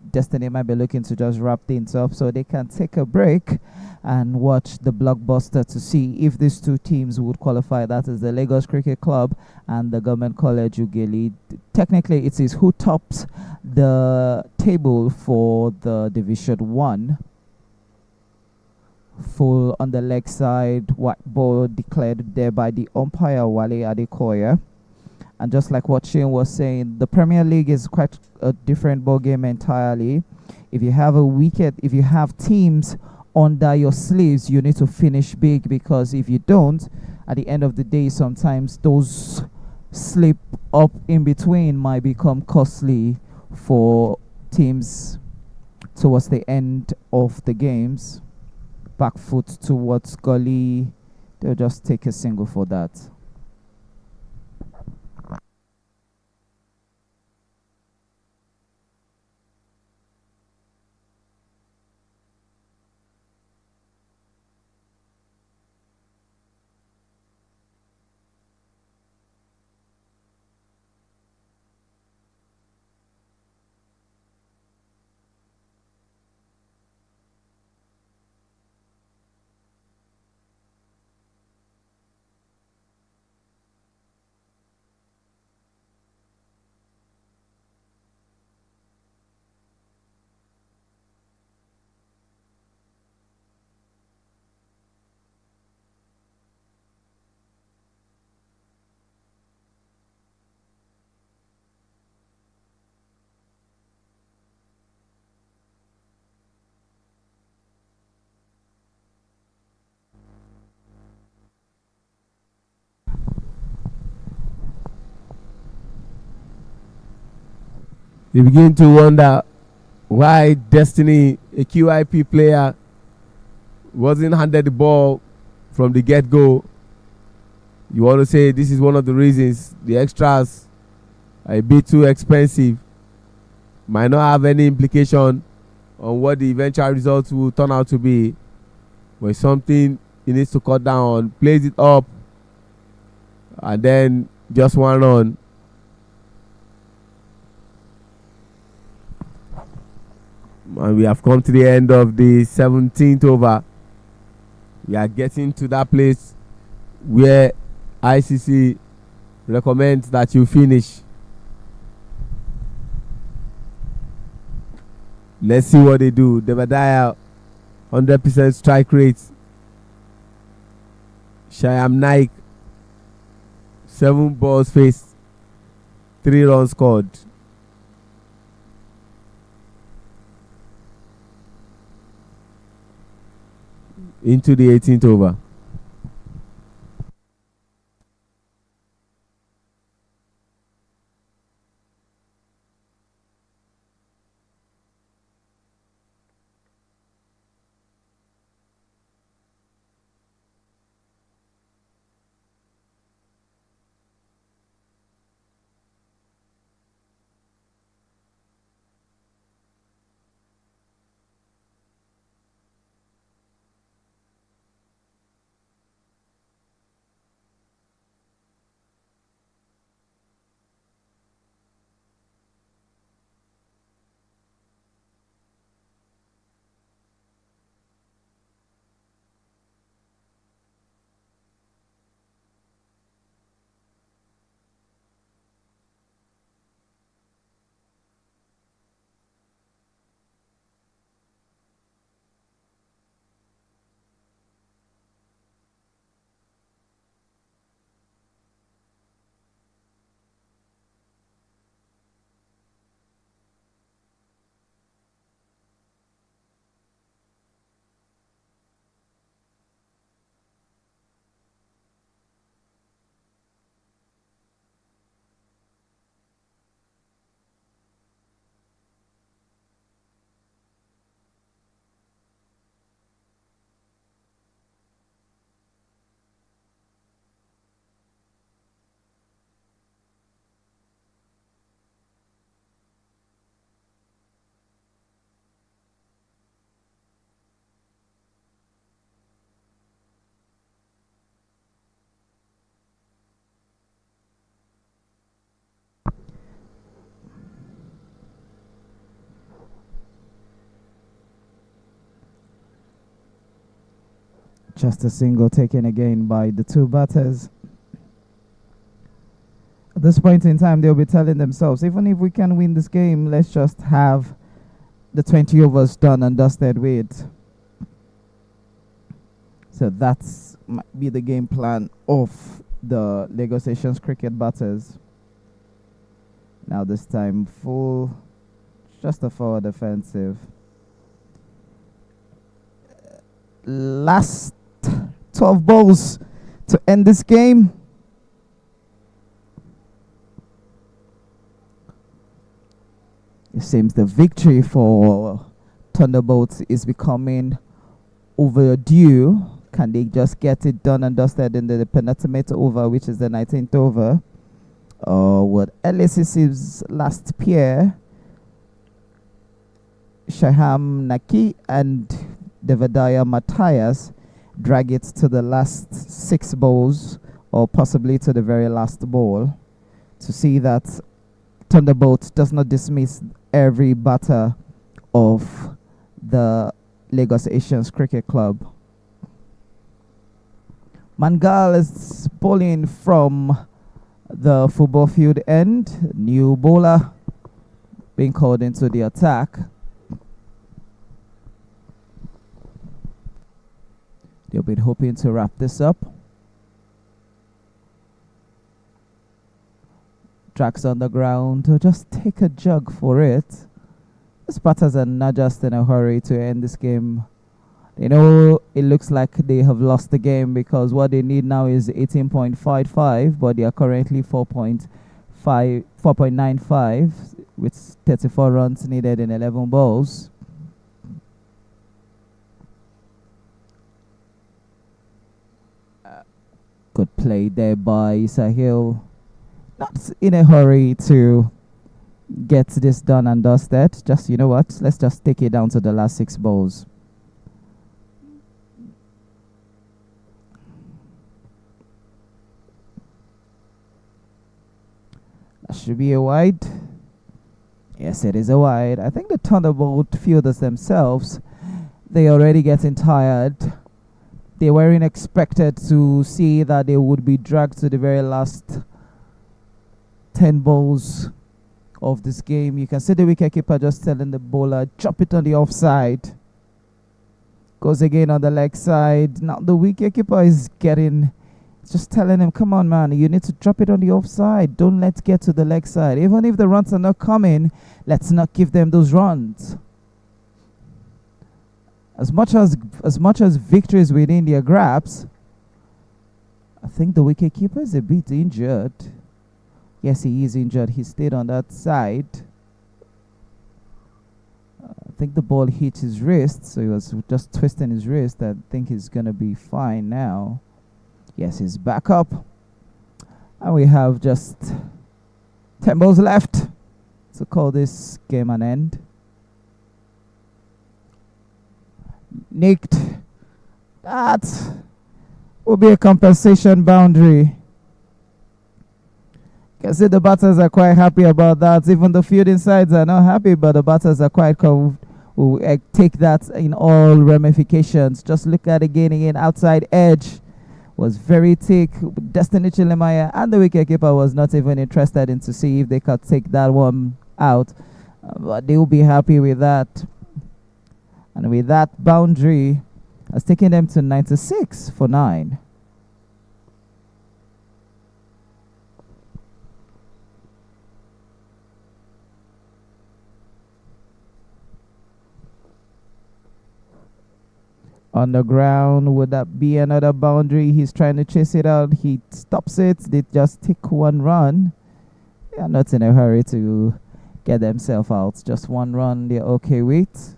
Destiny might be looking to just wrap things up so they can take a break and watch the blockbuster to see if these two teams would qualify. That is the Lagos Cricket Club and the Government College Ughelli. Technically, it is who tops the table for the Division 1. Full on the leg side, white ball declared there by the umpire Wale Adekoya. And just like what Shane was saying, the Premier League is quite a different ball game entirely. If you have a wicket, if you have teams under your sleeves, you need to finish big, because if you don't, at the end of the day, sometimes those slip up in between might become costly for teams towards the end of the games. Back foot towards gully, they'll just take a single for that. You begin to wonder why Destiny, a QIP player, wasn't handed the ball from the get-go. You want to say this is one of the reasons the extras are a bit too expensive. Might not have any implication on what the eventual results will turn out to be. But it's something he needs to cut down on. Plays it up and then just one run. And we have come to the end of the 17th over. We are getting to that place where ICC recommends that you finish. Let's see what they do. Devadaya, 100% strike rate. Shyam Naik, 7 balls faced, 3 runs scored. Into the 18th over. Just a single taken again by the 2 batters. At this point in time, they'll be telling themselves, even if we can win this game, let's just have the 20 overs done and dusted with. So that's might be the game plan of the Lagos Asians cricket batters. Now this time full, just a forward offensive. Last 12 balls to end this game. It seems the victory for Thunderbolt is becoming overdue. Can they just get it done and dusted in the penultimate over, which is the 19th over? Or would LACC's last pair, Shaham Naki and Devadaya Matthias, drag it to the last 6 balls, or possibly to the very last ball, to see that Thunderbolt does not dismiss every batter of the Lagos Asians Cricket Club. Mangal is bowling from the football field end. New bowler being called into the attack. They'll be hoping to wrap this up. Tracks on the ground. To just take a jug for it. The batters are not just in a hurry to end this game. You know, it looks like they have lost the game because what they need now is 18.55, but they are currently 4.95 with 34 runs needed in 11 balls. Good play there by Sahil. Not in a hurry to get this done and dusted. Just, you know what, let's just take it down to the last 6 balls. That should be a wide. Yes, it is a wide. I think the Thunderbolt fielders themselves, they already getting tired. They weren't expected to see that they would be dragged to the very last 10 balls of this game. You can see the wicketkeeper just telling the bowler, drop it on the offside. Goes again on the leg side. Now the wicketkeeper is just telling him, come on, man, you need to drop it on the offside. Don't let's get to the leg side. Even if the runs are not coming, let's not give them those runs. As much as victories within their grasp, I think the wicketkeeper is a bit injured. Yes, he is injured. He stayed on that side. I think the ball hit his wrist, so he was just twisting his wrist. I think he's going to be fine now. Yes, he's back up. And we have just 10 balls left to call this game an end. Nicked. That will be a compensation boundary. Can see the batters are quite happy about that. Even the fielding sides are not happy, but the batters are quite will take that in all ramifications. Just look at again, outside edge was very thick. Destiny Chilemaya and the wicketkeeper was not even interested in to see if they could take that one out. But they will be happy with that. And with that boundary, has taken them to 96 for 9. On the ground, would that be another boundary? He's trying to chase it out. He stops it. They just take one run. They are not in a hurry to get themselves out. Just one run they're okay with.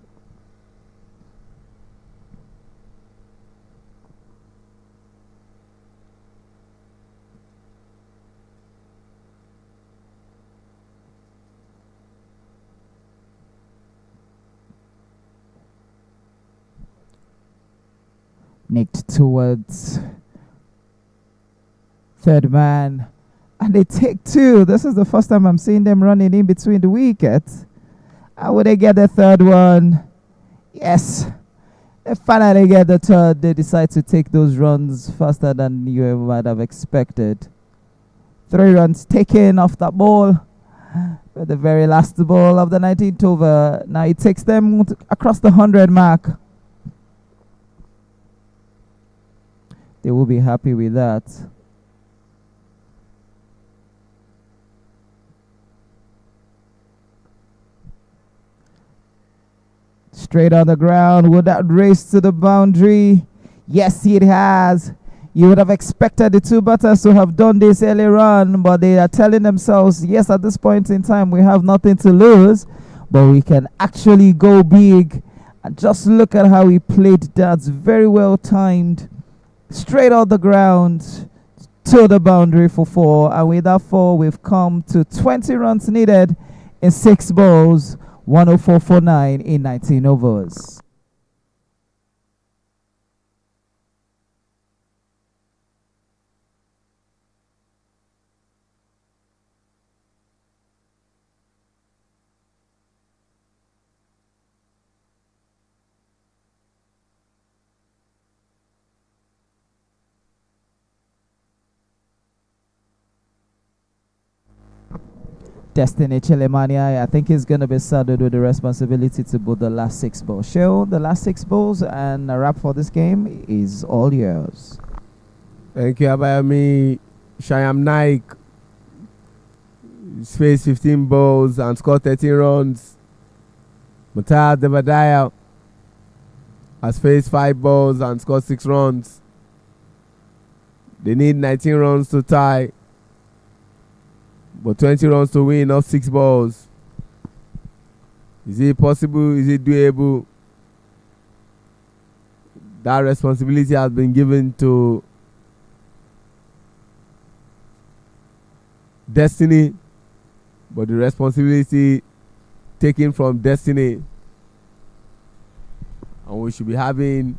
Nicked towards third man, and they take 2. This is the first time I'm seeing them running in between the wickets. How would they get the third one? Yes, they finally get the third. They decide to take those runs faster than you might have expected. 3 runs taken off that ball with the very last ball of the 19th over. Now it takes them across the 100 mark. They will be happy with that. Straight on the ground. Would that race to the boundary? Yes, it has. You would have expected the 2 batters to have done this earlier on, but they are telling themselves, yes, at this point in time, we have nothing to lose, but we can actually go big. And just look at how he played that. Very well timed. Straight on the ground to the boundary for 4. And with that 4, we've come to 20 runs needed in 6 balls. 104 for 9 in 19 overs. Destiny Chilemania, I think he's going to be saddled with the responsibility to bowl the last 6 balls. Show the last 6 balls, and a wrap for this game is all yours. Thank you, Abayami. Shyam Naik faced 15 balls and scored 13 runs. Mutar Devadaya has faced 5 balls and scored 6 runs. They need 19 runs to tie, but 20 runs to win off 6 balls. Is it possible? Is it doable? That responsibility has been given to Destiny, but the responsibility taken from Destiny. And we should be having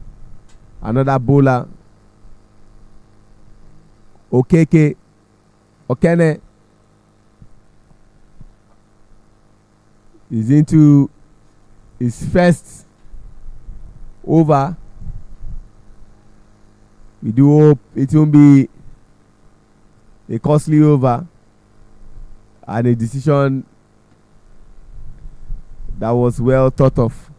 another bowler, Okene. is into his first over. We do hope it won't be a costly over and a decision that was well thought of.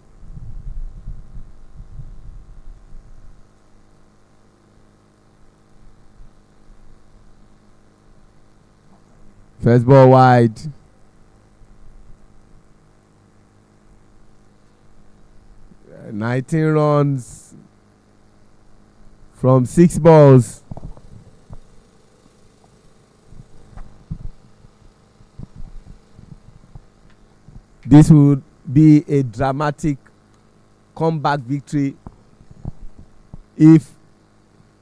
First ball wide. Uh, 19 runs from 6 balls. This would be a dramatic comeback victory if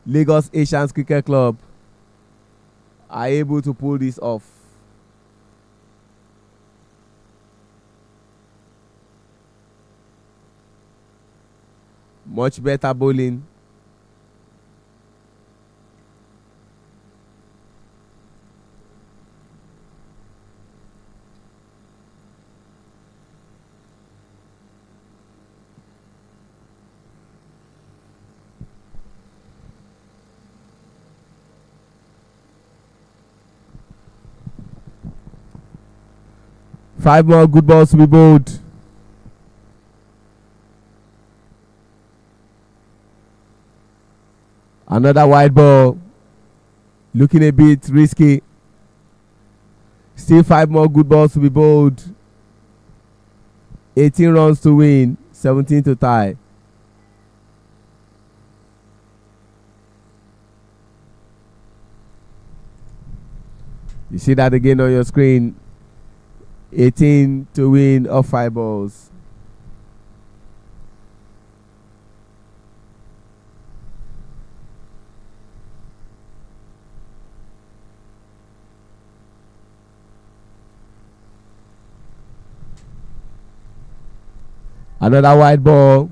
Lagos Asians Cricket Club are able to pull this off. Much better bowling. Five more good balls to be bowled. Another wide ball. Looking a bit risky. Still 5 more good balls to be bowled. 18 runs to win, 17 to tie. You see that again on your screen. 18 to win of 5 balls. Another wide ball.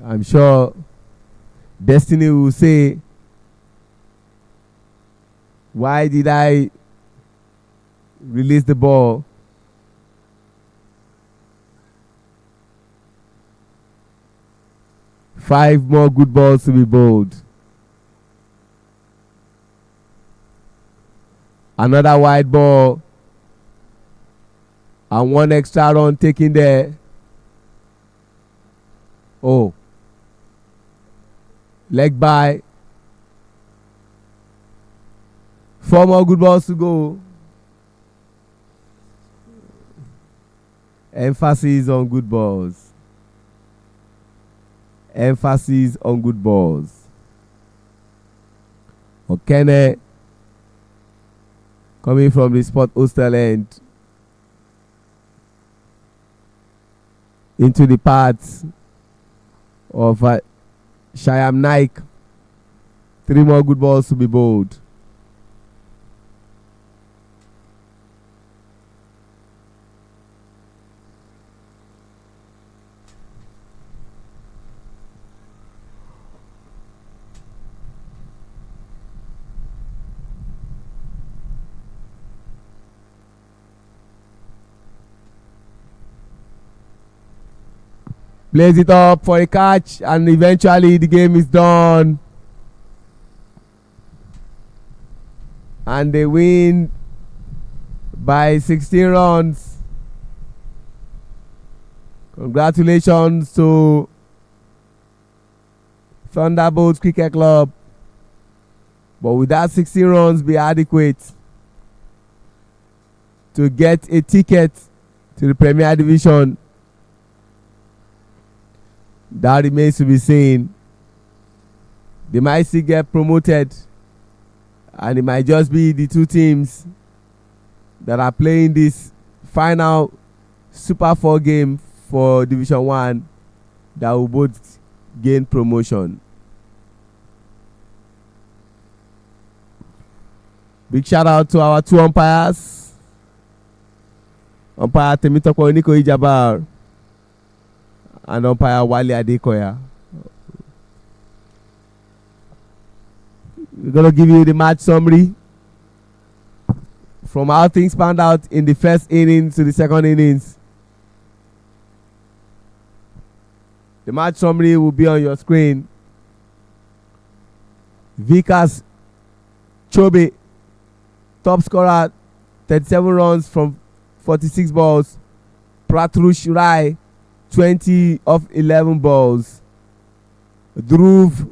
I'm sure Destiny will say, why did I release the ball? Five more good balls to be bowled. Another wide ball. And 1 extra run taken there. Oh. Leg by. 4 more good balls to go. Emphasis on good balls. Emphasis on good balls. Okene coming from the spot hostel end into the paths of Shyam Naik. 3 more good balls to be bowled. Plays it up for a catch, and eventually the game is done. And they win by 16 runs. Congratulations to Thunderbolt Cricket Club. But would that 16 runs be adequate to get a ticket to the Premier Division? That remains to be seen. They might still get promoted, and it might just be the 2 teams that are playing this final Super 4 game for Division 1 that will both gain promotion. Big shout out to our 2 umpires. Umpire Temitoko Oniko Ijabar and umpire Wale Adekoya. We're going to give you the match summary from how things panned out in the first inning to the second innings. The match summary will be on your screen. Vikas Chobe, top scorer, 37 runs from 46 balls. Pratrush Rai, 20 of 11 balls. Dhruv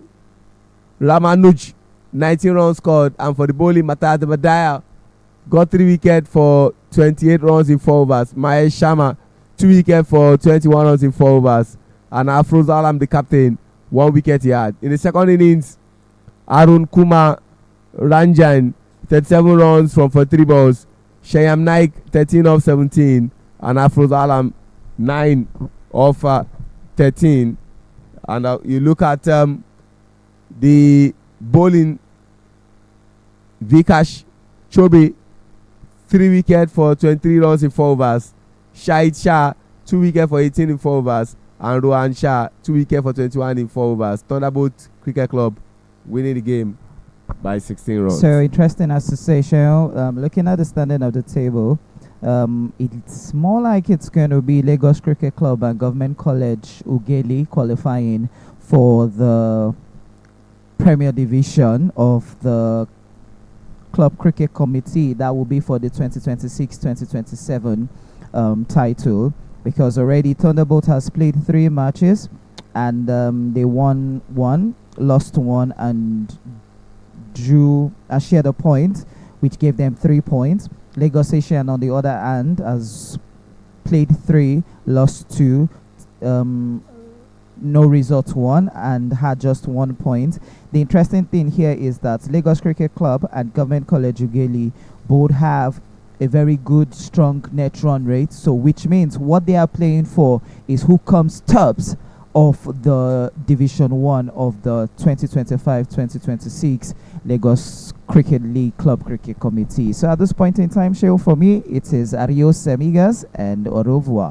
Ramanuj, 19 runs scored. And for the bowling, Matar Devadaya got 3 wickets for 28 runs in 4 overs. Mahesh Sharma, 2 wickets for 21 runs in 4 overs. And Afroz Alam, the captain, 1 wicket he had. In the second innings, Arun Kumar Ranjan, 37 runs from 43 balls. Shyam Naik, 13 of 17. And Afroz Alam, 9 of 13. And you look at the bowling, Vikas Chobe, 3 wickets for 23 runs in 4 overs. Shahid Shah, 2 wickets for 18 in 4 overs. And Rohan Shah, 2 wickets for 21 in 4 overs. Thunderbolt Cricket Club winning the game by 16 runs. So interesting association. Looking at the standing of the table, it's more like it's going to be Lagos Cricket Club and Government College Ugeli qualifying for the Premier Division of the Club Cricket Committee. That will be for the 2026-2027 title, because already Thunderbolt has played 3 matches and they won 1, lost 1, and drew shared a point, which gave them 3 points. Lagos Asian, on the other hand, has played 3, lost 2, no result 1, and had just 1 point. The interesting thing here is that Lagos Cricket Club and Government College Ugeli both have a very good, strong net run rate. So, which means what they are playing for is who comes tops of the Division 1 of the 2025-2026 Lagos Cricket League Club Cricket Committee. So at this point in time, Sheo, for me, it is adios, amigas, and au revoir.